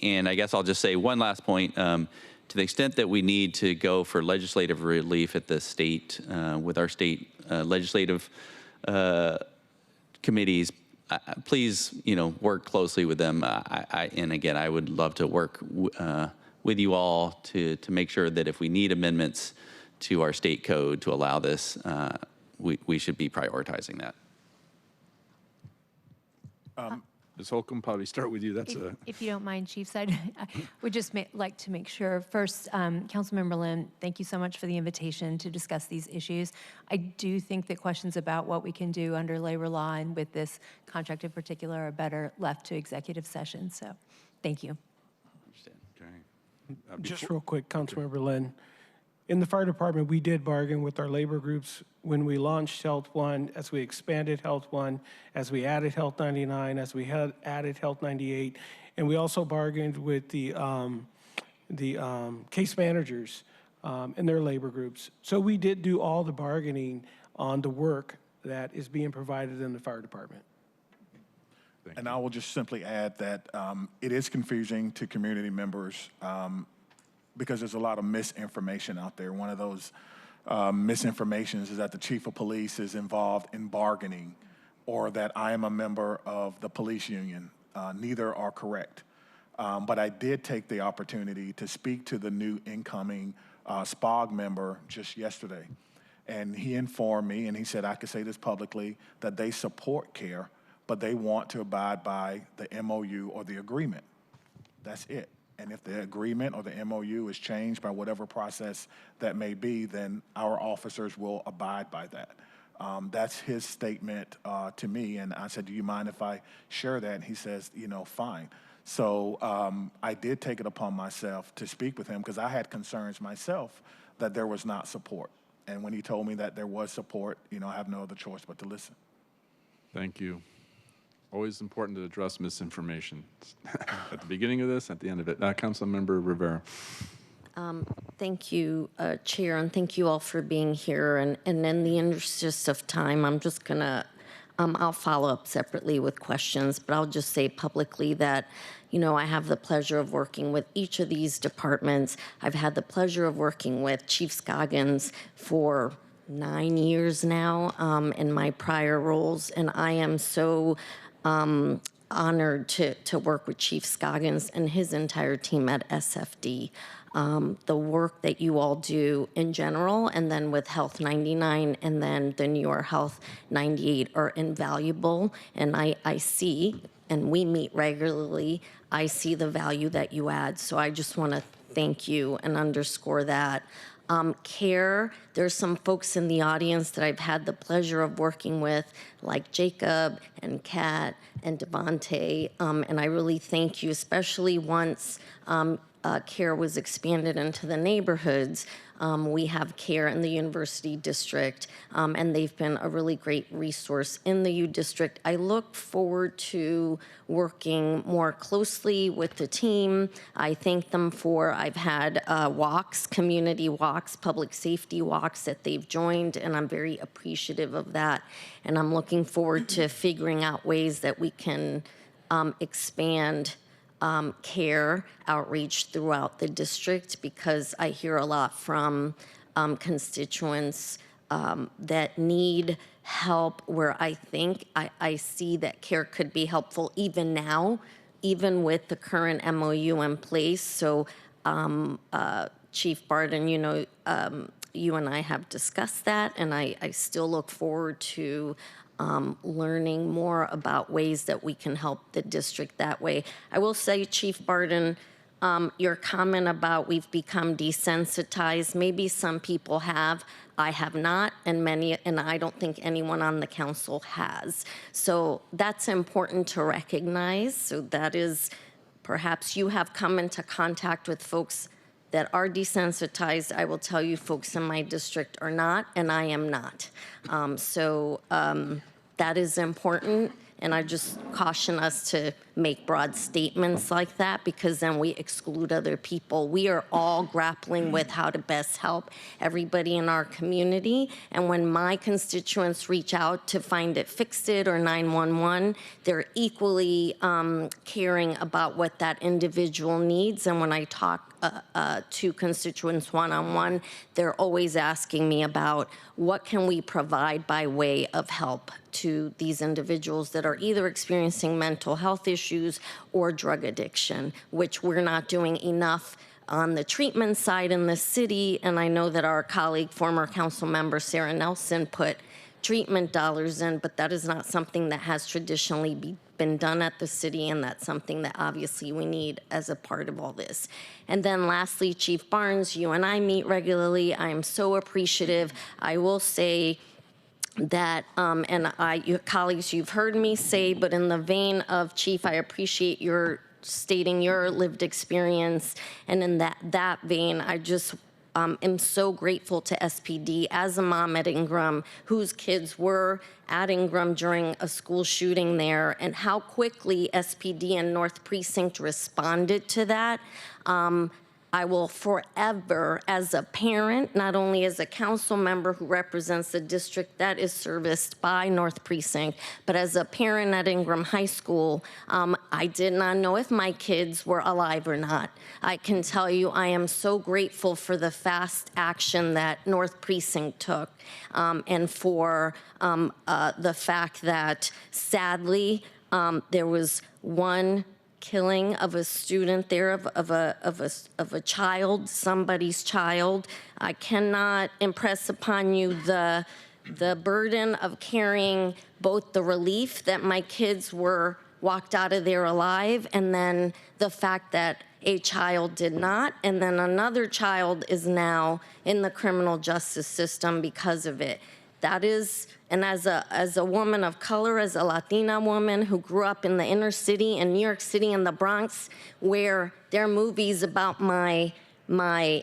And I guess I'll just say one last point. To the extent that we need to go for legislative relief at the state, with our state legislative committees, please, work closely with them. And again, I would love to work with you all to make sure that if we need amendments to our state code to allow this, we should be prioritizing that. Ms. Holcomb, probably start with you. That's If you don't mind, Chiefs, I would just like to make sure. First, Councilmember Lynn, thank you so much for the invitation to discuss these issues. I do think that questions about what we can do under labor law and with this contract in particular are better left to executive session. So thank you. okay. Just real quick, Councilmember Lynn. In the fire department, we did bargain with our labor groups when we launched Health One, as we expanded Health One, as we added Health 99, as we had added Health 98, and we also bargained with the case managers and their labor groups. So we did do all the bargaining on the work that is being provided in the fire department. And I will just simply add that it is confusing to community members because there's a lot of misinformation out there. One of those misinformations is that the chief of police is involved in bargaining or that I am a member of the police union. Neither are correct. But I did take the opportunity to speak to the new incoming SPOG member just yesterday. And he informed me, and he said I could say this publicly, that they support CARE, but they want to abide by the MOU or the agreement. That's it. And if the agreement or the MOU is changed by whatever process that may be, then our officers will abide by that. That's his statement to me. And I said, do you mind if I share that? And he says, you know, fine. So I did take it upon myself to speak with him because I had concerns myself that there was not support. And when he told me that there was support, you know, I have no other choice but to listen. Thank you. Always important to address misinformation at the beginning of this, at the end of it. Councilmember Rivera. Thank you, Chair, and thank you all for being here. And in the interest of time, I'm just gonna, I'll follow up separately with questions, but I'll just say publicly that, you know, I have the pleasure of working with each of these departments. I've had the pleasure of working with Chief Scoggins for 9 years now in my prior roles, and I am so honored to work with Chief Scoggins and his entire team at SFD. The work that you all do in general, and then with Health 99, and then the newer Health 98 are invaluable. And I see, and we meet regularly, I see the value that you add. So I just want to thank you and underscore that. CARE, there's some folks in the audience that I've had the pleasure of working with, like Jacob and Kat and Devontae, and I really thank you, especially once CARE was expanded into the neighborhoods. We have CARE in the University District, and they've been a really great resource in the U District. I look forward to working more closely with the team. I thank them for, I've had walks, community walks, public safety walks that they've joined, and I'm very appreciative of that. And I'm looking forward to figuring out ways that we can expand CARE outreach throughout the district, because I hear a lot from constituents that need help, where I think I see that CARE could be helpful even now, even with the current MOU in place. So Chief Barden, you know, you and I have discussed that, and I still look forward to learning more about ways that we can help the district that way. I will say, Chief Barden, your comment about we've become desensitized, maybe some people have, I have not, and I don't think anyone on the council has. So that's important to recognize. So that is, perhaps you have come into contact with folks that are desensitized. I will tell you, folks in my district are not, and I am not. That is important, and I just caution us to make broad statements like that, because then we exclude other people. We are all grappling with how to best help everybody in our community, and when my constituents reach out to Find It, Fix It, or 911, they're equally caring about what that individual needs, and when I talk to constituents one-on-one, they're always asking me about what can we provide by way of help to these individuals that are either experiencing mental health issues or drug addiction, which we're not doing enough on the treatment side in the city, and I know that our colleague, former council member Sarah Nelson, put treatment dollars in, but that is not something that has traditionally been done at the city, and that's something that obviously we need as a part of all this. And then lastly, Chief Barnes, you and I meet regularly. I am so appreciative. I will say that, your colleagues, you've heard me say, but in the vein of Chief, I appreciate your stating your lived experience, and in that vein, I just am so grateful to SPD as a mom at Ingram, whose kids were at Ingram during a school shooting there, and how quickly SPD and North Precinct responded to that. I will forever, as a parent, not only as a council member who represents the district that is serviced by North Precinct, but as a parent at Ingram High School, I did not know if my kids were alive or not. I can tell you I am so grateful for the fast action that North Precinct took, and for the fact that, sadly, there was one killing of a student there, of a child, somebody's child. I cannot impress upon you the burden of carrying both the relief that my kids were walked out of there alive, and then the fact that a child did not, and then another child is now in the criminal justice system because of it. That is, and as a woman of color, as a Latina woman who grew up in the inner city in New York City and the Bronx, where there are movies about my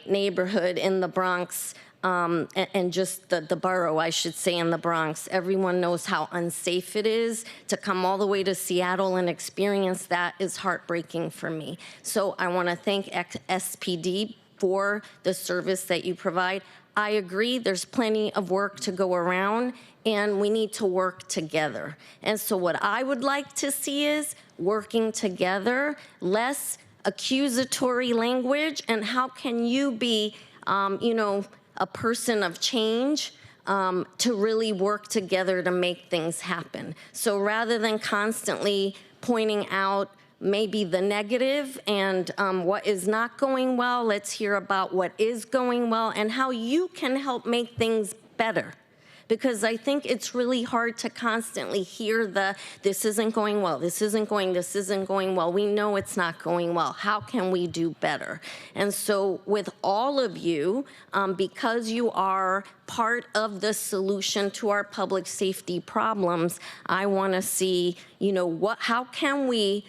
neighborhood in the Bronx, and just the borough, I should say, in the Bronx. Everyone knows how unsafe it is. To come all the way to Seattle and experience that is heartbreaking for me. So I want to thank SPD for the service that you provide. I agree, there's plenty of work to go around, and we need to work together. And so what I would like to see is working together, less accusatory language, and how can you be, a person of change to really work together to make things happen. So rather than constantly pointing out maybe the negative and what is not going well, let's hear about what is going well and how you can help make things better. Because I think it's really hard to constantly hear this isn't going well, this isn't going well. We know it's not going well. How can we do better? And so with all of you, because you are part of the solution to our public safety problems, I want to see, how can we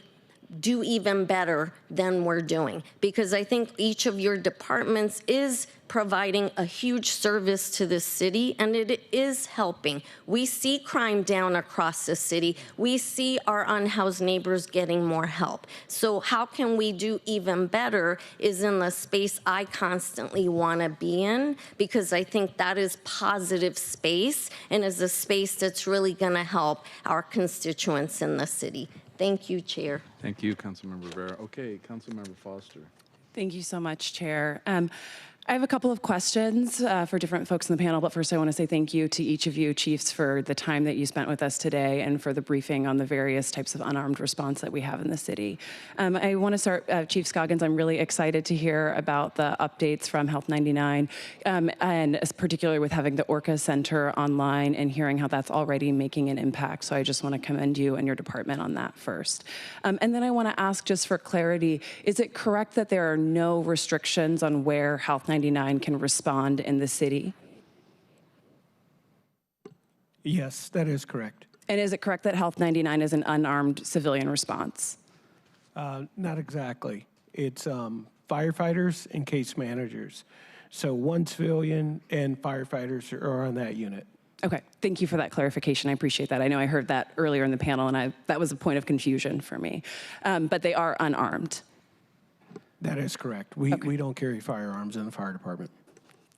do even better than we're doing? Because I think each of your departments is providing a huge service to the city, and it is helping. We see crime down across the city. We see our unhoused neighbors getting more help. So how can we do even better is in the space I constantly want to be in, because I think that is positive space and is a space that's really going to help our constituents in the city. Thank you, Chair. Thank you, Councilmember Rivera. Okay, Councilmember Foster. Thank you so much, Chair. I have a couple of questions for different folks in the panel, but first I want to say thank you to each of you, chiefs, for the time that you spent with us today and for the briefing on the various types of unarmed response that we have in the city. I want to start, Chief Scoggins, I'm really excited to hear about the updates from Health 99, and particularly with having the Orca Center online and hearing how that's already making an impact. So I just want to commend you and your department on that first. And then I want to ask, just for clarity, is it correct that there are no restrictions on where Health 99 can respond in the city? Yes, that is correct. And is it correct that Health 99 is an unarmed civilian response? Not exactly. It's firefighters and case managers. So one civilian and firefighters are on that unit. Okay, thank you for that clarification. I appreciate that. I know I heard that earlier in the panel, and that was a point of confusion for me. But they are unarmed. That is correct. We don't carry firearms in the fire department.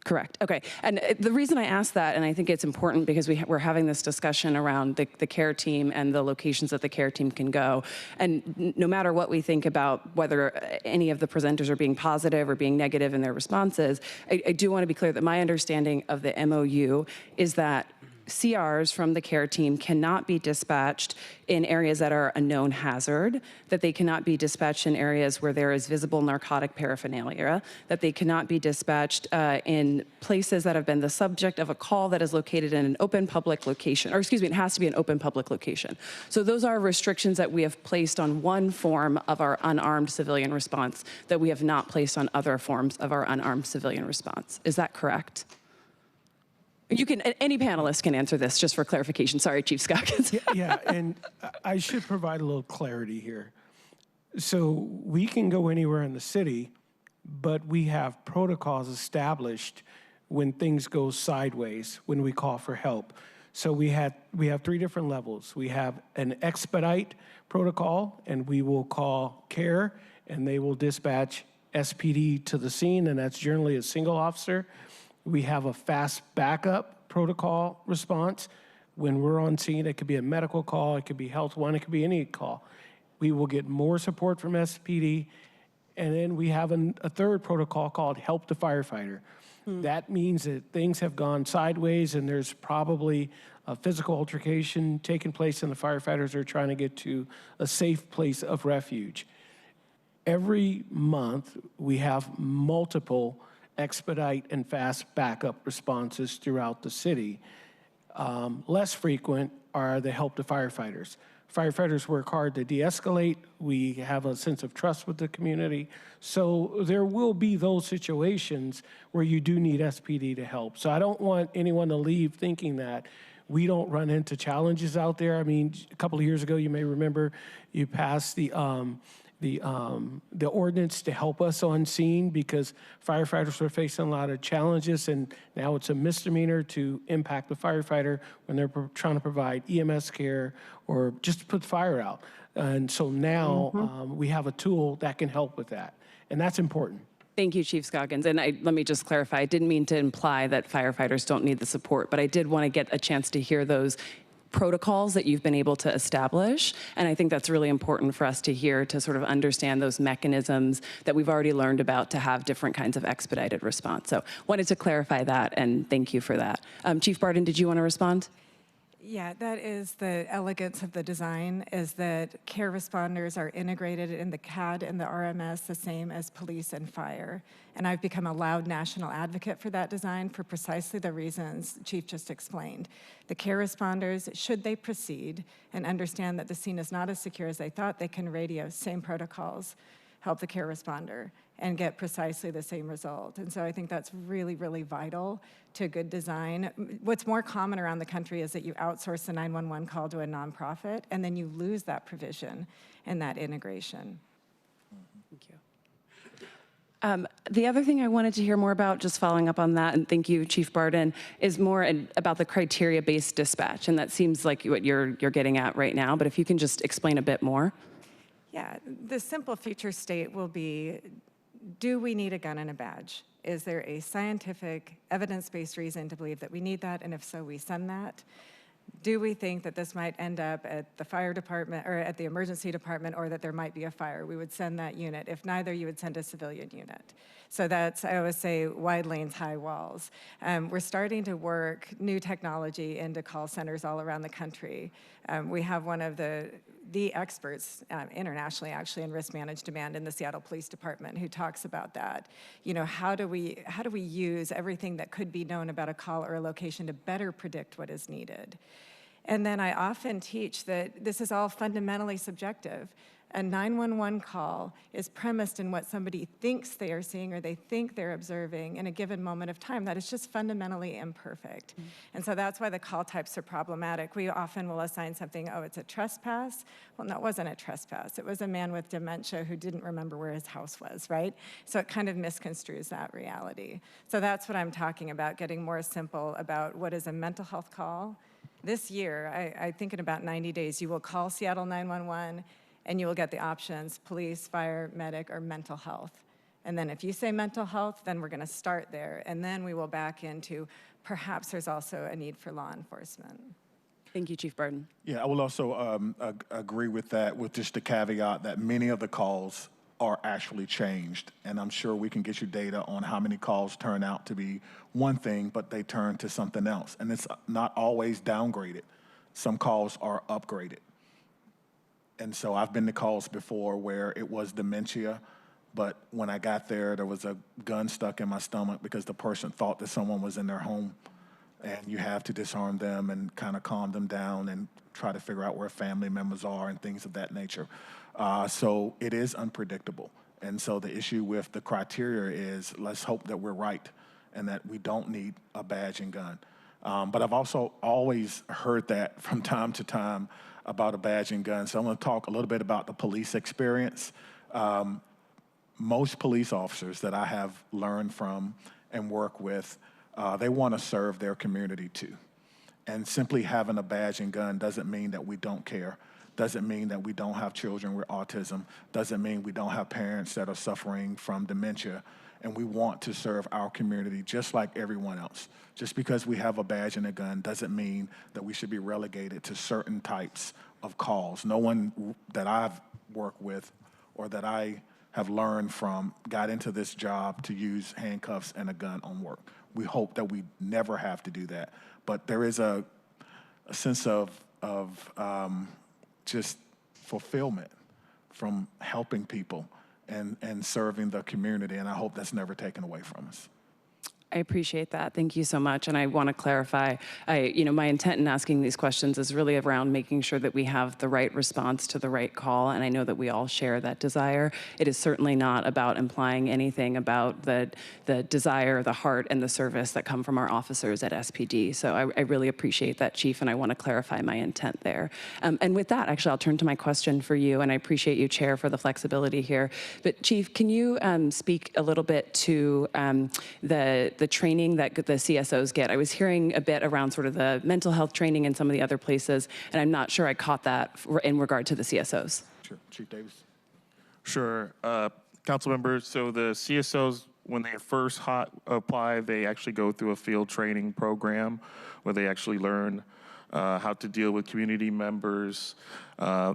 Correct. Okay. And the reason I asked that, and I think it's important because we're having this discussion around the care team and the locations that the care team can go. And no matter what we think about whether any of the presenters are being positive or being negative in their responses, I do want to be clear that my understanding of the MOU is that CRs from the care team cannot be dispatched in areas that are a known hazard, that they cannot be dispatched in areas where there is visible narcotic paraphernalia, that they cannot be dispatched in places that have been the subject of a call that is located in an open public location, or excuse me, it has to be an open public location. So those are restrictions that we have placed on one form of our unarmed civilian response that we have not placed on other forms of our unarmed civilian response. Is that correct? You can, any panelist can answer this, just for clarification. Sorry, Chief Scoggins. Yeah, and I should provide a little clarity here. So we can go anywhere in the city, but we have protocols established when things go sideways, when we call for help. So we have 3 different levels. We have an expedite protocol, and we will call CARE, and they will dispatch SPD to the scene, and that's generally a single officer. We have a fast backup protocol response. When we're on scene, it could be a medical call, it could be Health One, it could be any call. We will get more support from SPD. And then we have a third protocol called Help the Firefighter. That means that things have gone sideways and there's probably a physical altercation taking place and the firefighters are trying to get to a safe place of refuge. Every month, we have multiple expedite and fast backup responses throughout the city. Less frequent are the Help the Firefighters. Firefighters work hard to de-escalate. We have a sense of trust with the community. So there will be those situations where you do need SPD to help. So I don't want anyone to leave thinking that we don't run into challenges out there. I mean, a couple of years ago, you may remember you passed the ordinance to help us on scene because firefighters were facing a lot of challenges, and now it's a misdemeanor to impact the firefighter when they're trying to provide EMS care or just to put the fire out. And so now we have a tool that can help with that, and that's important. Thank you, Chief Scoggins. And let me just clarify, I didn't mean to imply that firefighters don't need the support, but I did want to get a chance to hear those protocols that you've been able to establish. And I think that's really important for us to hear, to sort of understand those mechanisms that we've already learned about to have different kinds of expedited response. So wanted to clarify that, and thank you for that. Chief Barden, did you want to respond? Yeah, that is the elegance of the design, is that care responders are integrated in the CAD and the RMS the same as police and fire. And I've become a loud national advocate for that design for precisely the reasons Chief just explained. The care responders, should they proceed and understand that the scene is not as secure as they thought, they can radio, same protocols, help the care responder, and get precisely the same result. And so I think that's really, really vital to good design. What's more common around the country is that you outsource the 911 call to a nonprofit, and then you lose that provision and that integration. Thank you. The other thing I wanted to hear more about, just following up on that, and thank you, Chief Barden, is more about the criteria-based dispatch, and that seems like what you're getting at right now, but if you can just explain a bit more. Yeah, the simple future state will be, do we need a gun and a badge? Is there a scientific, evidence-based reason to believe that we need that? And if so, we send that. Do we think that this might end up at the fire department or at the emergency department, or that there might be a fire? We would send that unit. If neither, you would send a civilian unit. So that's, I always say, wide lanes, high walls. We're starting to work new technology into call centers all around the country. We have one of the experts internationally, actually, in risk managed demand in the Seattle Police Department, who talks about that. You know, how do we use everything that could be known about a call or a location to better predict what is needed? And then I often teach that this is all fundamentally subjective. A 911 call is premised in what somebody thinks they are seeing or they think they're observing in a given moment of time. That is just fundamentally imperfect. And so that's why the call types are problematic. We often will assign something, oh, it's a trespass. Well, no, it wasn't a trespass. It was a man with dementia who didn't remember where his house was, right? So it kind of misconstrues that reality. So that's what I'm talking about, getting more simple about what is a mental health call. This year, I think in about 90 days, you will call Seattle 911, and you will get the options, police, fire, medic, or mental health. And then if you say mental health, then we're gonna start there, and then we will back into perhaps there's also a need for law enforcement. Thank you, Chief Barden. Yeah, I will also agree with that, with just the caveat that many of the calls are actually changed. And I'm sure we can get you data on how many calls turn out to be one thing, but they turn to something else. And it's not always downgraded. Some calls are upgraded. And so I've been to calls before where it was dementia, but when I got there, there was a gun stuck in my stomach because the person thought that someone was in their home. And you have to disarm them and kind of calm them down and try to figure out where family members are and things of that nature. So it is unpredictable. And so the issue with the criteria is let's hope that we're right and that we don't need a badge and gun. But I've also always heard that from time to time about a badge and gun. So I'm going to talk a little bit about the police experience. Most police officers that I have learned from and work with, they want to serve their community too. And simply having a badge and gun doesn't mean that we don't care, doesn't mean that we don't have children with autism, doesn't mean we don't have parents that are suffering from dementia. And we want to serve our community just like everyone else. Just because we have a badge and a gun doesn't mean that we should be relegated to certain types of calls. No one that I've worked with or that I have learned from got into this job to use handcuffs and a gun on work. We hope that we never have to do that. But there is a sense of just fulfillment from helping people and serving the community, and I hope that's never taken away from us. I appreciate that. Thank you so much. And I want to clarify, my intent in asking these questions is really around making sure that we have the right response to the right call. And I know that we all share that desire. It is certainly not about implying anything about the desire, the heart, and the service that come from our officers at SPD. So I really appreciate that, Chief, and I want to clarify my intent there. And with that, actually, I'll turn to my question for you, and I appreciate you, Chair, for the flexibility here. But Chief, can you speak a little bit to the training that the CSOs get? I was hearing a bit around sort of the mental health training in some of the other places, and I'm not sure I caught that in regard to the CSOs. Sure. Chief Davis. Sure. Council members, so the CSOs, when they first apply, they actually go through a field training program where they actually learn how to deal with community members.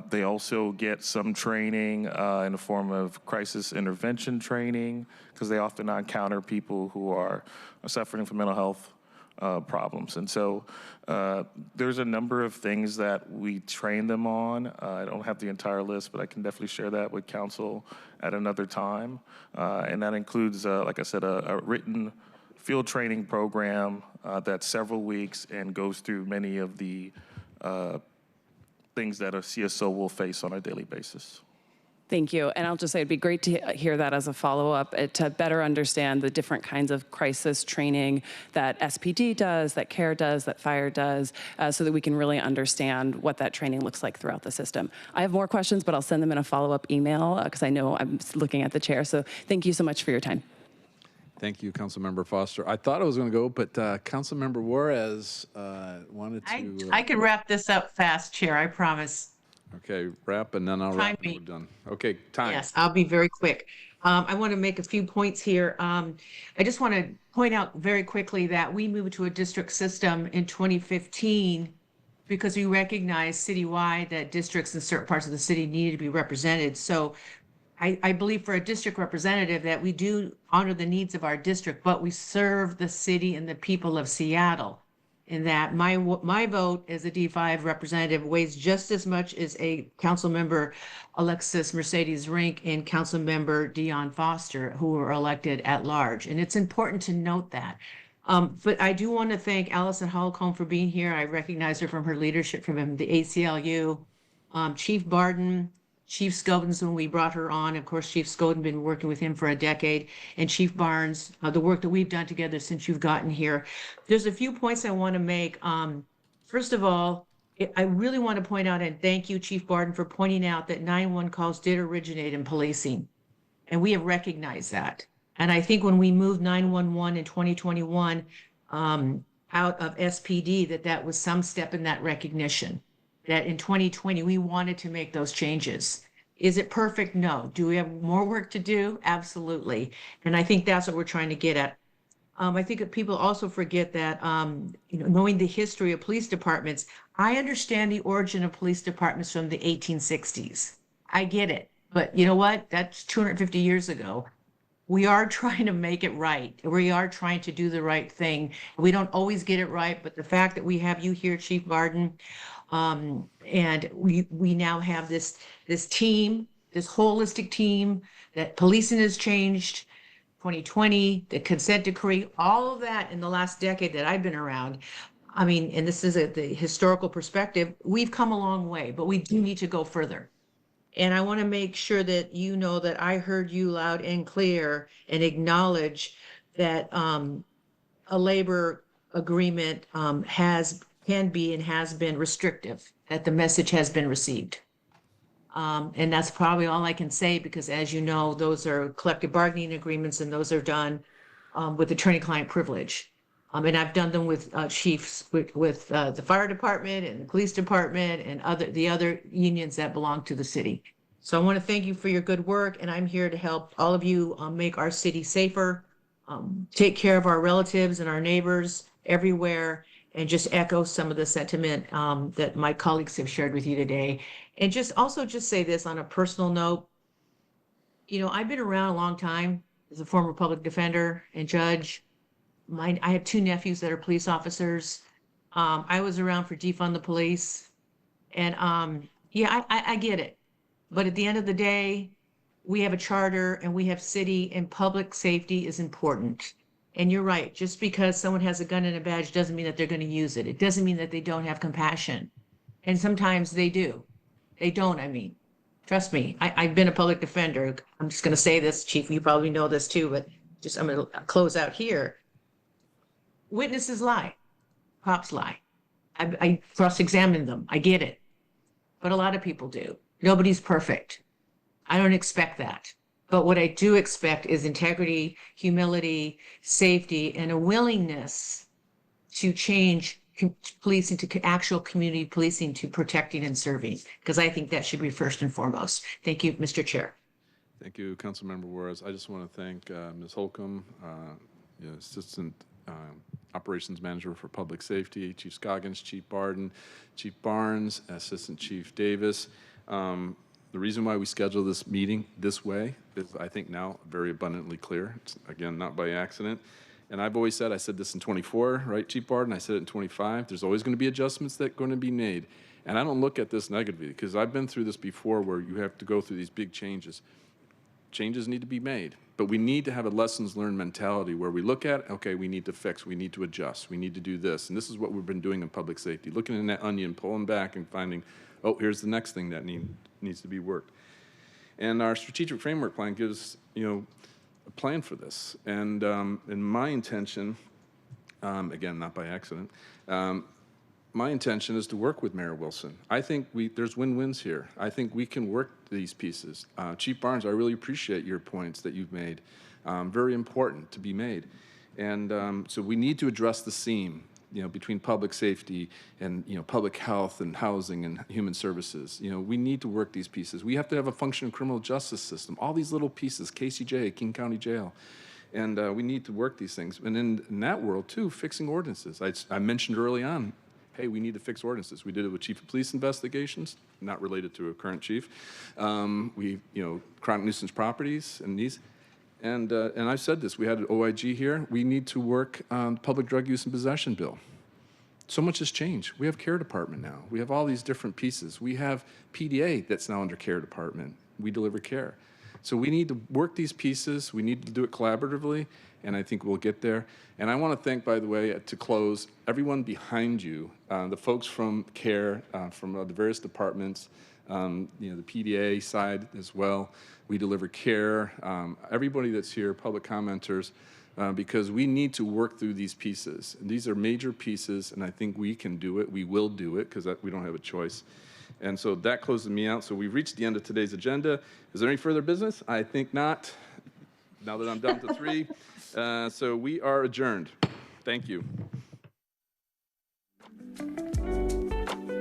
They also get some training in the form of crisis intervention training, because they often encounter people who are suffering from mental health problems. And so there's a number of things that we train them on. I don't have the entire list, but I can definitely share that with council at another time. And that includes, like I said, a written field training program that's several weeks and goes through many of the things that a CSO will face on a daily basis. Thank you. And I'll just say it'd be great to hear that as a follow-up to better understand the different kinds of crisis training that SPD does, that CARE does, that FIRE does, so that we can really understand what that training looks like throughout the system. I have more questions, but I'll send them in a follow-up email because I know I'm looking at the chair. So thank you so much for your time. Thank you, Councilmember Foster. I thought I was going to go, but Councilmember Juarez wanted to... I can wrap this up fast, Chair, I promise. Okay, wrap, and then I'll wrap and we're done. Okay, time. Yes, I'll be very quick. I want to make a few points here. I just want to point out very quickly that we moved to a district system in 2015 because we recognized citywide that districts in certain parts of the city needed to be represented. So I believe for a district representative that we do honor the needs of our district, but we serve the city and the people of Seattle. In that my vote as a D5 representative weighs just as much as a council member Alexis Mercedes Rink and council member Dion Foster, who were elected at large. And it's important to note that. But I do want to thank Allison Holcomb for being here. I recognize her from her leadership from the ACLU, Chief Barden, Chief Scoden, when we brought her on. Of course, Chief Scoden been working with him for a decade, and Chief Barnes, the work that we've done together since you've gotten here. There's a few points I want to make. First of all, I really want to point out and thank you, Chief Barden, for pointing out that 911 calls did originate in policing, and we have recognized that. And I think when we moved 911 in 2021 out of SPD, that was some step in that recognition. That in 2020, we wanted to make those changes. Is it perfect? No. Do we have more work to do? Absolutely. And I think that's what we're trying to get at. I think that people also forget that, knowing the history of police departments, I understand the origin of police departments from the 1860s. I get it. But you know what? That's 250 years ago. We are trying to make it right. We are trying to do the right thing. We don't always get it right, but the fact that we have you here, Chief Barden, and we now have this team, this holistic team, that policing has changed, 2020, the consent decree, all of that in the last decade that I've been around. I mean, and this is the historical perspective, we've come a long way, but we do need to go further. And I want to make sure that you know that I heard you loud and clear and acknowledge that a labor agreement can be and has been restrictive, that the message has been received. And that's probably all I can say, because as you know, those are collective bargaining agreements and those are done with attorney-client privilege. And I've done them with chiefs, with the fire department and the police department and the other unions that belong to the city. So I want to thank you for your good work, and I'm here to help all of you make our city safer, take care of our relatives and our neighbors everywhere, and just echo some of the sentiment that my colleagues have shared with you today. And just say this on a personal note. You know, I've been around a long time as a former public defender and judge. I have two nephews that are police officers. I was around for defund the police. And yeah, I get it. But at the end of the day, we have a charter and we have city, and public safety is important. And you're right, just because someone has a gun and a badge doesn't mean that they're going to use it. It doesn't mean that they don't have compassion. And sometimes they do. They don't, I mean. Trust me, I've been a public defender. I'm just going to say this, Chief, you probably know this too, but I'm going to close out here. Witnesses lie, cops lie. I cross-examine them, I get it. But a lot of people do. Nobody's perfect. I don't expect that. But what I do expect is integrity, humility, safety, and a willingness to change policing to actual community policing, to protecting and serving, because I think that should be first and foremost. Thank you, Mr. Chair. Thank you, Councilmember Juarez. I just want to thank Ms. Holcomb, Assistant Operations Manager for Public Safety, Chief Scoggins, Chief Barden, Chief Barnes, Assistant Chief Davis. The reason why we schedule this meeting this way is, I think, now very abundantly clear. It's, again, not by accident. And I've always said, I said this in 24, right, Chief Barden? I said it in 25. There's always going to be adjustments that are going to be made. And I don't look at this negatively, because I've been through this before where you have to go through these big changes. Changes need to be made, but we need to have a lessons learned mentality where we look at, okay, we need to fix, we need to adjust, we need to do this. And this is what we've been doing in public safety, looking in that onion, pulling back and finding, oh, here's the next thing that needs to be worked. And our strategic framework plan gives, a plan for this. And my intention, again, not by accident, my intention is to work with Mayor Wilson. I think there's win-wins here. I think we can work these pieces. Chief Barnes, I really appreciate your points that you've made. Very important to be made. And so we need to address the seam, between public safety and, public health and housing and human services. We need to work these pieces. We have to have a functioning criminal justice system. All these little pieces, KCJ, King County Jail. And we need to work these things. And in that world, too, fixing ordinances. I mentioned early on, hey, we need to fix ordinances. We did it with chief of police investigations, not related to a current chief. Chronic nuisance properties and these. And I've said this, we had an OIG here. We need to work on public drug use and possession bill. So much has changed. We have care department now. We have all these different pieces. We have PDA that's now under care department. We deliver care. So we need to work these pieces. We need to do it collaboratively, and I think we'll get there. And I want to thank, by the way, to close, everyone behind you, the folks from CARE, from the various departments, the PDA side as well. We deliver care, everybody that's here, public commenters, because we need to work through these pieces. And these are major pieces, and I think we can do it. We will do it, because we don't have a choice. And so that closes me out. So we've reached the end of today's agenda. Is there any further business? I think not, now that I'm down to 3. So we are adjourned. Thank you.